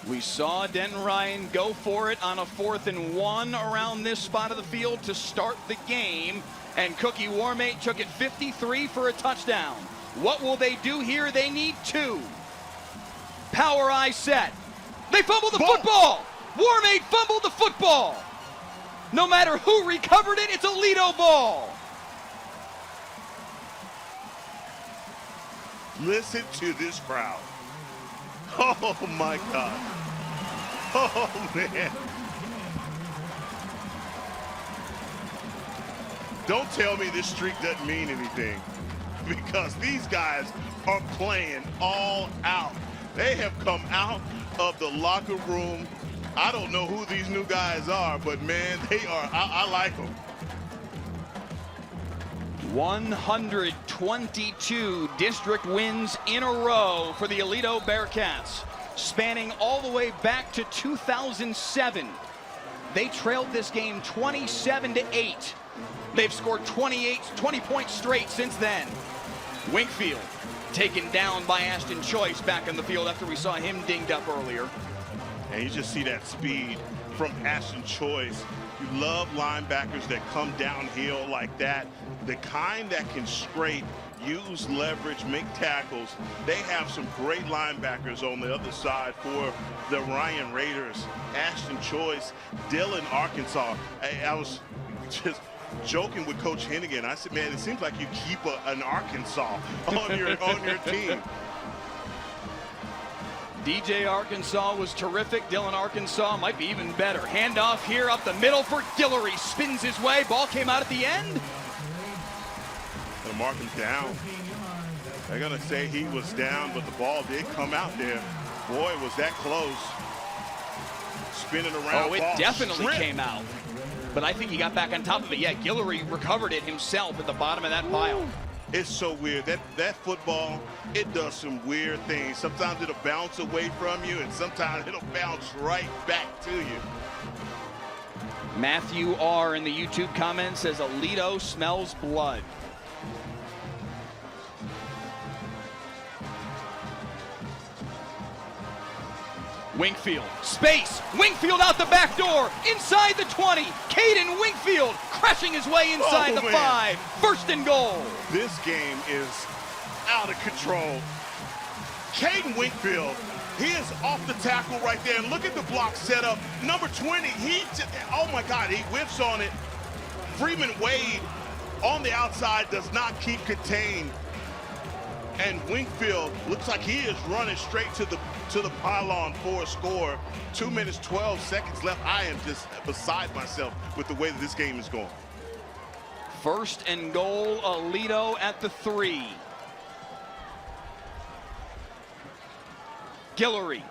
[SPEAKER 1] We saw Denton Ryan go for it on a 4th and 1 around this spot of the field to start the game, and Cookie Warmate took it 53 for a touchdown. What will they do here? They need 2. Power eye set. They fumbled the football. Warmate fumbled the football. No matter who recovered it, it's a Aledo ball.
[SPEAKER 2] Listen to this crowd. Oh, my God. Oh, man. Don't tell me this streak doesn't mean anything, because these guys are playing all out. They have come out of the locker room. I don't know who these new guys are, but, man, they are. I like them.
[SPEAKER 1] 122 district wins in a row for the Aledo Bearcats, spanning all the way back to 2007. They trailed this game 27-8. They've scored 20 points straight since then. Winkfield taken down by Ashton Choice back on the field after we saw him dinged up earlier.
[SPEAKER 2] And you just see that speed from Ashton Choice. You love linebackers that come downhill like that, the kind that can scrape, use leverage, make tackles. They have some great linebackers on the other side for the Ryan Raiders. Ashton Choice, Dillon, Arkansas. I was just joking with Coach Hennigan. I said, man, it seems like you keep an Arkansas on your team.
[SPEAKER 1] DJ Arkansas was terrific. Dillon Arkansas might be even better. Handoff here up the middle for Guillory. Spins his way. Ball came out at the end.
[SPEAKER 2] Gonna mark him down. They're gonna say he was down, but the ball did come out there. Boy, was that close. Spinning around.
[SPEAKER 1] Oh, it definitely came out. But I think he got back on top of it. Yeah, Guillory recovered it himself at the bottom of that pile.
[SPEAKER 2] It's so weird. That football, it does some weird things. Sometimes it'll bounce away from you, and sometimes it'll bounce right back to you.
[SPEAKER 1] Matthew R. in the YouTube comments says Aledo smells blood. Wingfield, space, Wingfield out the back door, inside the 20, Caden Wingfield crashing his way inside the 5, 1st and goal.
[SPEAKER 2] This game is out of control. Caden Wingfield, he is off the tackle right there, and look at the block set up. Number 20, oh my God, he whiffs on it. Freeman Wade on the outside does not keep contained. And Wingfield looks like he is running straight to the pylon for a score. 2 minutes, 12 seconds left. I am just beside myself with the way that this game is going.
[SPEAKER 1] 1st and goal, Aledo at the 3. Guillory.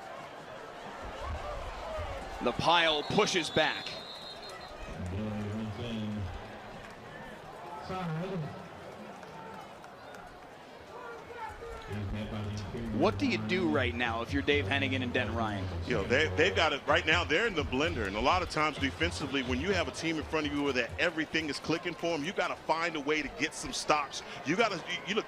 [SPEAKER 1] The pile pushes back. What do you do right now if you're Dave Hennigan and Denton Ryan?
[SPEAKER 2] You know, they've got it right now. They're in the blender, and a lot of times defensively, when you have a team in front of you where that everything is clicking for them, you got to find a way to get some stops. You got to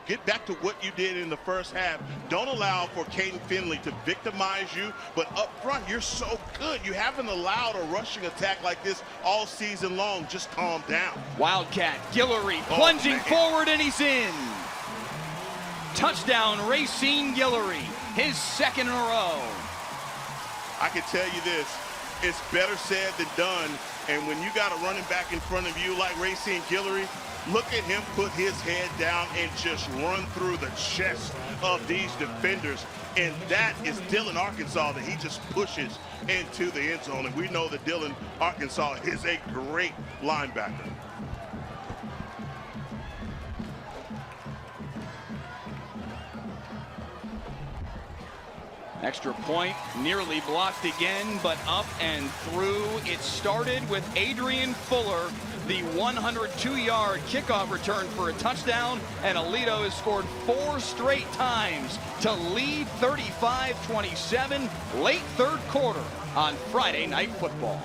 [SPEAKER 2] get back to what you did in the first half. Don't allow for Caden Finley to victimize you, but up front, you're so good. You haven't allowed a rushing attack like this all season long. Just calm down.
[SPEAKER 1] Wildcat, Guillory plunging forward, and he's in. Touchdown, Racine Guillory, his second in a row.
[SPEAKER 2] I can tell you this, it's better said than done. And when you got a running back in front of you like Racine Guillory, look at him put his head down and just run through the chest of these defenders. And that is Dillon, Arkansas, that he just pushes into the end zone. And we know that Dillon, Arkansas is a great linebacker.
[SPEAKER 1] Extra point, nearly blocked again, but up and through. It started with Adrian Fuller, the 102-yard kickoff return for a touchdown, and Aledo has scored 4 straight times to lead 35-27 late third quarter on Friday Night Football.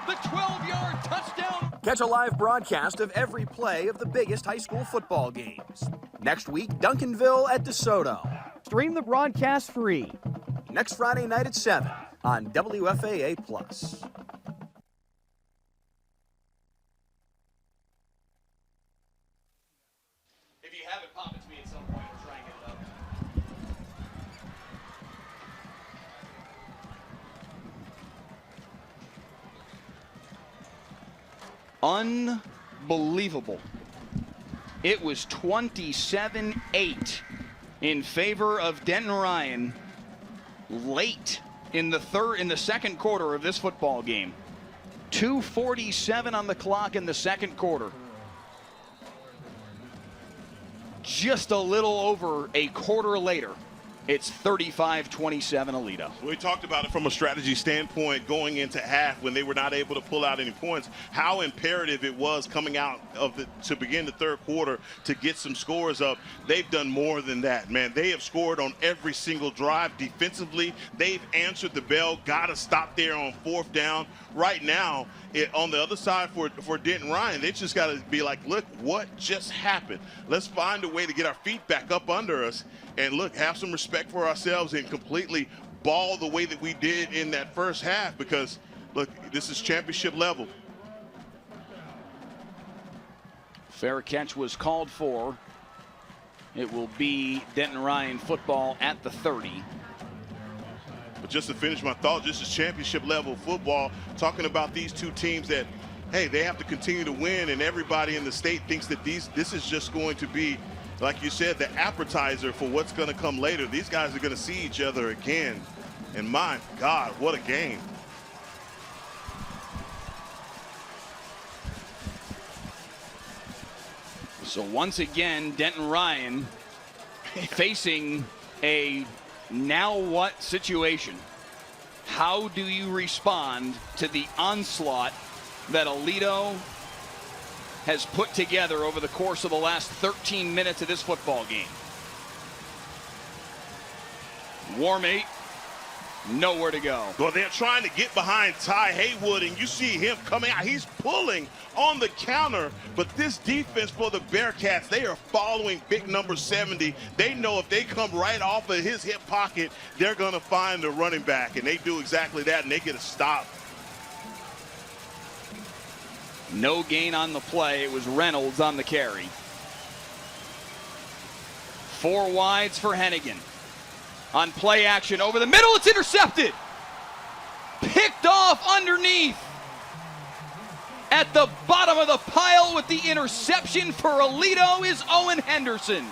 [SPEAKER 1] The 12-yard touchdown.
[SPEAKER 3] Catch a live broadcast of every play of the biggest high school football games. Next week, Duncanville at DeSoto.
[SPEAKER 4] Stream the broadcast free.
[SPEAKER 3] Next Friday night at 7 on WFAA+.
[SPEAKER 1] If you have it, pop it to me at some point. We'll try and get it up. Unbelievable. It was 27-8 in favor of Denton Ryan late in the second quarter of this football game. 2:47 on the clock in the second quarter. Just a little over a quarter later, it's 35-27 Aledo.
[SPEAKER 2] We talked about it from a strategy standpoint going into half when they were not able to pull out any points, how imperative it was coming out to begin the third quarter to get some scores up. They've done more than that, man. They have scored on every single drive defensively. They've answered the bell, got to stop there on fourth down. Right now, on the other side for Denton Ryan, they just got to be like, look, what just happened? Let's find a way to get our feet back up under us and look, have some respect for ourselves and completely ball the way that we did in that first half, because look, this is championship level.
[SPEAKER 1] Fair catch was called for. It will be Denton Ryan football at the 30.
[SPEAKER 2] But just to finish my thought, this is championship level football, talking about these two teams that, hey, they have to continue to win, and everybody in the state thinks that this is just going to be, like you said, the appetizer for what's going to come later. These guys are going to see each other again. And my God, what a game.
[SPEAKER 1] So once again, Denton Ryan facing a now what situation. How do you respond to the onslaught that Aledo has put together over the course of the last 13 minutes of this football game? Warmate, nowhere to go.
[SPEAKER 2] Well, they're trying to get behind Ty Haywood, and you see him coming out. He's pulling on the counter, but this defense for the Bearcats, they are following big number 70. They know if they come right off of his hip pocket, they're going to find the running back, and they do exactly that, and they get a stop.
[SPEAKER 1] No gain on the play. It was Reynolds on the carry. 4 wides for Hennigan. On play action over the middle, it's intercepted. Picked off underneath. At the bottom of the pile with the interception for Aledo is Owen Henderson.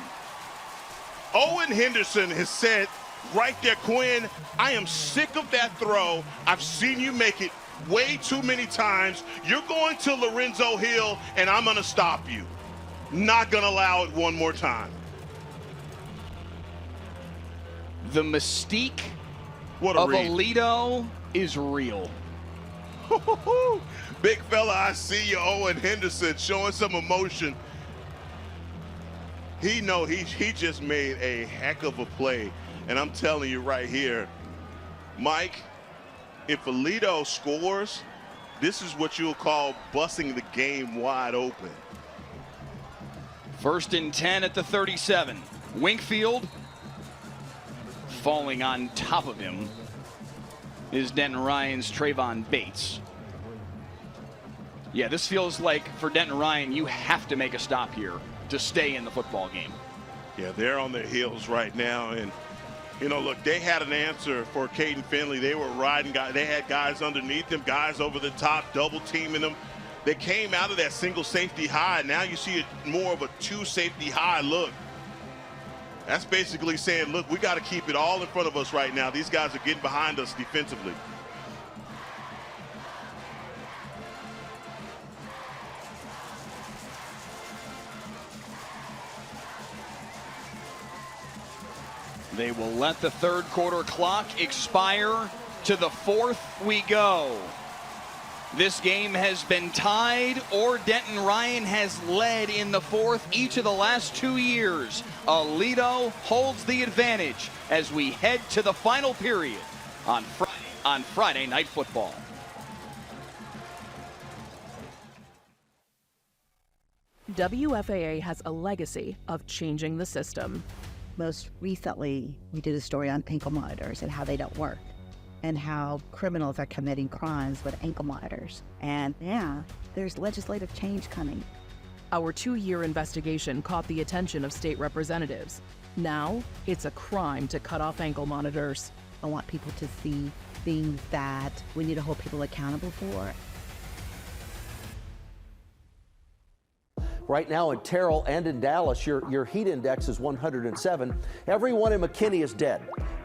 [SPEAKER 2] Owen Henderson has said right there, Quinn, I am sick of that throw. I've seen you make it way too many times. You're going to Lorenzo Hill, and I'm going to stop you. Not going to allow it one more time.
[SPEAKER 1] The mystique
[SPEAKER 2] What a
[SPEAKER 1] of
[SPEAKER 2] read.
[SPEAKER 1] Aledo is real.
[SPEAKER 2] Big fella, I see you, Owen Henderson, showing some emotion. He just made a heck of a play. And I'm telling you right here, Mike, if Aledo scores, this is what you'll call busting the game wide open.
[SPEAKER 1] 1st and 10 at the 37. Winkfield falling on top of him is Denton Ryan's Trayvon Bates. Yeah, this feels like for Denton Ryan, you have to make a stop here to stay in the football game.
[SPEAKER 2] Yeah, they're on their heels right now. And, you know, look, they had an answer for Caden Finley. They were riding guys. They had guys underneath them, guys over the top, double teaming them. They came out of that single safety high. Now you see it more of a two safety high look. That's basically saying, look, we got to keep it all in front of us right now. These guys are getting behind us defensively.
[SPEAKER 1] They will let the third quarter clock expire. To the fourth we go. This game has been tied, or Denton Ryan has led in the fourth each of the last 2 years. Aledo holds the advantage as we head to the final period on Friday Night Football.
[SPEAKER 9] WFAA has a legacy of changing the system.
[SPEAKER 10] Most recently, we did a story on ankle monitors and how they don't work, and how criminals are committing crimes with ankle monitors. And yeah, there's legislative change coming.
[SPEAKER 9] Our 2-year investigation caught the attention of state representatives. Now, it's a crime to cut off ankle monitors.
[SPEAKER 10] I want people to see things that we need to hold people accountable for.
[SPEAKER 11] Right now in Terrell and in Dallas, your heat index is 107. Everyone in McKinney is dead.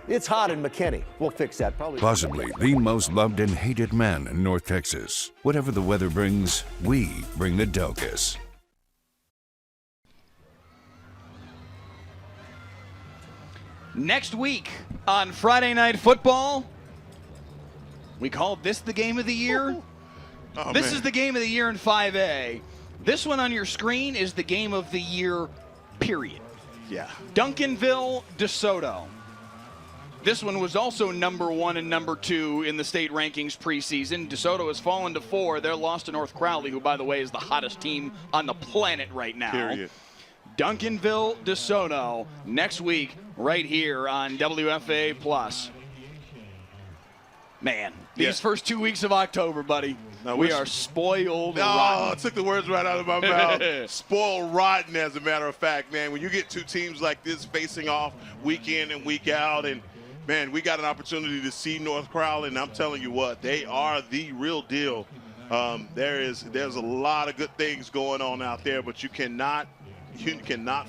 [SPEAKER 11] It's hot in McKinney. We'll fix that probably.
[SPEAKER 6] Possibly the most loved and hated man in North Texas. Whatever the weather brings, we bring the Delcas.
[SPEAKER 1] Next week on Friday Night Football, we called this the game of the year. This is the game of the year in 5A. This one on your screen is the game of the year, period.
[SPEAKER 2] Yeah.
[SPEAKER 1] Duncanville, DeSoto. This one was also number 1 and number 2 in the state rankings preseason. DeSoto has fallen to 4. They're lost to North Crowley, who, by the way, is the hottest team on the planet right now.
[SPEAKER 2] Period.
[SPEAKER 1] Duncanville, DeSoto, next week, right here on WFA+. Man, these first 2 weeks of October, buddy, we are spoiled rotten.
[SPEAKER 2] Oh, it took the words right out of my mouth. Spoiled rotten, as a matter of fact, man. When you get two teams like this facing off week in and week out, and, man, we got an opportunity to see North Crowley, and I'm telling you what, they are the real deal. There's a lot of good things going on out there, but you cannot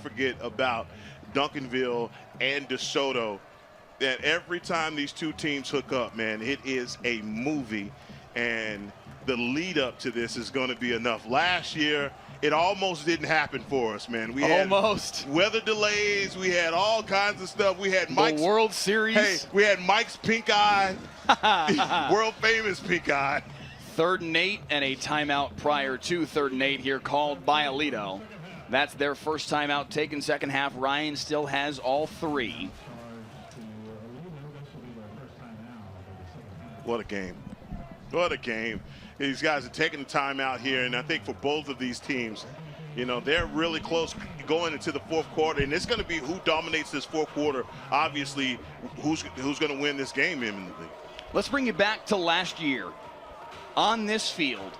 [SPEAKER 2] forget about Duncanville and DeSoto. That every time these two teams hook up, man, it is a movie, and the lead up to this is going to be enough. Last year, it almost didn't happen for us, man. We had weather delays. We had all kinds of stuff. We had Mike's
[SPEAKER 1] World Series.
[SPEAKER 2] Hey, we had Mike's pink eye, world famous pink eye.
[SPEAKER 1] 3rd and 8 and a timeout prior to 3rd and 8 here called by Aledo. That's their first timeout taken second half. Ryan still has all 3.
[SPEAKER 2] What a game. What a game. These guys are taking the time out here, and I think for both of these teams, you know, they're really close going into the fourth quarter, and it's going to be who dominates this fourth quarter. Obviously, who's going to win this game imminently.
[SPEAKER 1] Let's bring you back to last year. On this field,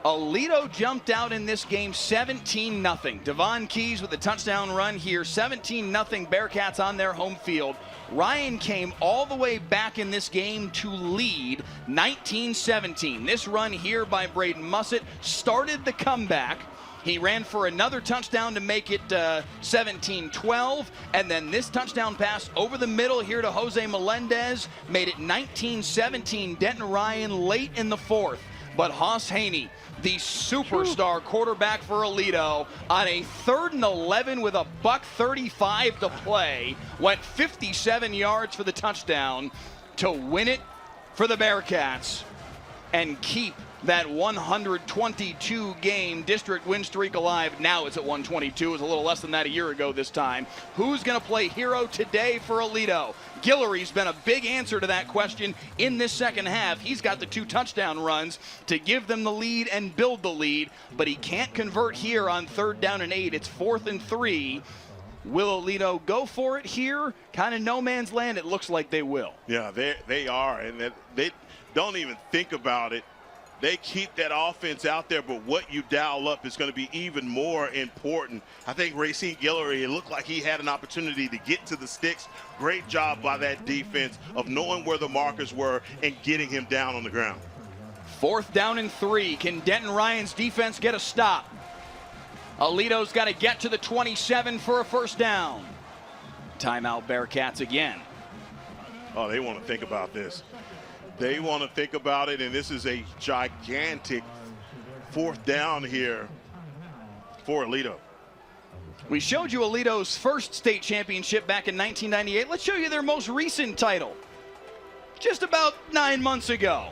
[SPEAKER 1] Aledo jumped out in this game 17-0. Devon Keys with a touchdown run here, 17-0 Bearcats on their home field. Ryan came all the way back in this game to lead 19-17. This run here by Braden Mussett started the comeback. He ran for another touchdown to make it 17-12, and then this touchdown pass over the middle here to Jose Melendez made it 19-17. Denton Ryan late in the fourth, but Hoss Haney, the superstar quarterback for Aledo, on a 3rd and 11 with a $135 to play, went 57 yards for the touchdown to win it for the Bearcats and keep that 122-game district win streak alive. Now it's at 122. It was a little less than that a year ago this time. Who's going to play hero today for Aledo? Guillory's been a big answer to that question in this second half. He's got the 2 touchdown runs to give them the lead and build the lead, but he can't convert here on 3rd down and 8. It's 4th and 3. Will Aledo go for it here? Kind of no man's land. It looks like they will.
[SPEAKER 2] Yeah, they are, and they don't even think about it they keep that offense out there, but what you dial up is going to be even more important. I think Racine Guillory, it looked like he had an opportunity to get to the sticks. Great job by that defense of knowing where the markers were and getting him down on the ground.
[SPEAKER 1] 4th down and 3. Can Denton Ryan's defense get a stop? Aledo's got to get to the 27 for a 1st down. Timeout Bearcats again.
[SPEAKER 2] Oh, they want to think about this. They want to think about it, and this is a gigantic 4th down here for Aledo.
[SPEAKER 1] We showed you Aledo's first state championship back in 1998. Let's show you their most recent title. Just about 9 months ago.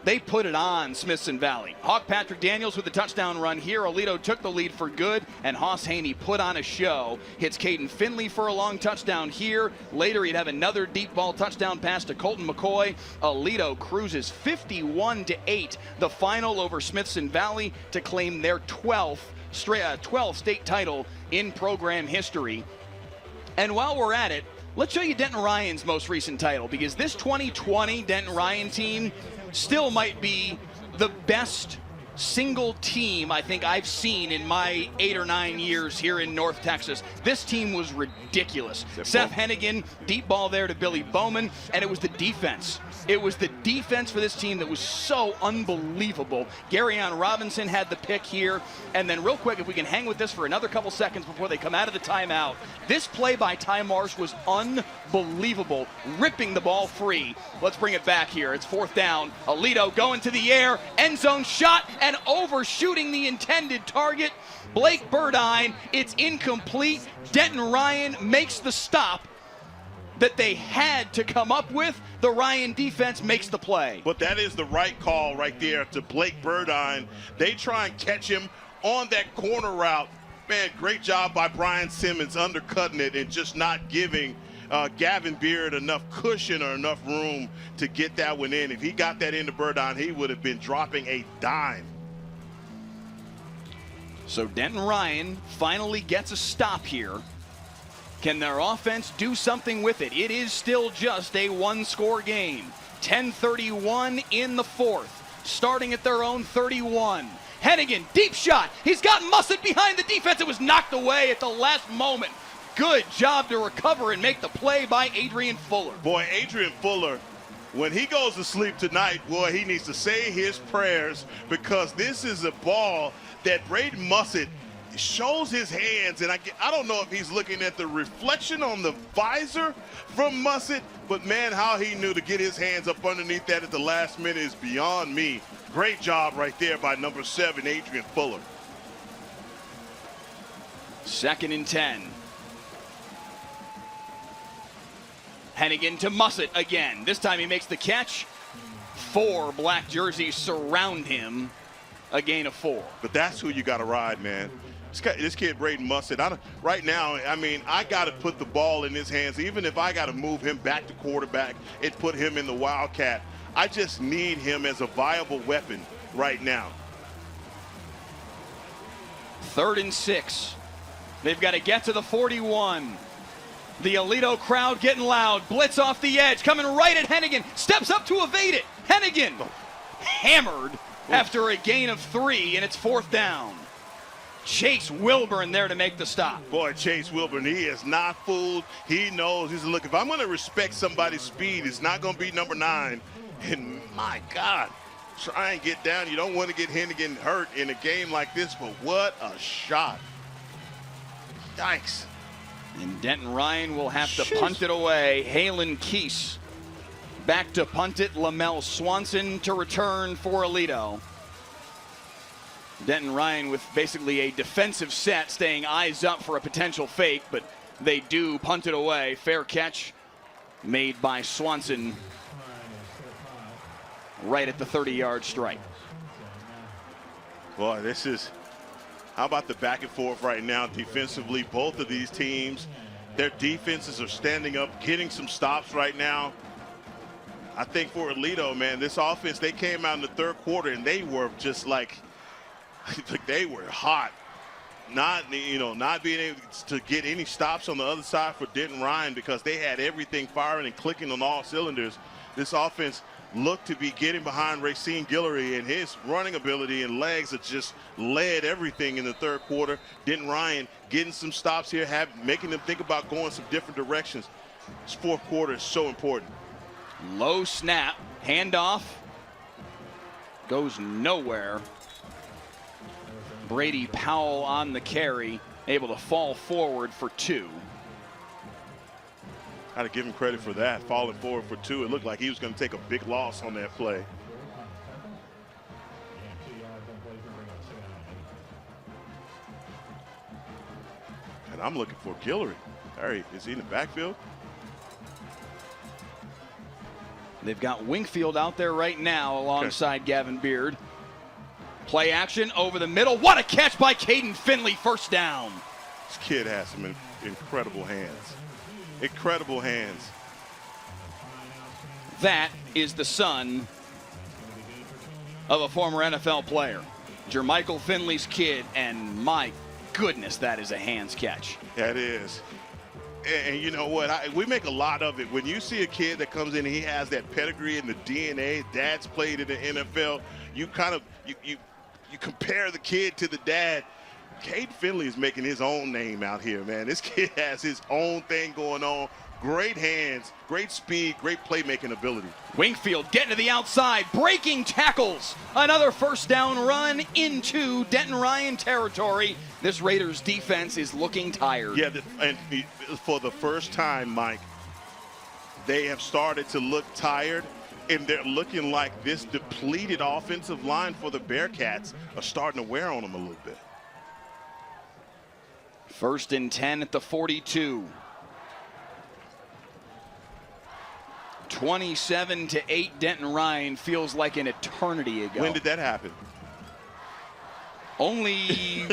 [SPEAKER 1] They put it on Smithson Valley. Hawk Patrick Daniels with the touchdown run here. Aledo took the lead for good, and Hoss Haney put on a show. Hits Caden Finley for a long touchdown here. Later, he'd have another deep ball touchdown pass to Colton McCoy. Aledo cruises 51-8, the final over Smithson Valley to claim their 12th state title in program history. And while we're at it, let's show you Denton Ryan's most recent title, because this 2020 Denton Ryan team still might be the best single team I think I've seen in my 8 or 9 years here in North Texas. This team was ridiculous. Seth Hennigan, deep ball there to Billy Bowman, and it was the defense. It was the defense for this team that was so unbelievable. Garyon Robinson had the pick here. And then real quick, if we can hang with this for another couple seconds before they come out of the timeout, this play by Ty Marsh was unbelievable, ripping the ball free. Let's bring it back here. It's 4th down. Aledo going to the air, end zone shot, and overshooting the intended target. Blake Burdine, it's incomplete. Denton Ryan makes the stop that they had to come up with. The Ryan defense makes the play.
[SPEAKER 2] But that is the right call right there to Blake Burdine. They try and catch him on that corner route. Man, great job by Brian Simmons undercutting it and just not giving Gavin Beard enough cushion or enough room to get that one in. If he got that into Burdine, he would have been dropping a dime.
[SPEAKER 1] So Denton Ryan finally gets a stop here. Can their offense do something with it? It is still just a 1-score game. 10:31 in the 4th, starting at their own 31. Hennigan, deep shot. He's got Mussett behind the defense. It was knocked away at the last moment. Good job to recover and make the play by Adrian Fuller.
[SPEAKER 2] Boy, Adrian Fuller, when he goes to sleep tonight, boy, he needs to say his prayers, because this is a ball that Braden Mussett shows his hands, and I don't know if he's looking at the reflection on the visor from Mussett, but man, how he knew to get his hands up underneath that at the last minute is beyond me. Great job right there by number 7, Adrian Fuller.
[SPEAKER 1] 2nd and 10. Hennigan to Mussett again. This time he makes the catch. 4 black jerseys surround him. A gain of 4.
[SPEAKER 2] But that's who you got to ride, man. This kid, Braden Mussett, right now, I mean, I got to put the ball in his hands. Even if I got to move him back to quarterback and put him in the Wildcat, I just need him as a viable weapon right now.
[SPEAKER 1] 3rd and 6. They've got to get to the 41. The Aledo crowd getting loud. Blitz off the edge, coming right at Hennigan. Steps up to evade it. Hennigan hammered after a gain of 3, and it's 4th down. Chase Wilburn there to make the stop.
[SPEAKER 2] Boy, Chase Wilburn, he is not fooled. He knows. He's look, if I'm going to respect somebody's speed, it's not going to be number 9. And my God, try and get down. You don't want to get Hennigan hurt in a game like this, but what a shot. Yikes.
[SPEAKER 1] And Denton Ryan will have to punt it away. Halen Keese back to punt it. Lamel Swanson to return for Aledo. Denton Ryan with basically a defensive set, staying eyes up for a potential fake, but they do punt it away. Fair catch made by Swanson right at the 30-yard strike.
[SPEAKER 2] Boy, this is, how about the back and forth right now defensively? Both of these teams, their defenses are standing up, getting some stops right now. I think for Aledo, man, this offense, they came out in the 3rd quarter and they were just like they were hot. Not being able to get any stops on the other side for Denton Ryan, because they had everything firing and clicking on all cylinders. This offense looked to be getting behind Racine Guillory, and his running ability and legs have just led everything in the third quarter. Denton Ryan getting some stops here, making them think about going some different directions. This fourth quarter is so important.
[SPEAKER 1] Low snap, handoff, goes nowhere. Brady Powell on the carry, able to fall forward for 2.
[SPEAKER 2] Got to give him credit for that, falling forward for 2. It looked like he was going to take a big loss on that play. And I'm looking for Guillory. Is he in the backfield?
[SPEAKER 1] They've got Wingfield out there right now alongside Gavin Beard. Play action over the middle. What a catch by Caden Finley. First down.
[SPEAKER 2] This kid has some incredible hands. Incredible hands.
[SPEAKER 1] That is the son of a former NFL player. Jermichael Finley's kid, and my goodness, that is a hands catch.
[SPEAKER 2] That is. And you know what? We make a lot of it. When you see a kid that comes in and he has that pedigree and the DNA, dad's played in the NFL, you kind of, you compare the kid to the dad. Caden Finley is making his own name out here, man. This kid has his own thing going on. Great hands, great speed, great playmaking ability.
[SPEAKER 1] Wingfield getting to the outside, breaking tackles. Another first down run into Denton Ryan territory. This Raiders defense is looking tired.
[SPEAKER 2] Yeah, and for the first time, Mike, they have started to look tired, and they're looking like this depleted offensive line for the Bearcats are starting to wear on them a little bit.
[SPEAKER 1] 1st and 10 at the 42. 27-8, Denton Ryan. Feels like an eternity ago.
[SPEAKER 2] When did that happen?
[SPEAKER 1] Only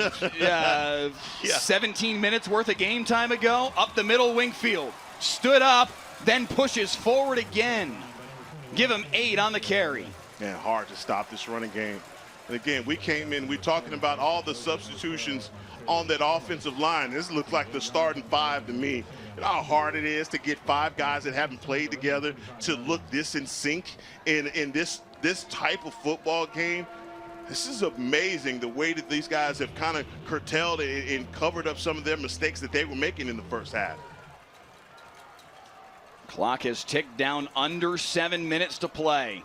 [SPEAKER 1] 17 minutes worth of game time ago. Up the middle, Wingfield stood up, then pushes forward again. Give him 8 on the carry.
[SPEAKER 2] Man, hard to stop this running game. And again, we came in, we're talking about all the substitutions on that offensive line. This looks like the starting 5 to me. You know how hard it is to get 5 guys that haven't played together to look this in sync in this type of football game. This is amazing the way that these guys have kind of curtailed and covered up some of their mistakes that they were making in the first half.
[SPEAKER 1] Clock has ticked down, under 7 minutes to play.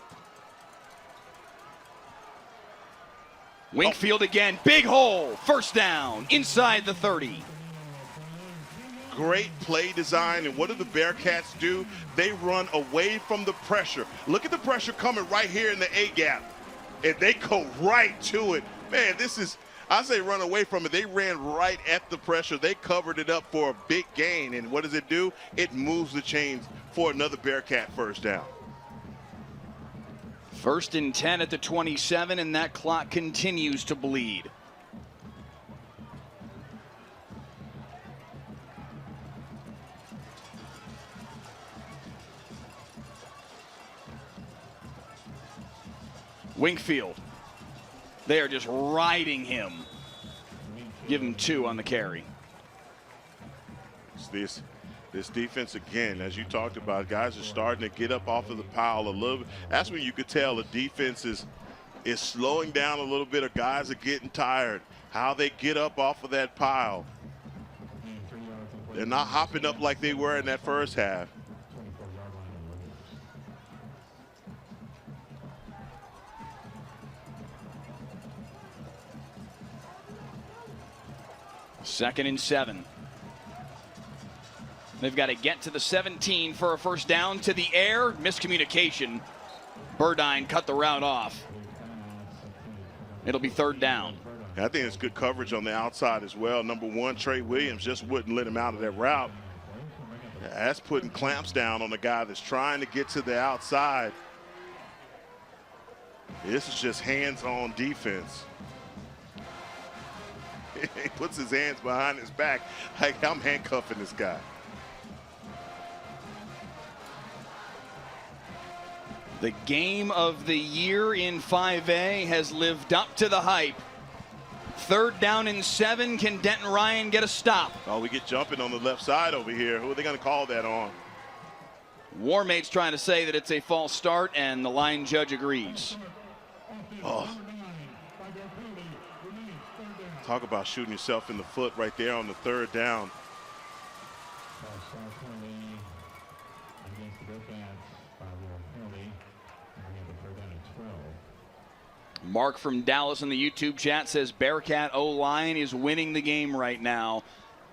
[SPEAKER 1] Wingfield again, big hole, first down, inside the 30.
[SPEAKER 2] Great play design, and what do the Bearcats do? They run away from the pressure. Look at the pressure coming right here in the A-gap, and they go right to it. Man, this is, I say run away from it. They ran right at the pressure. They covered it up for a big gain, and what does it do? It moves the chains for another Bearcat first down.
[SPEAKER 1] 1st and 10 at the 27, and that clock continues to bleed. Wingfield, they are just riding him. Give him 2 on the carry.
[SPEAKER 2] This defense, again, as you talked about, guys are starting to get up off of the pile a little bit. That's when you could tell the defense is slowing down a little bit, or guys are getting tired. How they get up off of that pile. They're not hopping up like they were in that first half.
[SPEAKER 1] Second and 7. They've got to get to the 17 for a first down. To the air, miscommunication. Burdine cut the route off. It'll be 3rd down.
[SPEAKER 2] I think it's good coverage on the outside as well. Number 1, Trey Williams just wouldn't let him out of that route. That's putting clamps down on the guy that's trying to get to the outside. This is just hands-on defense. He puts his hands behind his back like I'm handcuffing this guy.
[SPEAKER 1] The game of the year in 5A has lived up to the hype. 3rd down and 7. Can Denton Ryan get a stop?
[SPEAKER 2] Oh, we get jumping on the left side over here. Who are they going to call that on?
[SPEAKER 1] Warmate's trying to say that it's a false start, and the line judge agrees.
[SPEAKER 2] Oh. Talk about shooting yourself in the foot right there on the 3rd down.
[SPEAKER 1] Mark from Dallas in the YouTube chat says Bearcat O-line is winning the game right now.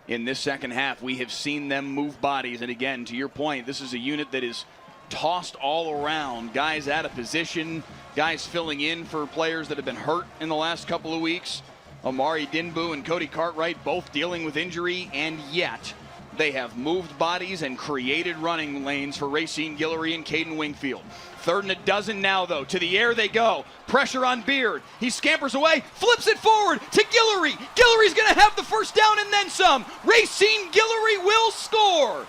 [SPEAKER 1] In this second half, we have seen them move bodies. And again, to your point, this is a unit that is tossed all around. Guys out of position, guys filling in for players that have been hurt in the last couple of weeks. Amari Dinboo and Cody Cartwright both dealing with injury, and yet they have moved bodies and created running lanes for Racine Guillory and Caden Wingfield. 3rd and a dozen now, though. To the air they go. Pressure on Beard. He scampers away, flips it forward to Guillory. Guillory's going to have the first down and then some. Racine Guillory will score.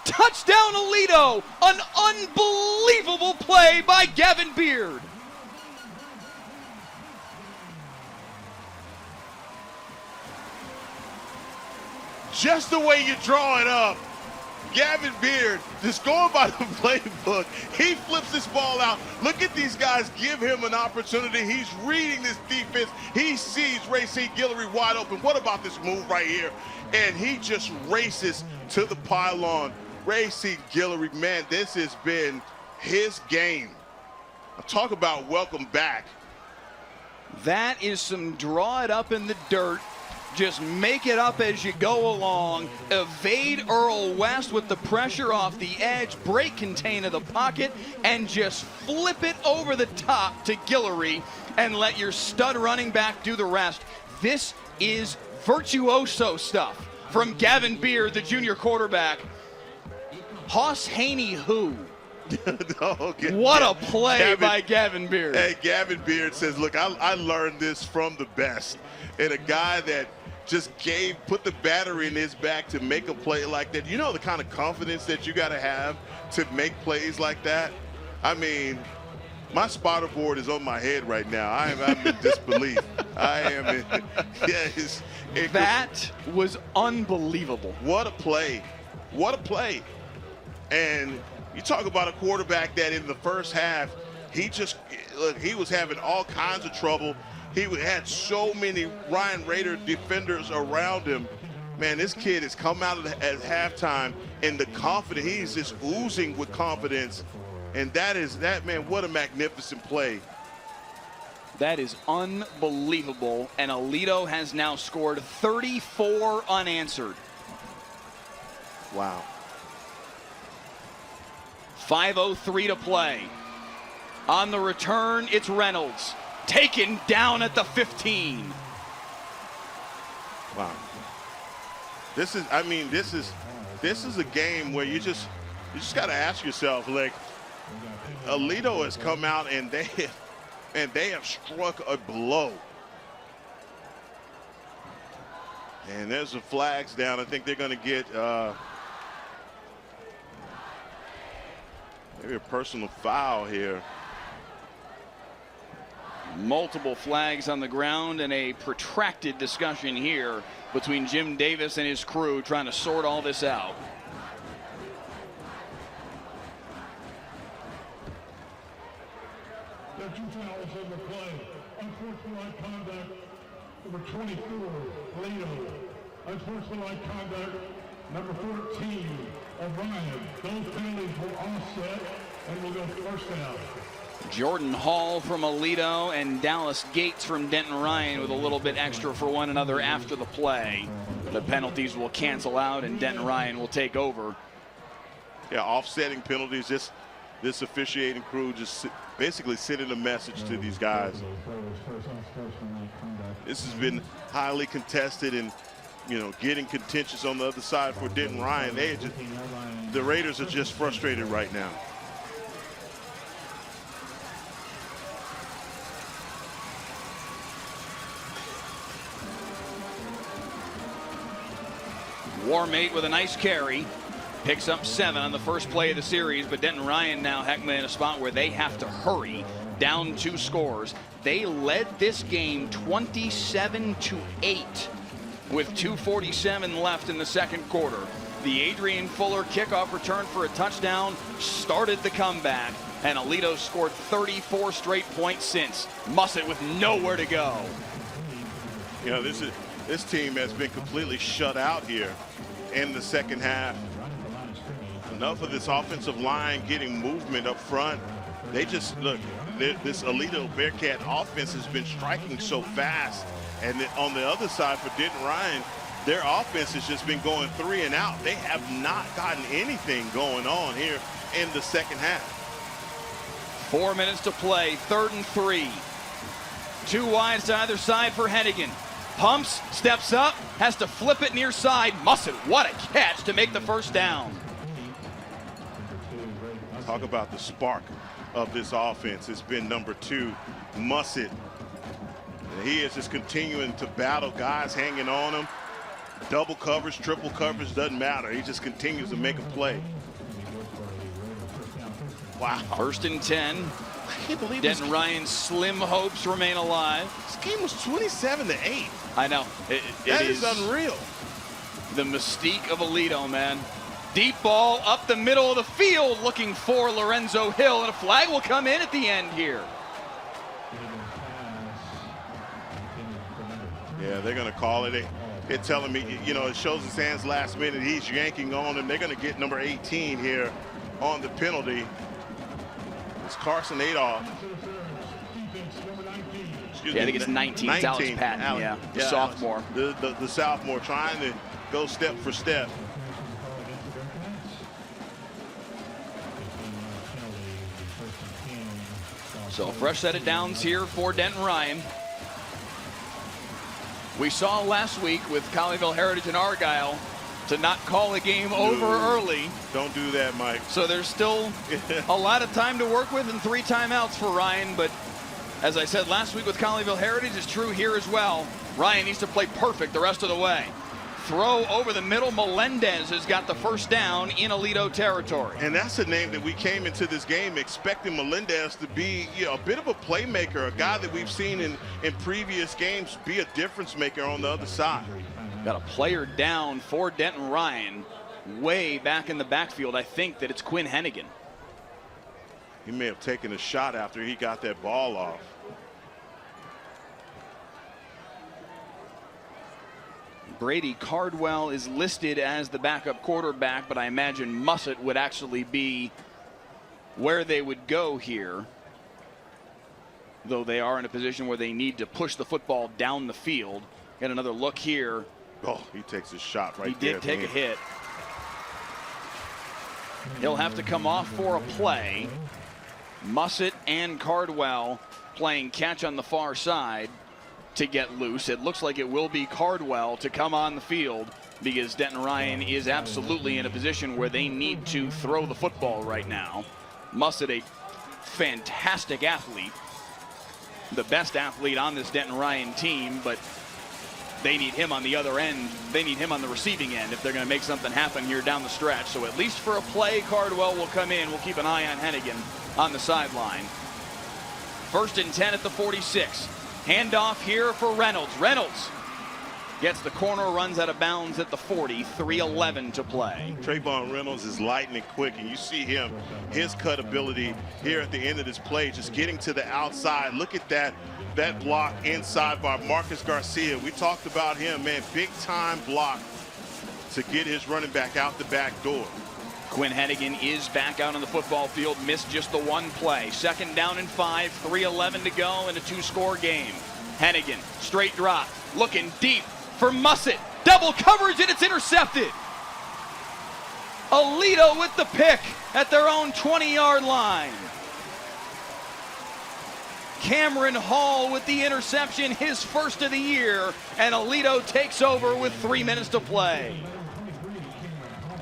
[SPEAKER 1] Touchdown, Aledo. An unbelievable play by Gavin Beard.
[SPEAKER 2] Just the way you draw it up. Gavin Beard, just going by the playbook, he flips this ball out. Look at these guys give him an opportunity. He's reading this defense. He sees Racine Guillory wide open. What about this move right here? And he just races to the pylon. Racine Guillory, man, this has been his game. Talk about welcome back.
[SPEAKER 1] That is some draw it up in the dirt. Just make it up as you go along. Evade Earl West with the pressure off the edge. Break contain of the pocket. And just flip it over the top to Guillory. And let your stud running back do the rest. This is virtuoso stuff from Gavin Beard, the junior quarterback. Hoss Haney who?
[SPEAKER 2] Okay.
[SPEAKER 1] What a play by Gavin Beard.
[SPEAKER 2] Hey, Gavin Beard says, look, I learned this from the best. And a guy that just put the battery in his back to make a play like that. You know the kind of confidence that you got to have to make plays like that? I mean, my spotter board is on my head right now. I'm in disbelief. I am in, yes.
[SPEAKER 1] That was unbelievable.
[SPEAKER 2] What a play. What a play. And you talk about a quarterback that in the first half, he was having all kinds of trouble. He had so many Ryan Rader defenders around him. Man, this kid has come out at halftime, and the confidence, he's just oozing with confidence. And man, what a magnificent play.
[SPEAKER 1] That is unbelievable. And Aledo has now scored 34 unanswered.
[SPEAKER 2] Wow.
[SPEAKER 1] 5:03 to play. On the return, it's Reynolds. Taken down at the 15.
[SPEAKER 2] Wow. This is a game where you just got to ask yourself, like, Aledo has come out and they have struck a blow. And there's the flags down. I think they're going to get maybe a personal foul here.
[SPEAKER 1] Multiple flags on the ground and a protracted discussion here between Jim Davis and his crew trying to sort all this out.
[SPEAKER 7] There are 2 fouls on the play. Unsportsmanlike conduct, number 24, Aledo. Unsportsmanlike conduct, number 14, O'Brien. Those penalties will offset and will go first down.
[SPEAKER 1] Jordan Hall from Aledo and Dallas Gates from Denton Ryan with a little bit extra for one another after the play. The penalties will cancel out and Denton Ryan will take over.
[SPEAKER 2] Yeah, offsetting penalties. This officiating crew just basically sending a message to these guys. This has been highly contested and, getting contentious on the other side for Denton Ryan. The Raiders are just frustrated right now.
[SPEAKER 1] Warmate with a nice carry. Picks up 7 on the first play of the series, but Denton Ryan now, Heckman, in a spot where they have to hurry, down 2 scores. They led this game 27-8 with 2:47 left in the second quarter. The Adrian Fuller kickoff return for a touchdown started the comeback, and Aledo scored 34 straight points since. Mussett with nowhere to go.
[SPEAKER 2] You know, this team has been completely shut out here in the second half. Enough of this offensive line getting movement up front. They just, look, this Aledo Bearcat offense has been striking so fast. And on the other side for Denton Ryan, their offense has just been going 3 and out. They have not gotten anything going on here in the second half.
[SPEAKER 1] 4 minutes to play, 3rd and 3. 2 wides to either side for Hennigan. Pumps, steps up, has to flip it near side. Mussett, what a catch to make the first down.
[SPEAKER 2] Talk about the spark of this offense. It's been number 2, Mussett. And he is just continuing to battle guys hanging on him. Double coverage, triple coverage, doesn't matter. He just continues to make a play. Wow.
[SPEAKER 1] 1st and 10.
[SPEAKER 2] I can't believe
[SPEAKER 1] Denton Ryan's slim hopes remain alive.
[SPEAKER 2] This game was 27-8.
[SPEAKER 1] I know.
[SPEAKER 2] That is unreal.
[SPEAKER 1] The mystique of Aledo, man. Deep ball up the middle of the field looking for Lorenzo Hill, and a flag will come in at the end here.
[SPEAKER 2] Yeah, they're going to call it. They're telling me, you know, it shows his hands last minute. He's yanking on him. They're going to get number 18 here on the penalty. It's Carson Adolph.
[SPEAKER 1] Yeah, I think it's 19. It's Alex Patton, yeah, the sophomore.
[SPEAKER 2] The sophomore trying to go step for step.
[SPEAKER 1] So a fresh set of downs here for Denton Ryan. We saw last week with Colleyville Heritage and Argyle to not call a game over early.
[SPEAKER 2] Don't do that, Mike.
[SPEAKER 1] So there's still a lot of time to work with and 3 timeouts for Ryan. But as I said last week with Colleyville Heritage, it's true here as well. Ryan needs to play perfect the rest of the way. Throw over the middle. Melendez has got the first down in Aledo territory.
[SPEAKER 2] And that's a name that we came into this game expecting Melendez to be, you know, a bit of a playmaker, a guy that we've seen in previous games be a difference maker on the other side.
[SPEAKER 1] Got a player down for Denton Ryan way back in the backfield. I think that it's Quinn Hennigan.
[SPEAKER 2] He may have taken a shot after he got that ball off.
[SPEAKER 1] Brady Cardwell is listed as the backup quarterback, but I imagine Mussett would actually be where they would go here, though they are in a position where they need to push the football down the field. Get another look here.
[SPEAKER 2] Oh, he takes a shot right
[SPEAKER 1] there. He did take a hit. He'll have to come off for a play. Mussett and Cardwell playing catch on the far side to get loose. It looks like it will be Cardwell to come on the field because Denton Ryan is absolutely in a position where they need to throw the football right now. Mussett, a fantastic athlete, the best athlete on this Denton Ryan team, but they need him on the other end. They need him on the receiving end if they're going to make something happen here down the stretch. So at least for a play, Cardwell will come in. We'll keep an eye on Hennigan on the sideline. 1st and 10 at the 46. Handoff here for Reynolds. Reynolds gets the corner, runs out of bounds at the 40. 3:11 to play.
[SPEAKER 2] Trayvon Reynolds is lightning quick, and you see him, his cut ability here at the end of this play, just getting to the outside. Look at that block inside by Marcus Garcia. We talked about him, man, big time block to get his running back out the back door.
[SPEAKER 1] Quinn Hennigan is back out on the football field, missed just the 1 play. 2nd down and 5, 3:11 to go in a 2-score game. Hennigan, straight drop, looking deep for Mussett. Double coverage and it's intercepted. Aledo with the pick at their own 20-yard line. Cameron Hall with the interception, his first of the year, and Aledo takes over with 3 minutes to play.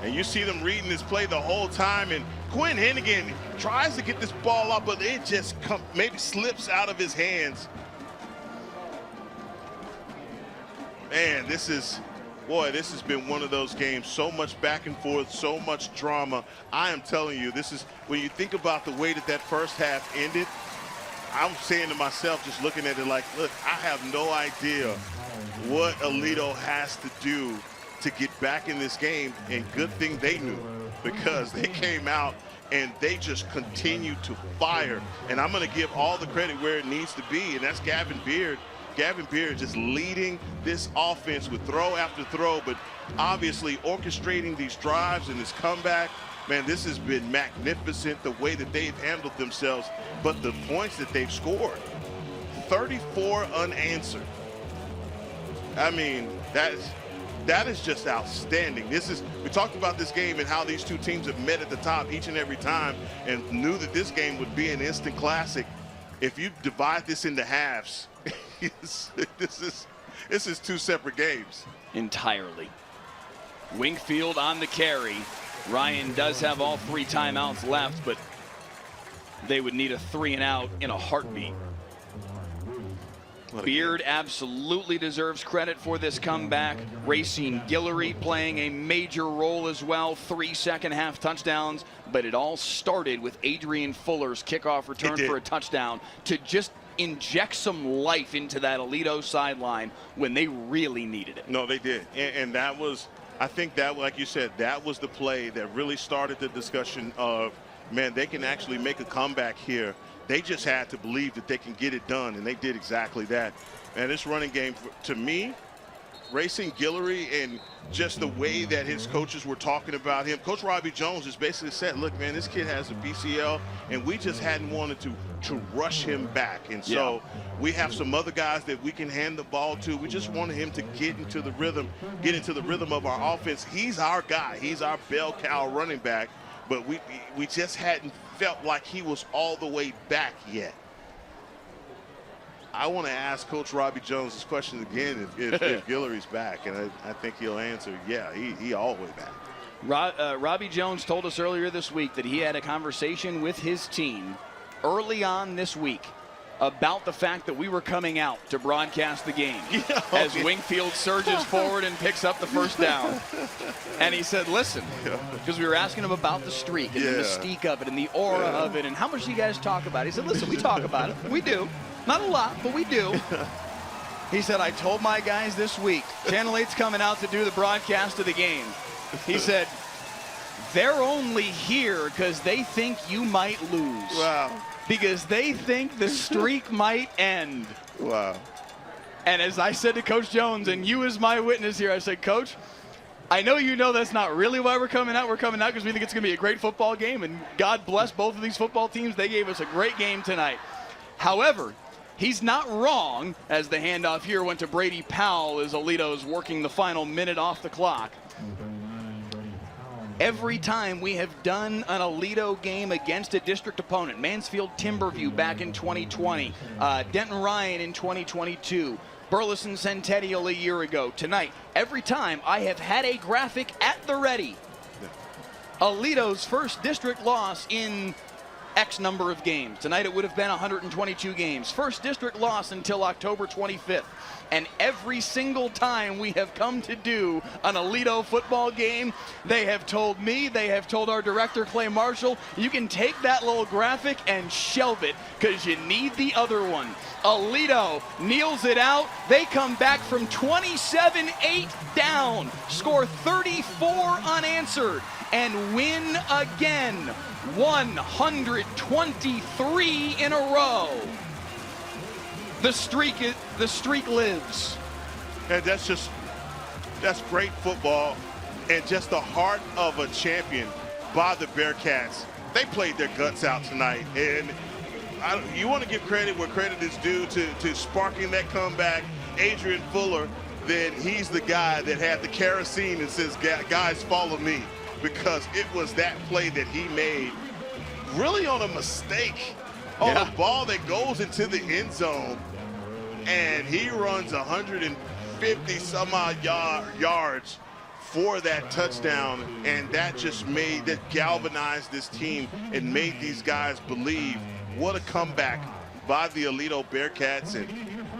[SPEAKER 2] And you see them reading this play the whole time, and Quinn Hennigan tries to get this ball up, but it just maybe slips out of his hands. Man, this has been one of those games. So much back and forth, so much drama. I am telling you, this is, when you think about the way that first half ended, I'm saying to myself, just looking at it like, look, I have no idea what Aledo has to do to get back in this game, and good thing they knew, because they came out and they just continued to fire. And I'm going to give all the credit where it needs to be, and that's Gavin Beard. Gavin Beard just leading this offense with throw after throw, but obviously orchestrating these drives and this comeback. Man, this has been magnificent, the way that they've handled themselves, but the points that they've scored, 34 unanswered. I mean, that is just outstanding. We talked about this game and how these two teams have met at the top each and every time, and knew that this game would be an instant classic. If you divide this into halves, this is two separate games.
[SPEAKER 1] Entirely. Wingfield on the carry. Ryan does have all 3 timeouts left, but they would need a 3-and-out in a heartbeat. Beard absolutely deserves credit for this comeback. Racine Guillory playing a major role as well. 3 second-half touchdowns, but it all started with Adrian Fuller's kickoff return for a touchdown to just inject some life into that Aledo sideline when they really needed it.
[SPEAKER 2] No, they did, and that was, I think that, like you said, that was the play that really started the discussion of, man, they can actually make a comeback here. They just had to believe that they can get it done, and they did exactly that. And this running game, to me, Racine Guillory, and just the way that his coaches were talking about him. Coach Robbie Jones just basically said, look, man, this kid has a PCL, and we just hadn't wanted to rush him back. And so we have some other guys that we can hand the ball to. We just wanted him to get into the rhythm of our offense. He's our guy. He's our bell cow running back. But we just hadn't felt like he was all the way back yet. I want to ask Coach Robbie Jones this question again if Guillory's back, and I think he'll answer, yeah, he all the way back.
[SPEAKER 1] Robbie Jones told us earlier this week that he had a conversation with his team early on this week about the fact that we were coming out to broadcast the game as Wingfield surges forward and picks up the first down. And he said, listen, because we were asking him about the streak and the mystique of it and the aura of it and how much do you guys talk about it? He said, listen, we talk about it. We do. Not a lot, but we do. He said, I told my guys this week, Channel 8's coming out to do the broadcast of the game. He said, they're only here because they think you might lose.
[SPEAKER 2] Wow.
[SPEAKER 1] Because they think the streak might end.
[SPEAKER 2] Wow.
[SPEAKER 1] And as I said to Coach Jones, and you as my witness here, I said, Coach, I know you know that's not really why we're coming out. We're coming out because we think it's going to be a great football game, and God bless both of these football teams. They gave us a great game tonight. However, he's not wrong, as the handoff here went to Brady Powell as Aledo is working the final minute off the clock. Every time we have done an Aledo game against a district opponent, Mansfield Timberview back in 2020, Denton Ryan in 2022, Burleson Centennial a year ago, tonight, every time I have had a graphic at the ready. Aledo's first district loss in X number of games. Tonight it would have been 122 games. First district loss until October 25th. And every single time we have come to do an Aledo football game, they have told me, they have told our director, Clay Marshall, you can take that little graphic and shelve it because you need the other one. Aledo kneels it out. They come back from 27-8 down, score 34 unanswered, and win again. 123 in a row. The streak lives.
[SPEAKER 2] And that's great football, and just the heart of a champion by the Bearcats. They played their guts out tonight, and you want to give credit where credit is due to sparking that comeback. Adrian Fuller, then he's the guy that had the kerosene and says, guys, follow me, because it was that play that he made really on a mistake. On a ball that goes into the end zone, and he runs 150 some odd yards for that touchdown, and that galvanized this team and made these guys believe. What a comeback by the Aledo Bearcats. And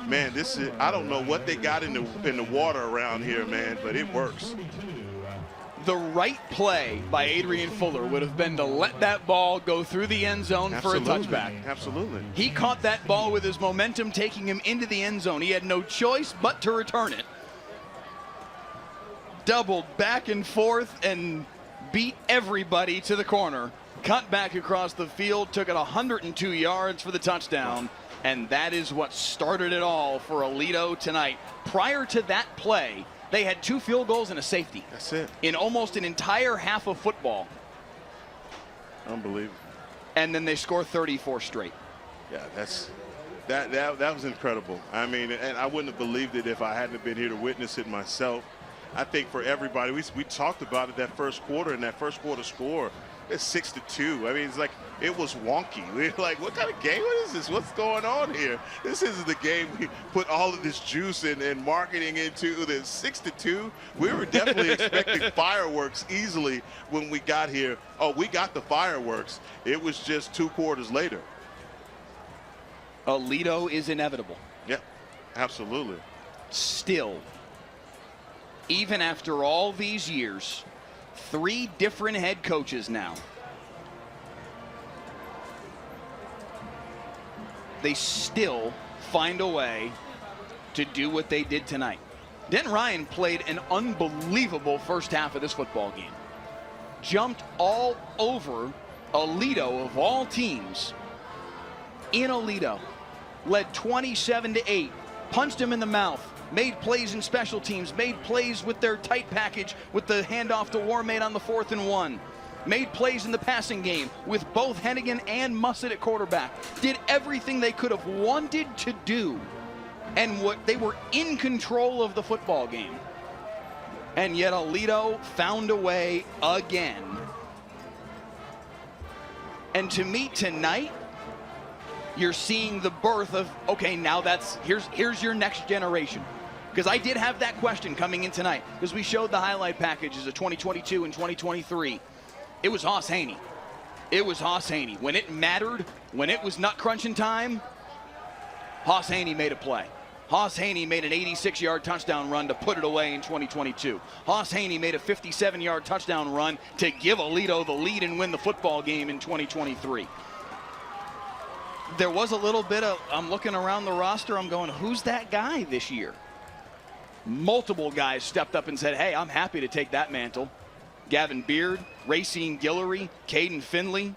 [SPEAKER 2] man, I don't know what they got in the water around here, man, but it works.
[SPEAKER 1] The right play by Adrian Fuller would have been to let that ball go through the end zone for a touchback.
[SPEAKER 2] Absolutely.
[SPEAKER 1] He caught that ball with his momentum taking him into the end zone. He had no choice but to return it. doubled back and forth and beat everybody to the corner. Cut back across the field, took it 102 yards for the touchdown, and that is what started it all for Aledo tonight. Prior to that play, they had 2 field goals and a safety.
[SPEAKER 2] That's it.
[SPEAKER 1] In almost an entire half of football.
[SPEAKER 2] Unbelievable.
[SPEAKER 1] And then they score 34 straight.
[SPEAKER 2] Yeah, that was incredible. I mean, and I wouldn't have believed it if I hadn't been here to witness it myself. I think for everybody, we talked about it that first quarter, and that first quarter score, it's 6-2. I mean, it's like it was wonky. We're like, what kind of game? What is this? What's going on here? This isn't the game we put all of this juice and marketing into. The 6-2. We were definitely expecting fireworks easily when we got here. Oh, we got the fireworks. It was just 2 quarters later.
[SPEAKER 1] Aledo is inevitable.
[SPEAKER 2] Yeah, absolutely.
[SPEAKER 1] Still, even after all these years, 3 different head coaches now. They still find a way to do what they did tonight. Denton Ryan played an unbelievable first half of this football game. Jumped all over Aledo of all teams in Aledo. Led 27-8, punched him in the mouth, made plays in special teams, made plays with their tight package with the handoff to Warmate on the 4th and 1. Made plays in the passing game with both Hennigan and Mussett at quarterback. Did everything they could have wanted to do. And what they were in control of the football game. And yet Aledo found a way again. And to me tonight, you're seeing the birth of, okay, now here's your next generation. Because I did have that question coming in tonight, because we showed the highlight packages of 2022 and 2023. It was Hoss Haney. It was Hoss Haney. When it mattered, when it was nut crunching time, Hoss Haney made a play. Hoss Haney made an 86-yard touchdown run to put it away in 2022. Hoss Haney made a 57-yard touchdown run to give Aledo the lead and win the football game in 2023. There was a little bit of, I'm looking around the roster, I'm going, who's that guy this year? Multiple guys stepped up and said, hey, I'm happy to take that mantle. Gavin Beard, Racine Guillory, Caden Finley.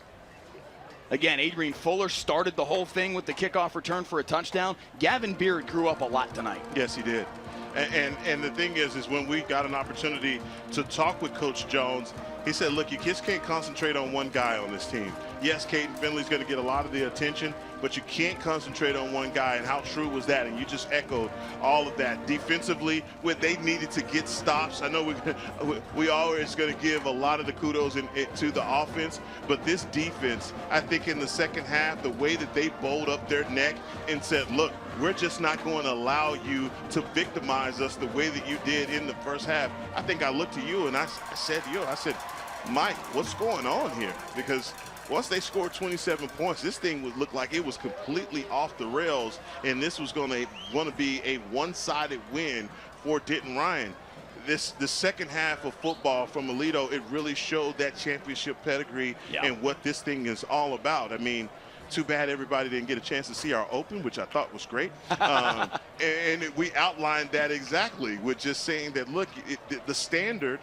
[SPEAKER 1] Again, Adrian Fuller started the whole thing with the kickoff return for a touchdown. Gavin Beard grew up a lot tonight.
[SPEAKER 2] Yes, he did. And the thing is when we got an opportunity to talk with Coach Jones, he said, look, you just can't concentrate on one guy on this team. Yes, Caden Finley's going to get a lot of the attention, but you can't concentrate on one guy. And how true was that? And you just echoed all of that. Defensively, where they needed to get stops. I know we always going to give a lot of the kudos to the offense, but this defense, I think in the second half, the way that they bowled up their neck and said, look, we're just not going to allow you to victimize us the way that you did in the first half. I think I looked to you and I said to you, I said, Mike, what's going on here? Because once they scored 27 points, this thing would look like it was completely off the rails, and this was going to be a one-sided win for Denton Ryan. The second half of football from Aledo, it really showed that championship pedigree and what this thing is all about. I mean, too bad everybody didn't get a chance to see our open, which I thought was great. And we outlined that exactly with just saying that, look, the standard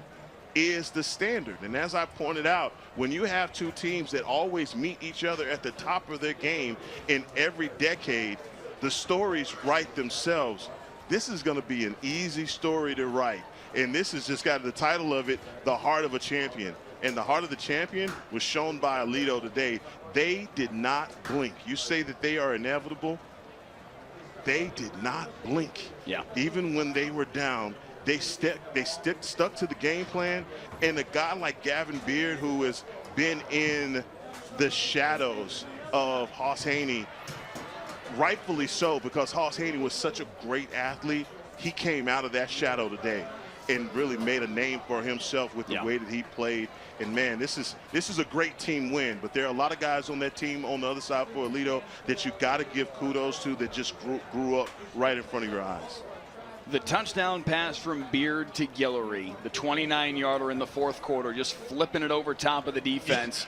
[SPEAKER 2] is the standard. And as I pointed out, when you have 2 teams that always meet each other at the top of their game in every decade, the stories write themselves. This is going to be an easy story to write. And this has just got the title of it, The Heart of a Champion. And the heart of the champion was shown by Aledo today. They did not blink. You say that they are inevitable. They did not blink.
[SPEAKER 1] Yeah.
[SPEAKER 2] Even when they were down, they stuck to the game plan. And a guy like Gavin Beard, who has been in the shadows of Hoss Haney, rightfully so, because Hoss Haney was such a great athlete. He came out of that shadow today and really made a name for himself with the way that he played. And man, this is a great team win, but there are a lot of guys on that team on the other side for Aledo that you got to give kudos to, that just grew up right in front of your eyes.
[SPEAKER 1] The touchdown pass from Beard to Guillory, the 29-yarder in the 4th quarter, just flipping it over top of the defense,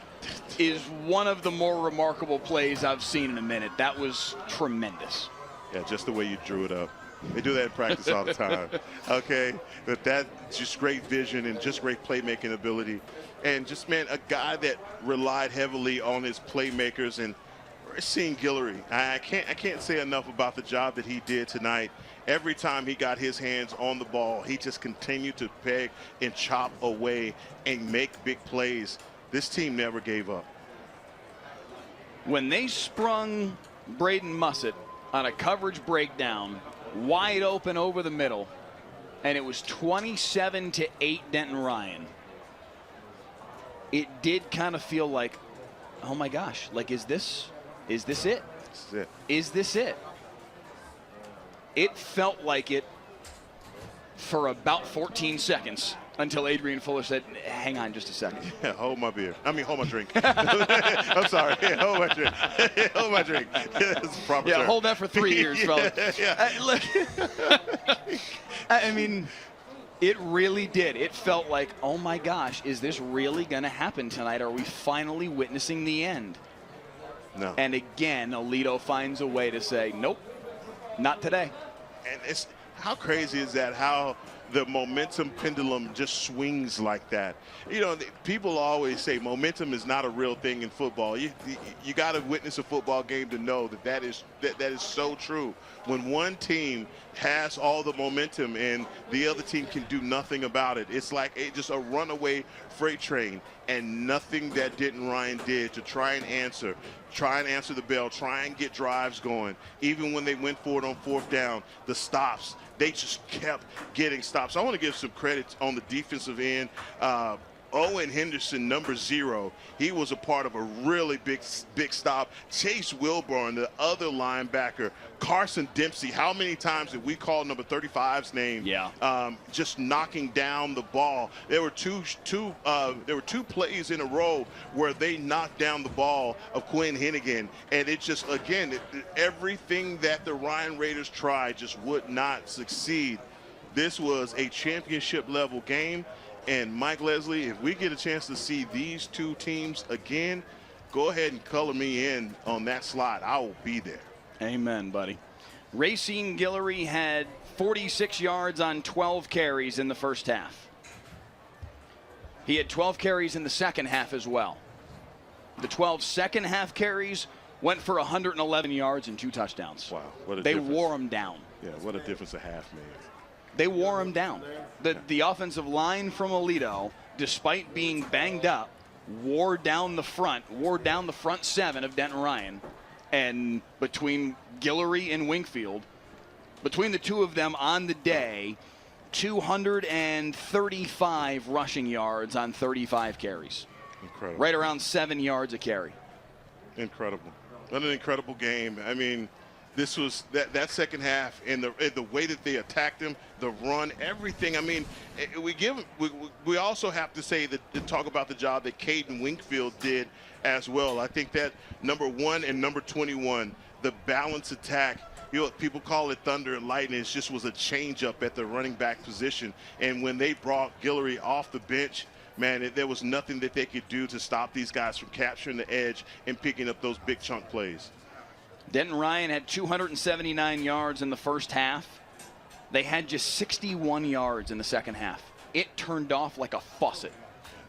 [SPEAKER 1] is one of the more remarkable plays I've seen in a minute. That was tremendous.
[SPEAKER 2] Yeah, just the way you drew it up. They do that in practice all the time. Okay, but that's just great vision and just great playmaking ability, and just, man, a guy that relied heavily on his playmakers. And seeing Guillory, I can't say enough about the job that he did tonight. Every time he got his hands on the ball, he just continued to peg and chop away and make big plays. This team never gave up.
[SPEAKER 1] When they sprung Braden Mussett on a coverage breakdown, wide open over the middle, and it was 27-8 Denton Ryan, it did kind of feel like, oh my gosh, like, is this it?
[SPEAKER 2] This is it.
[SPEAKER 1] Is this it? It felt like it for about 14 seconds until Adrian Fuller said, hang on just a second.
[SPEAKER 2] Yeah, hold my beer. I mean, hold my drink. I'm sorry. Yeah, hold my drink. Hold my drink. That's the proper term.
[SPEAKER 1] Hold that for 3 years, fellas. Look, I mean, it really did. It felt like, oh my gosh, is this really going to happen tonight? Are we finally witnessing the end?
[SPEAKER 2] No.
[SPEAKER 1] And again, Aledo finds a way to say, nope, not today.
[SPEAKER 2] And it's, how crazy is that, how the momentum pendulum just swings like that? You know, people always say momentum is not a real thing in football. You got to witness a football game to know that is so true. When one team has all the momentum and the other team can do nothing about it, it's like just a runaway freight train, and nothing that Denton Ryan did to try and answer the bell, try and get drives going. Even when they went for it on fourth down, the stops, they just kept getting stops. I want to give some credit on the defensive end. Owen Henderson, number 0, he was a part of a really big stop. Chase Wilburn, the other linebacker. Carson Dempsey, how many times did we call number 35's name?
[SPEAKER 1] Yeah.
[SPEAKER 2] Just knocking down the ball. There were two plays in a row where they knocked down the ball of Quinn Hennigan, and it just, again, everything that the Ryan Raiders tried just would not succeed. This was a championship level game. And Mike Leslie, if we get a chance to see these two teams again, go ahead and color me in on that slot. I will be there.
[SPEAKER 1] Amen, buddy. Racine Guillory had 46 yards on 12 carries in the first half. He had 12 carries in the second half as well. The 12 second half carries went for 111 yards and 2 touchdowns.
[SPEAKER 2] Wow, what a
[SPEAKER 1] They
[SPEAKER 2] difference.
[SPEAKER 1] wore him down.
[SPEAKER 2] Yeah, what a difference a half made.
[SPEAKER 1] They wore him down. The offensive line from Aledo, despite being banged up, wore down the front 7 of Denton Ryan. And between Guillory and Wingfield, between the two of them on the day, 235 rushing yards on 35 carries.
[SPEAKER 2] Incredible.
[SPEAKER 1] Right around 7 yards a carry.
[SPEAKER 2] Incredible. What an incredible game. I mean, this was that second half, and the way that they attacked him, the run, everything. I mean, we also have to say that, to talk about the job that Caden Wingfield did as well. I think that number 1 and number 21, the balance attack, you know, people call it thunder and lightning. It just was a change up at the running back position. And when they brought Guillory off the bench, man, there was nothing that they could do to stop these guys from capturing the edge and picking up those big chunk plays.
[SPEAKER 1] Denton Ryan had 279 yards in the first half. They had just 61 yards in the second half. It turned off like a faucet.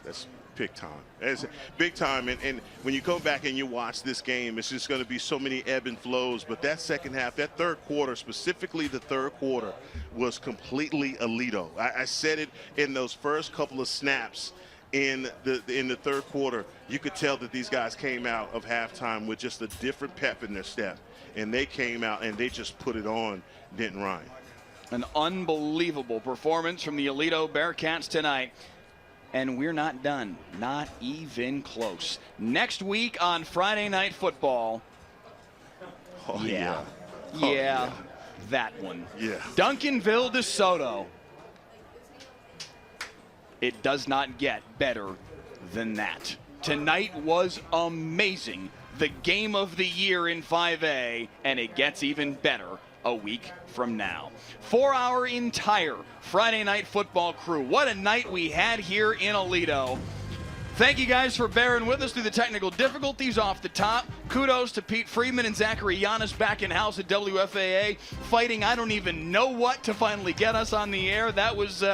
[SPEAKER 2] That's big time. It's big time. And when you go back and you watch this game, it's just going to be so many ebb and flows. But that second half, that third quarter, specifically the third quarter, was completely Aledo. I said it in those first couple of snaps. In the third quarter, you could tell that these guys came out of halftime with just a different pep in their step, and they came out and they just put it on Denton Ryan.
[SPEAKER 1] An unbelievable performance from the Aledo Bearcats tonight, and we're not done, not even close. Next week on Friday Night Football, that one.
[SPEAKER 2] Yeah.
[SPEAKER 1] Duncanville, DeSoto. It does not get better than that. Tonight was amazing. The game of the year in 5A, and it gets even better a week from now. For our entire Friday Night Football crew, what a night we had here in Aledo. Thank you guys for bearing with us through the technical difficulties off the top. Kudos to Pete Friedman and Zachary Giannis back in house at WFAA, fighting I don't even know what to finally get us on the air. That was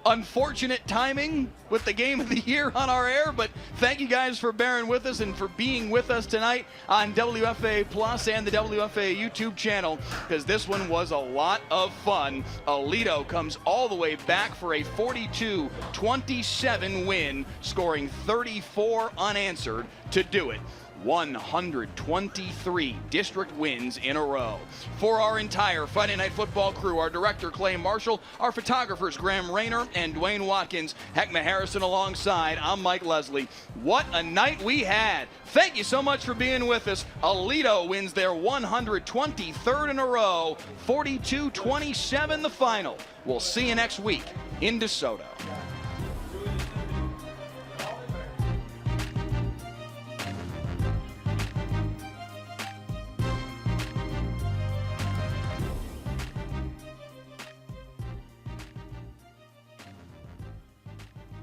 [SPEAKER 1] unfortunate timing with the game of the year on our air, but thank you guys for bearing with us and for being with us tonight on WFAA Plus and the WFAA YouTube channel, because this one was a lot of fun. Aledo comes all the way back for a 42-27 win, scoring 34 unanswered to do it. 123 district wins in a row. For our entire Friday Night Football crew, our director Clay Marshall, our photographers Graham Rayner and Dwayne Watkins, Heckma Harrison alongside, I'm Mike Leslie. What a night we had. Thank you so much for being with us. Aledo wins their 123rd in a row, 42-27 the final. We'll see you next week in DeSoto.